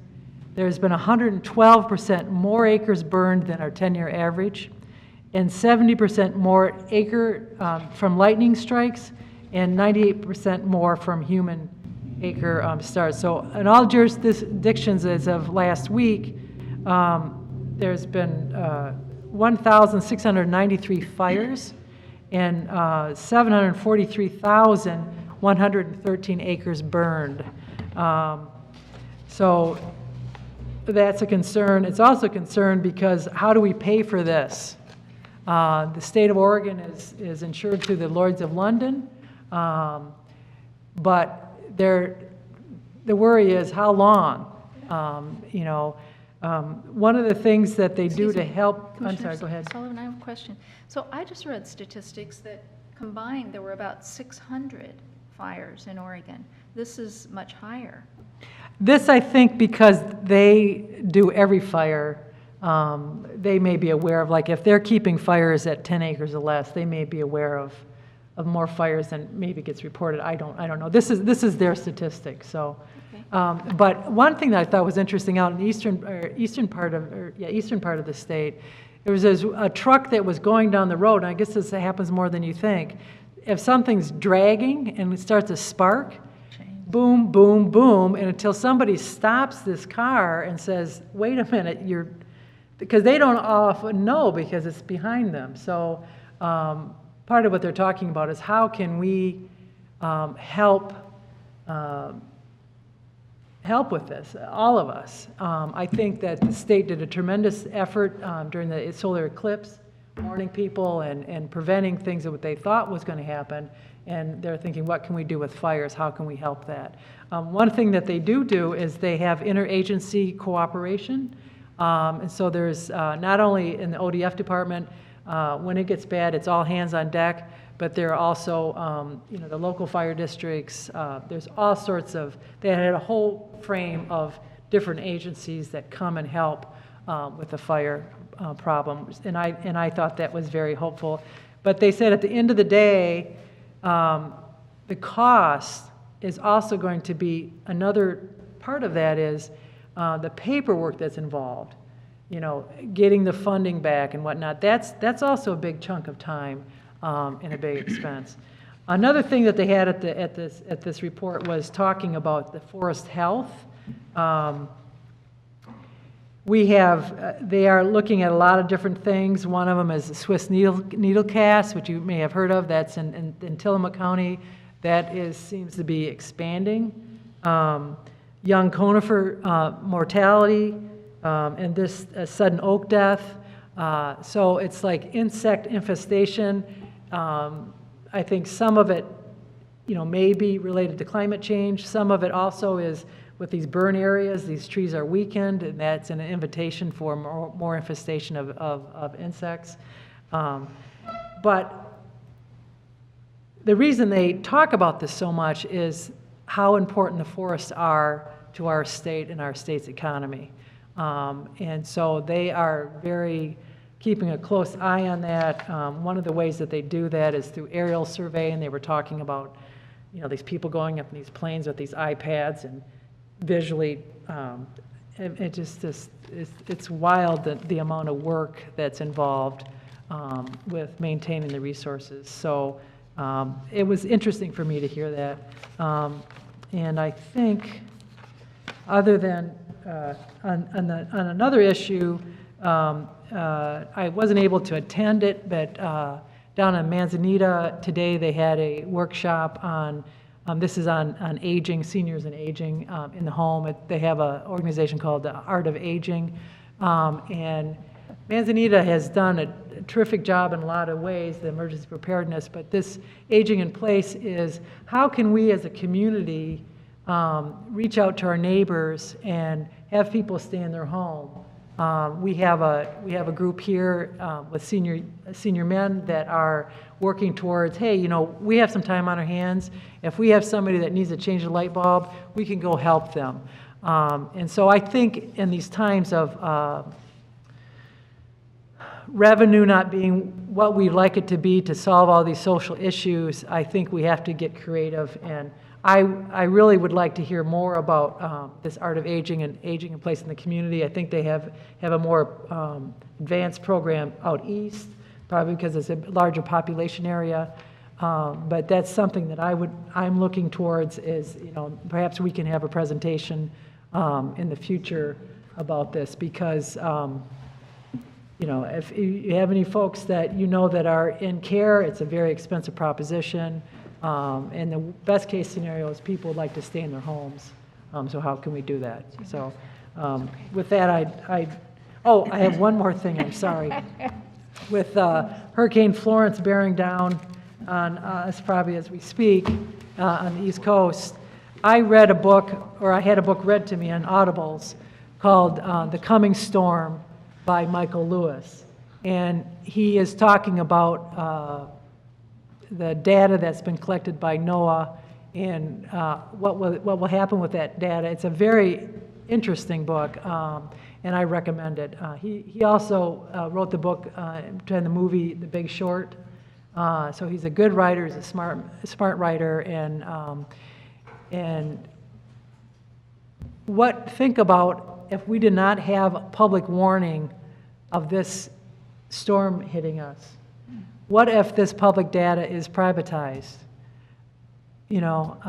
There's been 112% more acres burned than our 10-year average, and 70% more from lightning strikes, and 98% more from human acre starts. So in all jurisdictions as of last week, there's been 1,693 fires and 743,113 acres burned. So that's a concern. It's also a concern because how do we pay for this? The state of Oregon is insured through the Lloyd's of London, but the worry is how long. One of the things that they do to help. I'm sorry, go ahead. Sullivan, I have a question. So I just read statistics that combined there were about 600 fires in Oregon. This is much higher. This, I think, because they do every fire, they may be aware of, like, if they're keeping fires at 10 acres or less, they may be aware of more fires than maybe gets reported. I don't know. This is their statistic. So, okay. But one thing that I thought was interesting out in the eastern part of the state, there was a truck that was going down the road, and I guess this happens more than you think. If something's dragging and it starts to spark, boom, boom, boom, and until somebody stops this car and says, wait a minute, because they don't often know because it's behind them. So part of what they're talking about is how can we help with this, all of us. I think that the state did a tremendous effort during the solar eclipse, warning people and preventing things that what they thought was going to happen. And they're thinking, what can we do with fires? How can we help that? One thing that they do is they have interagency cooperation. And so there's not only in the ODF department, when it gets bad, it's all hands on deck, but there are also, the local fire districts. There's all sorts of, they had a whole frame of different agencies that come and help with the fire problem. And I thought that was very hopeful. But they said at the end of the day, the cost is also going to be, another part of that is the paperwork that's involved, getting the funding back and whatnot. That's also a big chunk of time and a big expense. Another thing that they had at this report was talking about the forest health. They are looking at a lot of different things. One of them is the Swiss needlecast, which you may have heard of. That's in Tillamook County. That seems to be expanding. Young conifer mortality, and this sudden oak death. So it's like insect infestation. I think some of it, may be related to climate change. Some of it also is with these burn areas, these trees are weakened, and that's an invitation for more infestation of insects. But the reason they talk about this so much is how important the forests are to our state and our state's economy. And so they are keeping a close eye on that. One of the ways that they do that is through aerial survey, and they were talking about, these people going up in these planes with these iPads and visually, it's wild the amount of work that's involved with maintaining the resources. So it was interesting for me to hear that. And I think, other than on another issue, I wasn't able to attend it, but down in Manzanita today they had a workshop on, this is on aging, seniors and aging in the home. They have an organization called the Art of Aging, and Manzanita has done a terrific job in a lot of ways, the emergency preparedness, but this aging in place is how can we as a community reach out to our neighbors and have people stay in their home We have a group here with senior men that are working towards, hey, you know, we have some time on our hands. If we have somebody that needs to change a light bulb, we can go help them. And so I think in these times of revenue not being what we'd like it to be to solve all these social issues, I think we have to get creative. And I really would like to hear more about this art of aging and aging in place in the community. I think they have a more advanced program out east, probably because it's a larger population area. But that's something that I'm looking towards is, you know, perhaps we can have a presentation in the future about this because, you know, if you have any folks that you know that are in care, it's a very expensive proposition. And the best case scenario is people would like to stay in their homes. So how can we do that? So with that, I have one more thing, I'm sorry. With Hurricane Florence bearing down on us probably as we speak on the East Coast, I read a book, or I had a book read to me on Audibles called The Coming Storm by Michael Lewis. And he is talking about the data that's been collected by NOAA and what will happen with that data. It's a very interesting book, and I recommend it. He also wrote the book and the movie The Big Short. So he's a good writer, he's a smart writer, and think about if we did not have public warning of this storm hitting us. What if this public data is privatized? You know,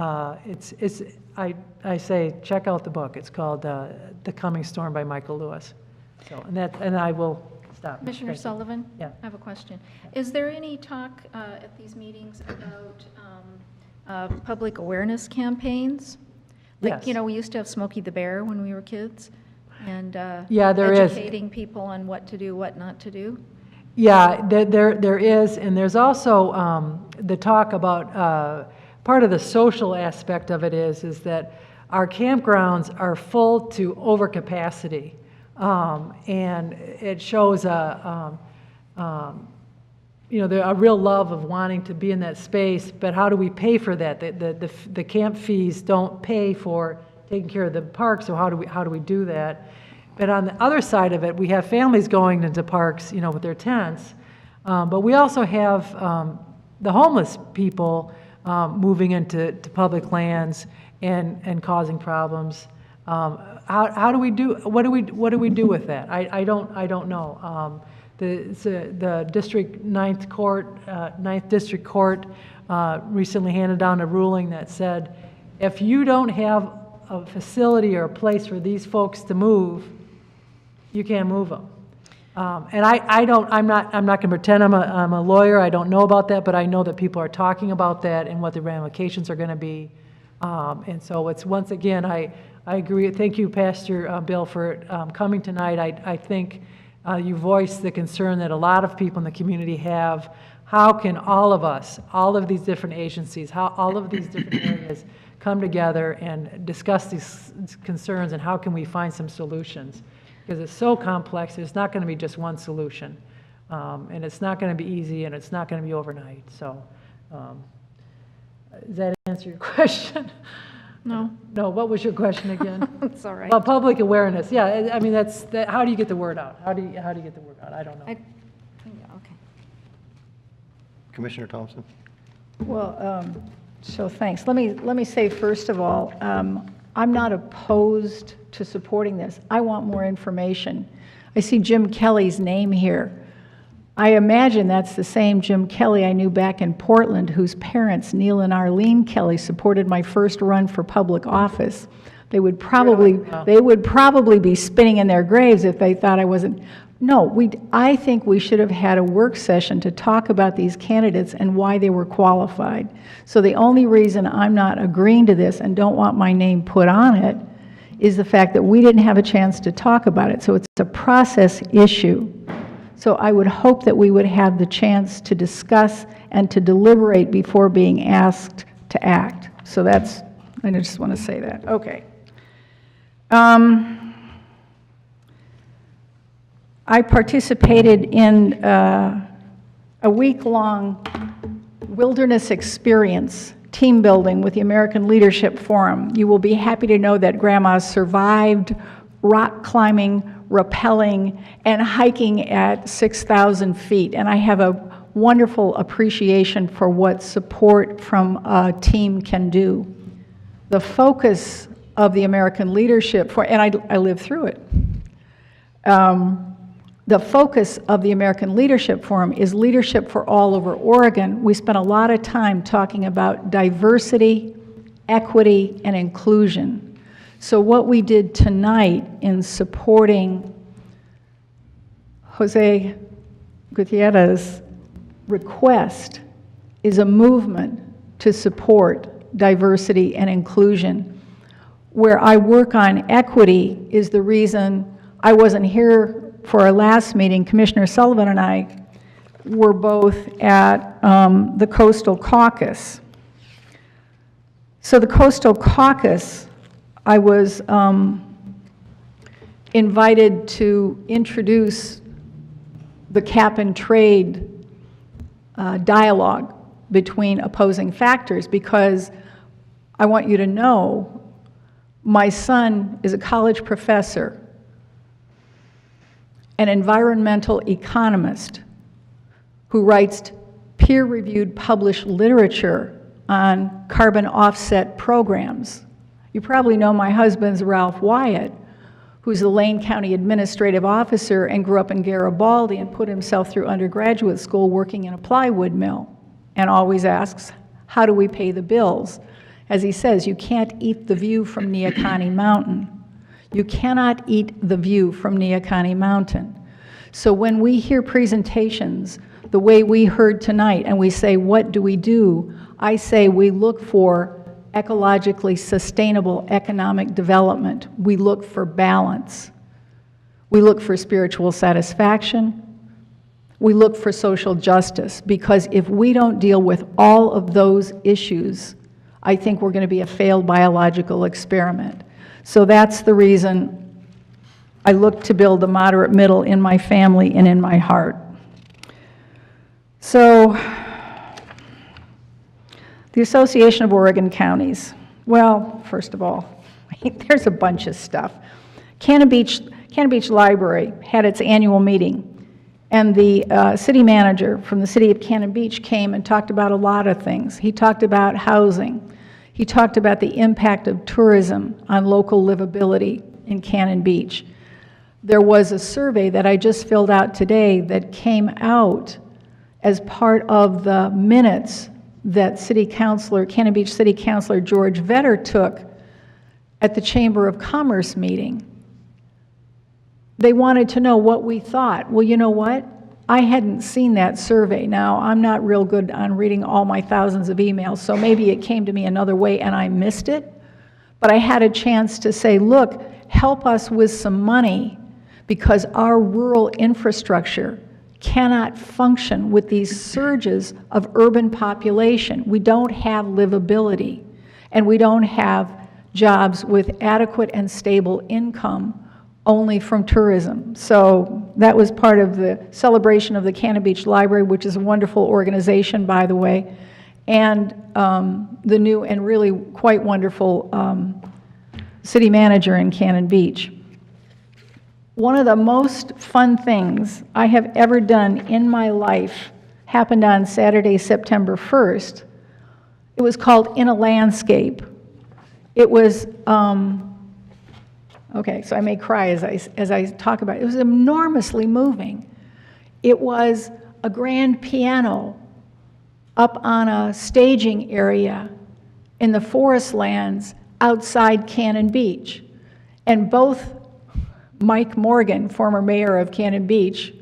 I say check out the book. It's called The Coming Storm by Michael Lewis. So, and I will stop. Commissioner Sullivan? Yeah. I have a question. Is there any talk at these meetings about public awareness campaigns? Like, Yes. you know, we used to have Smokey the Bear when we were kids, and Yeah, there is. educating people on what to do, what not to do. Yeah, there is, and there's also the talk about part of the social aspect of it is that our campgrounds are full to overcapacity, and it shows a real love of wanting to be in that space. But how do we pay for that? The camp fees don't pay for taking care of the park, so how do we do that? But on the other side of it, we have families going into parks, you know, with their tents. But we also have the homeless people moving into public lands and causing problems. How do we do? What do we do with that? I don't know. The district 9th District Court recently handed down a ruling that said, if you don't have a facility or a place for these folks to move, you can't move them. And I'm not going to pretend I'm a lawyer. I don't know about that, but I know that people are talking about that and what the ramifications are going to be. And so it's, once again, I agree. Thank you, Pastor Bill, for coming tonight. I think you voiced the concern that a lot of people in the community have. How can all of us, all of these different agencies, how all of these different areas come together and discuss these concerns, and how can we find some solutions? Because it's so complex, there's not going to be just one solution. And it's not going to be easy, and it's not going to be overnight. So does that answer your question? No. No, what was your question again? It's all right. Well, public awareness, yeah, I mean, how do you get the word out? How do you get the word out? I don't know. Okay. Commissioner Thompson? Well, so thanks. Let me say, first of all, I'm not opposed to supporting this. I want more information. I see Jim Kelly's name here. I imagine that's the same Jim Kelly I knew back in Portland, whose parents, Neil and Arlene Kelly, supported my first run for public office. They would probably be spinning in their graves if they thought I wasn't. No, I think we should have had a work session to talk about these candidates and why they were qualified. So the only reason I'm not agreeing to this and don't want my name put on it is the fact that we didn't have a chance to talk about it. So it's a process issue. So I would hope that we would have the chance to discuss and to deliberate before being asked to act. So I just want to say that. Okay. I participated in a week-long wilderness experience, team building with the American Leadership Forum. You will be happy to know that Grandma survived rock climbing, rappelling, and hiking at 6,000 feet. And I have a wonderful appreciation for what support from a team can do. The focus of the American Leadership Forum, and I lived through it. The focus of the American Leadership Forum is leadership for all over Oregon. We spent a lot of time talking about diversity, equity, and inclusion. So what we did tonight in supporting Jose Gutierrez's request is a movement to support diversity and inclusion. Where I work on equity is the reason I wasn't here for our last meeting. Commissioner Sullivan and I were both at the Coastal Caucus. So the Coastal Caucus, I was invited to introduce the cap and trade dialogue between opposing factors, because I want you to know my son is a college professor, an environmental economist who writes peer-reviewed published literature on carbon offset programs. You probably know my husband's Ralph Wyatt, who's a Lane County administrative officer and grew up in Garibaldi and put himself through undergraduate school working in a plywood mill, and always asks, how do we pay the bills? As he says, you can't eat the view from Neahkani Mountain. You cannot eat the view from Neahkani Mountain. So when we hear presentations the way we heard tonight and we say, what do we do? I say we look for ecologically sustainable economic development. We look for balance. We look for spiritual satisfaction. We look for social justice, because if we don't deal with all of those issues, I think we're going to be a failed biological experiment. So that's the reason I look to build a moderate middle in my family and in my heart. So, the Association of Oregon Counties. Well, first of all, there's a bunch of stuff. Cannon Beach Library had its annual meeting, and the city manager from the city of Cannon Beach came and talked about a lot of things. He talked about housing. He talked about the impact of tourism on local livability in Cannon Beach. There was a survey that I just filled out today that came out as part of the minutes that Cannon Beach City Councilor George Vetter took at the Chamber of Commerce meeting. They wanted to know what we thought. Well, you know what? I hadn't seen that survey. Now, I'm not real good on reading all my thousands of emails, so maybe it came to me another way and I missed it. But I had a chance to say, look, help us with some money, because our rural infrastructure cannot function with these surges of urban population. We don't have livability, and we don't have jobs with adequate and stable income only from tourism. So that was part of the celebration of the Cannon Beach Library, which is a wonderful organization, by the way, and the new and really quite wonderful city manager in Cannon Beach. One of the most fun things I have ever done in my life happened on Saturday, September 1st. It was called In a Landscape. It was, okay, so I may cry as I talk about it. It was enormously moving. It was a grand piano up on a staging area in the forest lands outside Cannon Beach. And both Mike Morgan, former mayor of Cannon Beach,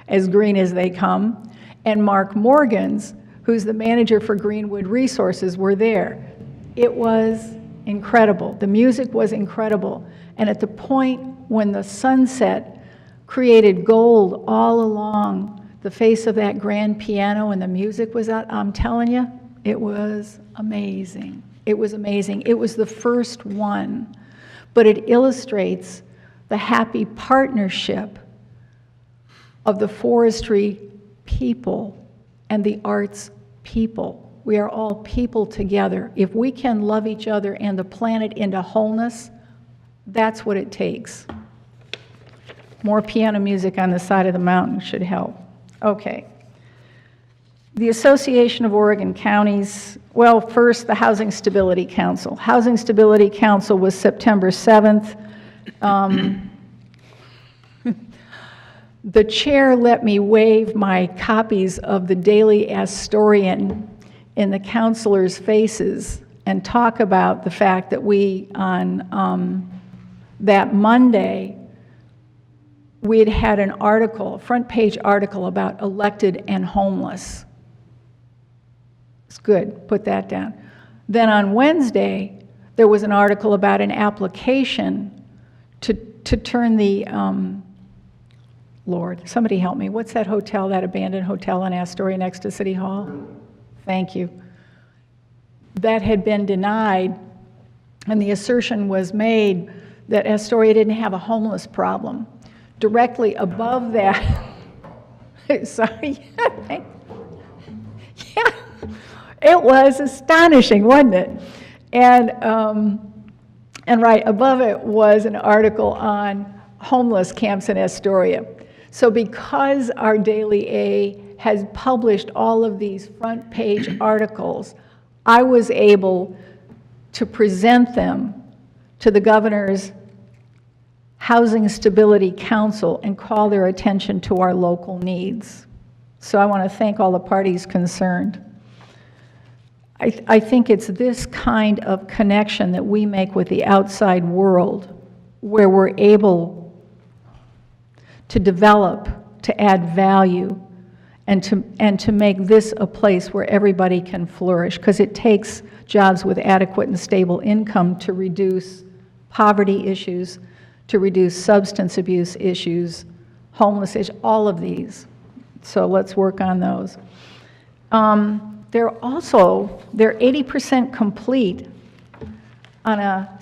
as green as they come, and Mark Morgans, who's the manager for Greenwood Resources, were there. It was incredible. The music was incredible. And at the point when the sunset created gold all along the face of that grand piano and the music was out, I'm telling you, it was amazing. It was amazing. It was the first one, but it illustrates the happy partnership of the forestry people and the arts people. We are all people together. If we can love each other and the planet into wholeness, that's what it takes. More piano music on the side of the mountain should help. Okay. The Association of Oregon Counties, well, first, the Housing Stability Council. Housing Stability Council was September 7th. The chair let me wave my copies of the Daily Astorian in the counselors' faces and talk about the fact that we, on that Monday, we had had an article, a front page article about elected and homeless. It's good, put that down. Then on Wednesday, there was an article about an application to turn the, Lord, somebody help me, what's that hotel, that abandoned hotel in Astoria next to City Hall? Thank you. That had been denied, and the assertion was made that Astoria didn't have a homeless problem. Directly above that, sorry, yeah, it was astonishing, wasn't it? And right above it was an article on homeless camps in Astoria. So because our Daily A has published all of these front page articles, I was able to present them to the governor's Housing Stability Council and call their attention to our local needs. So I want to thank all the parties concerned. I think it's this kind of connection that we make with the outside world where we're able to develop, to add value, and to make this a place where everybody can flourish, because it takes jobs with adequate and stable income to reduce poverty issues, to reduce substance abuse issues, homeless issues, all of these. So let's work on those. They're 80% complete on a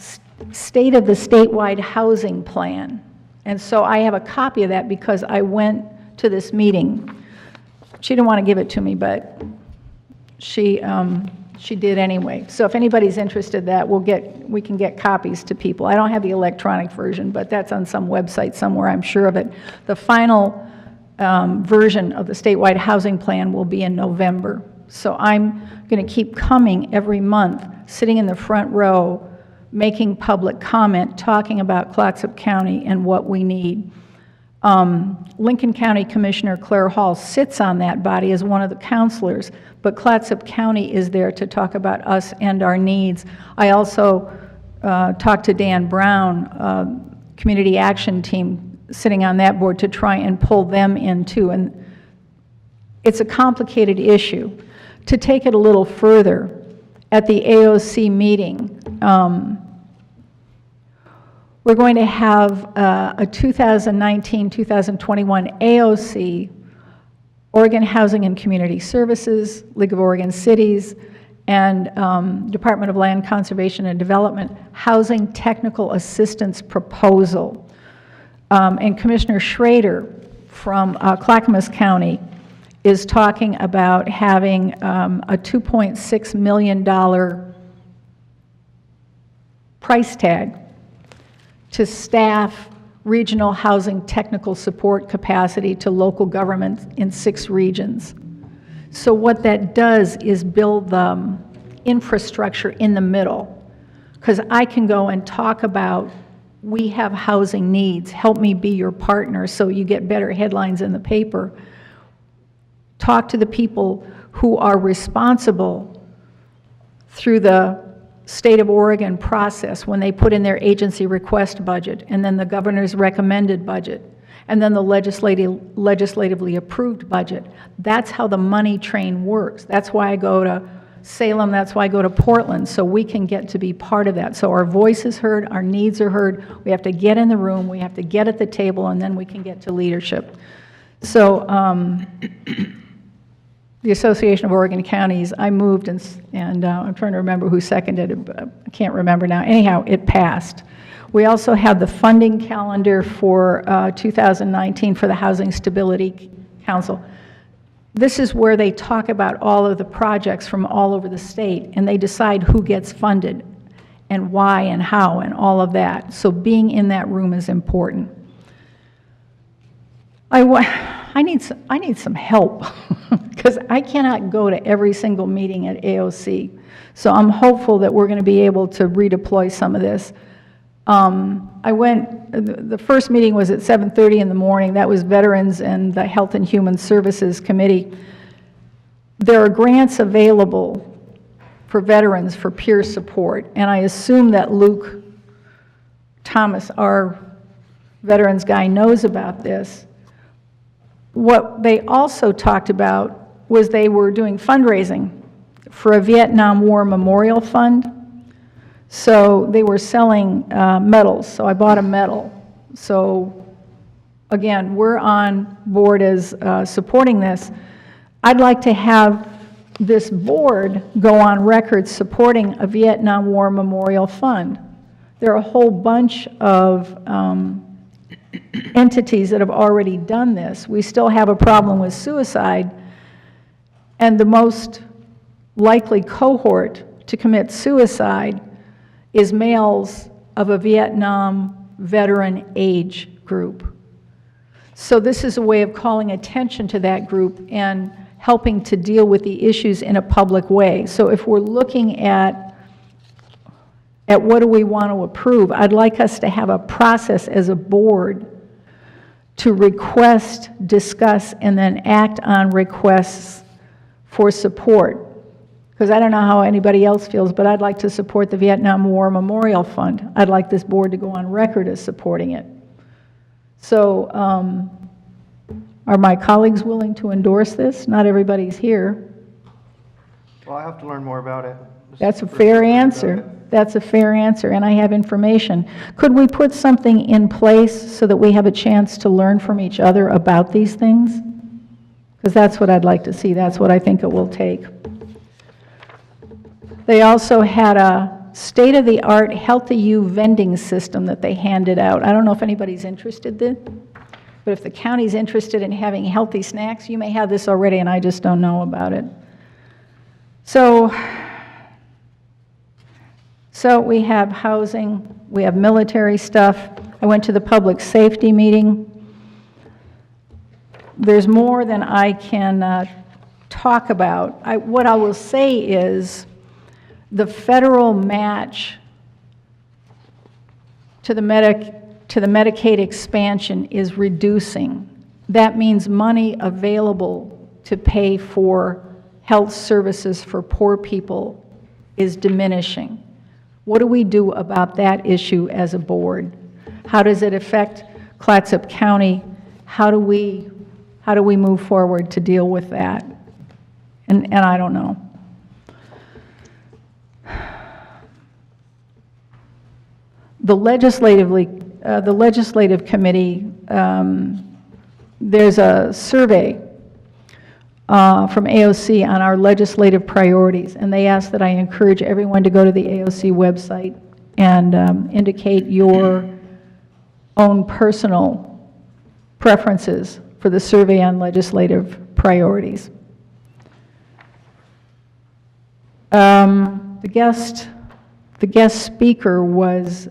state of the statewide housing plan. And so I have a copy of that because I went to this meeting. She didn't want to give it to me, but she did anyway. So if anybody's interested, we can get copies to people. I don't have the electronic version, but that's on some website somewhere, I'm sure of it. The final version of the statewide housing plan will be in November. So I'm going to keep coming every month, sitting in the front row, making public comment, talking about Clatsop County and what we need. Lincoln County Commissioner Claire Hall sits on that body as one of the counselors, but Clatsop County is there to talk about us and our needs. I also talked to Dan Brown, Community Action Team, sitting on that board to try and pull them in too. And it's a complicated issue. To take it a little further, at the AOC meeting, we're going to have a 2019-2021 AOC, Oregon Housing and Community Services, League of Oregon Cities, and Department of Land Conservation and Development Housing Technical Assistance Proposal. And Commissioner Schrader from Clackamas County is talking about having a $2.6 million price tag to staff regional housing technical support capacity to local governments in 6 regions. So what that does is build the infrastructure in the middle, because I can go and talk about, we have housing needs, help me be your partner so you get better headlines in the paper. Talk to the people who are responsible through the State of Oregon process when they put in their agency request budget, and then the governor's recommended budget, and then the legislatively approved budget. That's how the money train works. That's why I go to Salem, that's why I go to Portland, so we can get to be part of that. So our voice is heard, our needs are heard, we have to get in the room, we have to get at the table, and then we can get to leadership. So the Association of Oregon Counties, I moved, and I'm trying to remember who seconded it, but I can't remember now. Anyhow, it passed. We also have the funding calendar for 2019 for the Housing Stability Council. This is where they talk about all of the projects from all over the state, and they decide who gets funded and why and how and all of that. So being in that room is important. I need some help because I cannot go to every single meeting at AOC. So I'm hopeful that we're going to be able to redeploy some of this. The first meeting was at 7:30 in the morning. That was Veterans and the Health and Human Services Committee. There are grants available for veterans for peer support, and I assume that Luke Thomas, our veterans guy, knows about this. What they also talked about was they were doing fundraising for a Vietnam War Memorial Fund. So they were selling medals, so I bought a medal. So again, we're on board as supporting this. I'd like to have this board go on record supporting a Vietnam War Memorial Fund. There are a whole bunch of entities that have already done this. We still have a problem with suicide, and the most likely cohort to commit suicide is males of a Vietnam veteran age group. So this is a way of calling attention to that group and helping to deal with the issues in a public way. So if we're looking at what do we want to approve, I'd like us to have a process as a board to request, discuss, and then act on requests for support. Because I don't know how anybody else feels, but I'd like to support the Vietnam War Memorial Fund. I'd like this board to go on record as supporting it. So are my colleagues willing to endorse this? Not everybody's here. Well, I have to learn more about it. That's a fair answer. That's a fair answer, and I have information. Could we put something in place so that we have a chance to learn from each other about these things? Because that's what I'd like to see. That's what I think it will take. They also had a state-of-the-art Healthy You vending system that they handed out. I don't know if anybody's interested in it, but if the county's interested in having healthy snacks, you may have this already, and I just don't know about it. So we have housing, we have military stuff. I went to the public safety meeting. There's more than I can talk about. What I will say is the federal match to the Medicaid expansion is reducing. That means money available to pay for health services for poor people is diminishing. What do we do about that issue as a board? How does it affect Clatsop County? How do we move forward to deal with that? And I don't know. The legislative committee, there's a survey from AOC on our legislative priorities, and they asked that I encourage everyone to go to the AOC website and indicate your own personal preferences for the survey on legislative priorities. The guest speaker was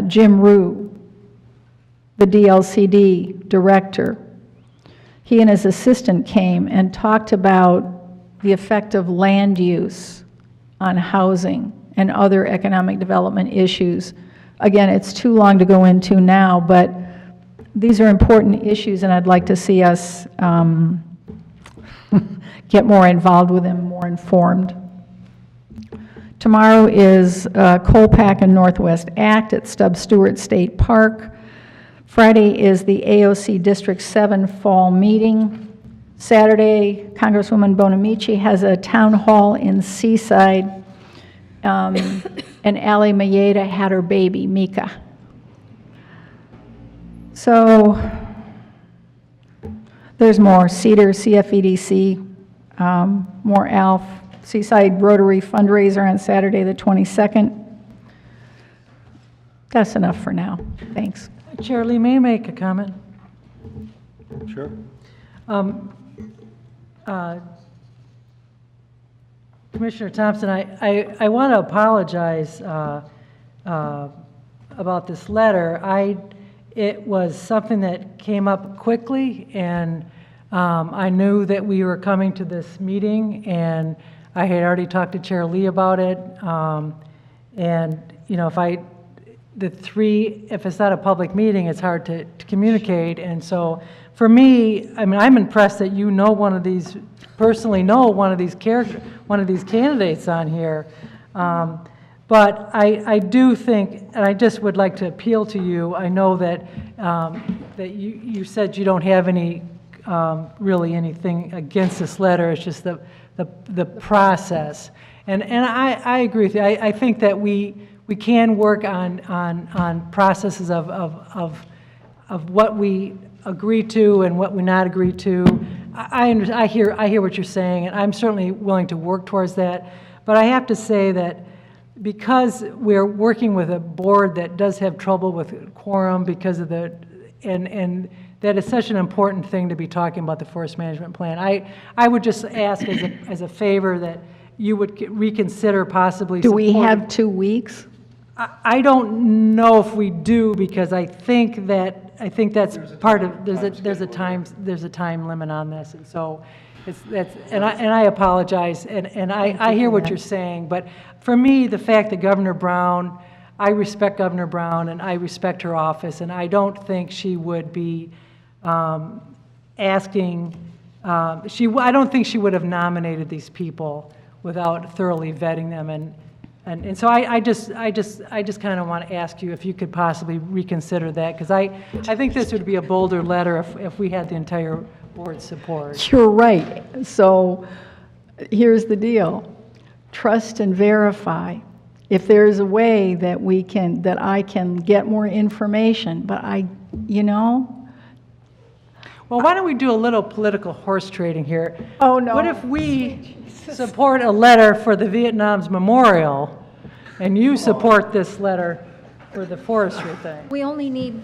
Jim Rue, the DLCD director. He and his assistant came and talked about the effect of land use on housing and other economic development issues. Again, it's too long to go into now, but these are important issues, and I'd like to see us get more involved with them, more informed. Tomorrow is Colpack and Northwest Act at Stubbs Stewart State Park. Friday is the AOC District 7 Fall Meeting. Saturday, Congresswoman Bonamici has a town hall in Seaside, and Ali Mayeda had her baby, Mika. So there's more. Cedar, CFEDC, more ALF Seaside Rotary fundraiser on Saturday, the 22nd. That's enough for now. Thanks. Chair Lee, may I make a comment? Sure. Commissioner Thompson, I want to apologize about this letter. It was something that came up quickly, and I knew that we were coming to this meeting, and I had already talked to Chair Lee about it. And, you know, if it's not a public meeting, it's hard to communicate. And so for me, I mean, I'm impressed that you know personally know one of these candidates on here. But I do think, and I just would like to appeal to you, I know that, that you said you don't have any, really anything against this letter, it's just the process. And I agree with you. I think that we can work on processes of what we agree to and what we not agree to. I hear what you're saying, and I'm certainly willing to work towards that. But I have to say that because we're working with a board that does have trouble with quorum because of and that is such an important thing to be talking about the forest management plan. I would just ask as a favor that you would reconsider possibly. Do we have 2 weeks? I don't know if we do, because I think that's part of, there's a time limit on this, and so and I apologize, and I hear what you're saying, but for me, the fact that Governor Brown, I respect Governor Brown and I respect her office, and I don't think she would be asking, I don't think she would have nominated these people without thoroughly vetting them, and so I just kind of want to ask you if you could possibly reconsider that, because I think this would be a bolder letter if we had the entire board's support. You're right. So here's the deal. Trust and verify. If there's a way that I can get more information, but Well, why don't we do a little political horse trading here? Oh, no. What if we support a letter for the Vietnam's memorial, and you support this letter for the forestry thing? We only need.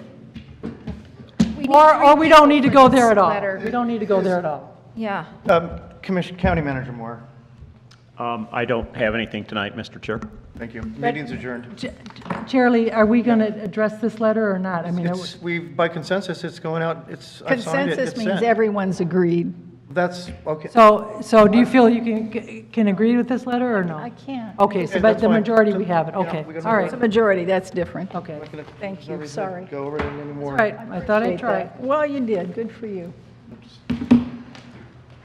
Or we don't need to go there at all. Letter. We don't need to go there at all. Yeah. County Manager Moore. I don't have anything tonight, Mr. Chair. Thank you. Meeting's adjourned. Chair Lee, are we going to address this letter or not? I mean, By consensus, it's going out, I've signed it, consensus it's means sent. everyone's agreed. That's, okay. So do you feel you can agree with this letter or no? I can't. Okay, so Okay, but that's the fine. majority So, we have it, you know, okay, we're gonna all move right. It's a majority, that's different. Okay. Thank you, sorry. Go over it anymore. All right, I thought I'd Appreciate try. that. Well, you did, good for you.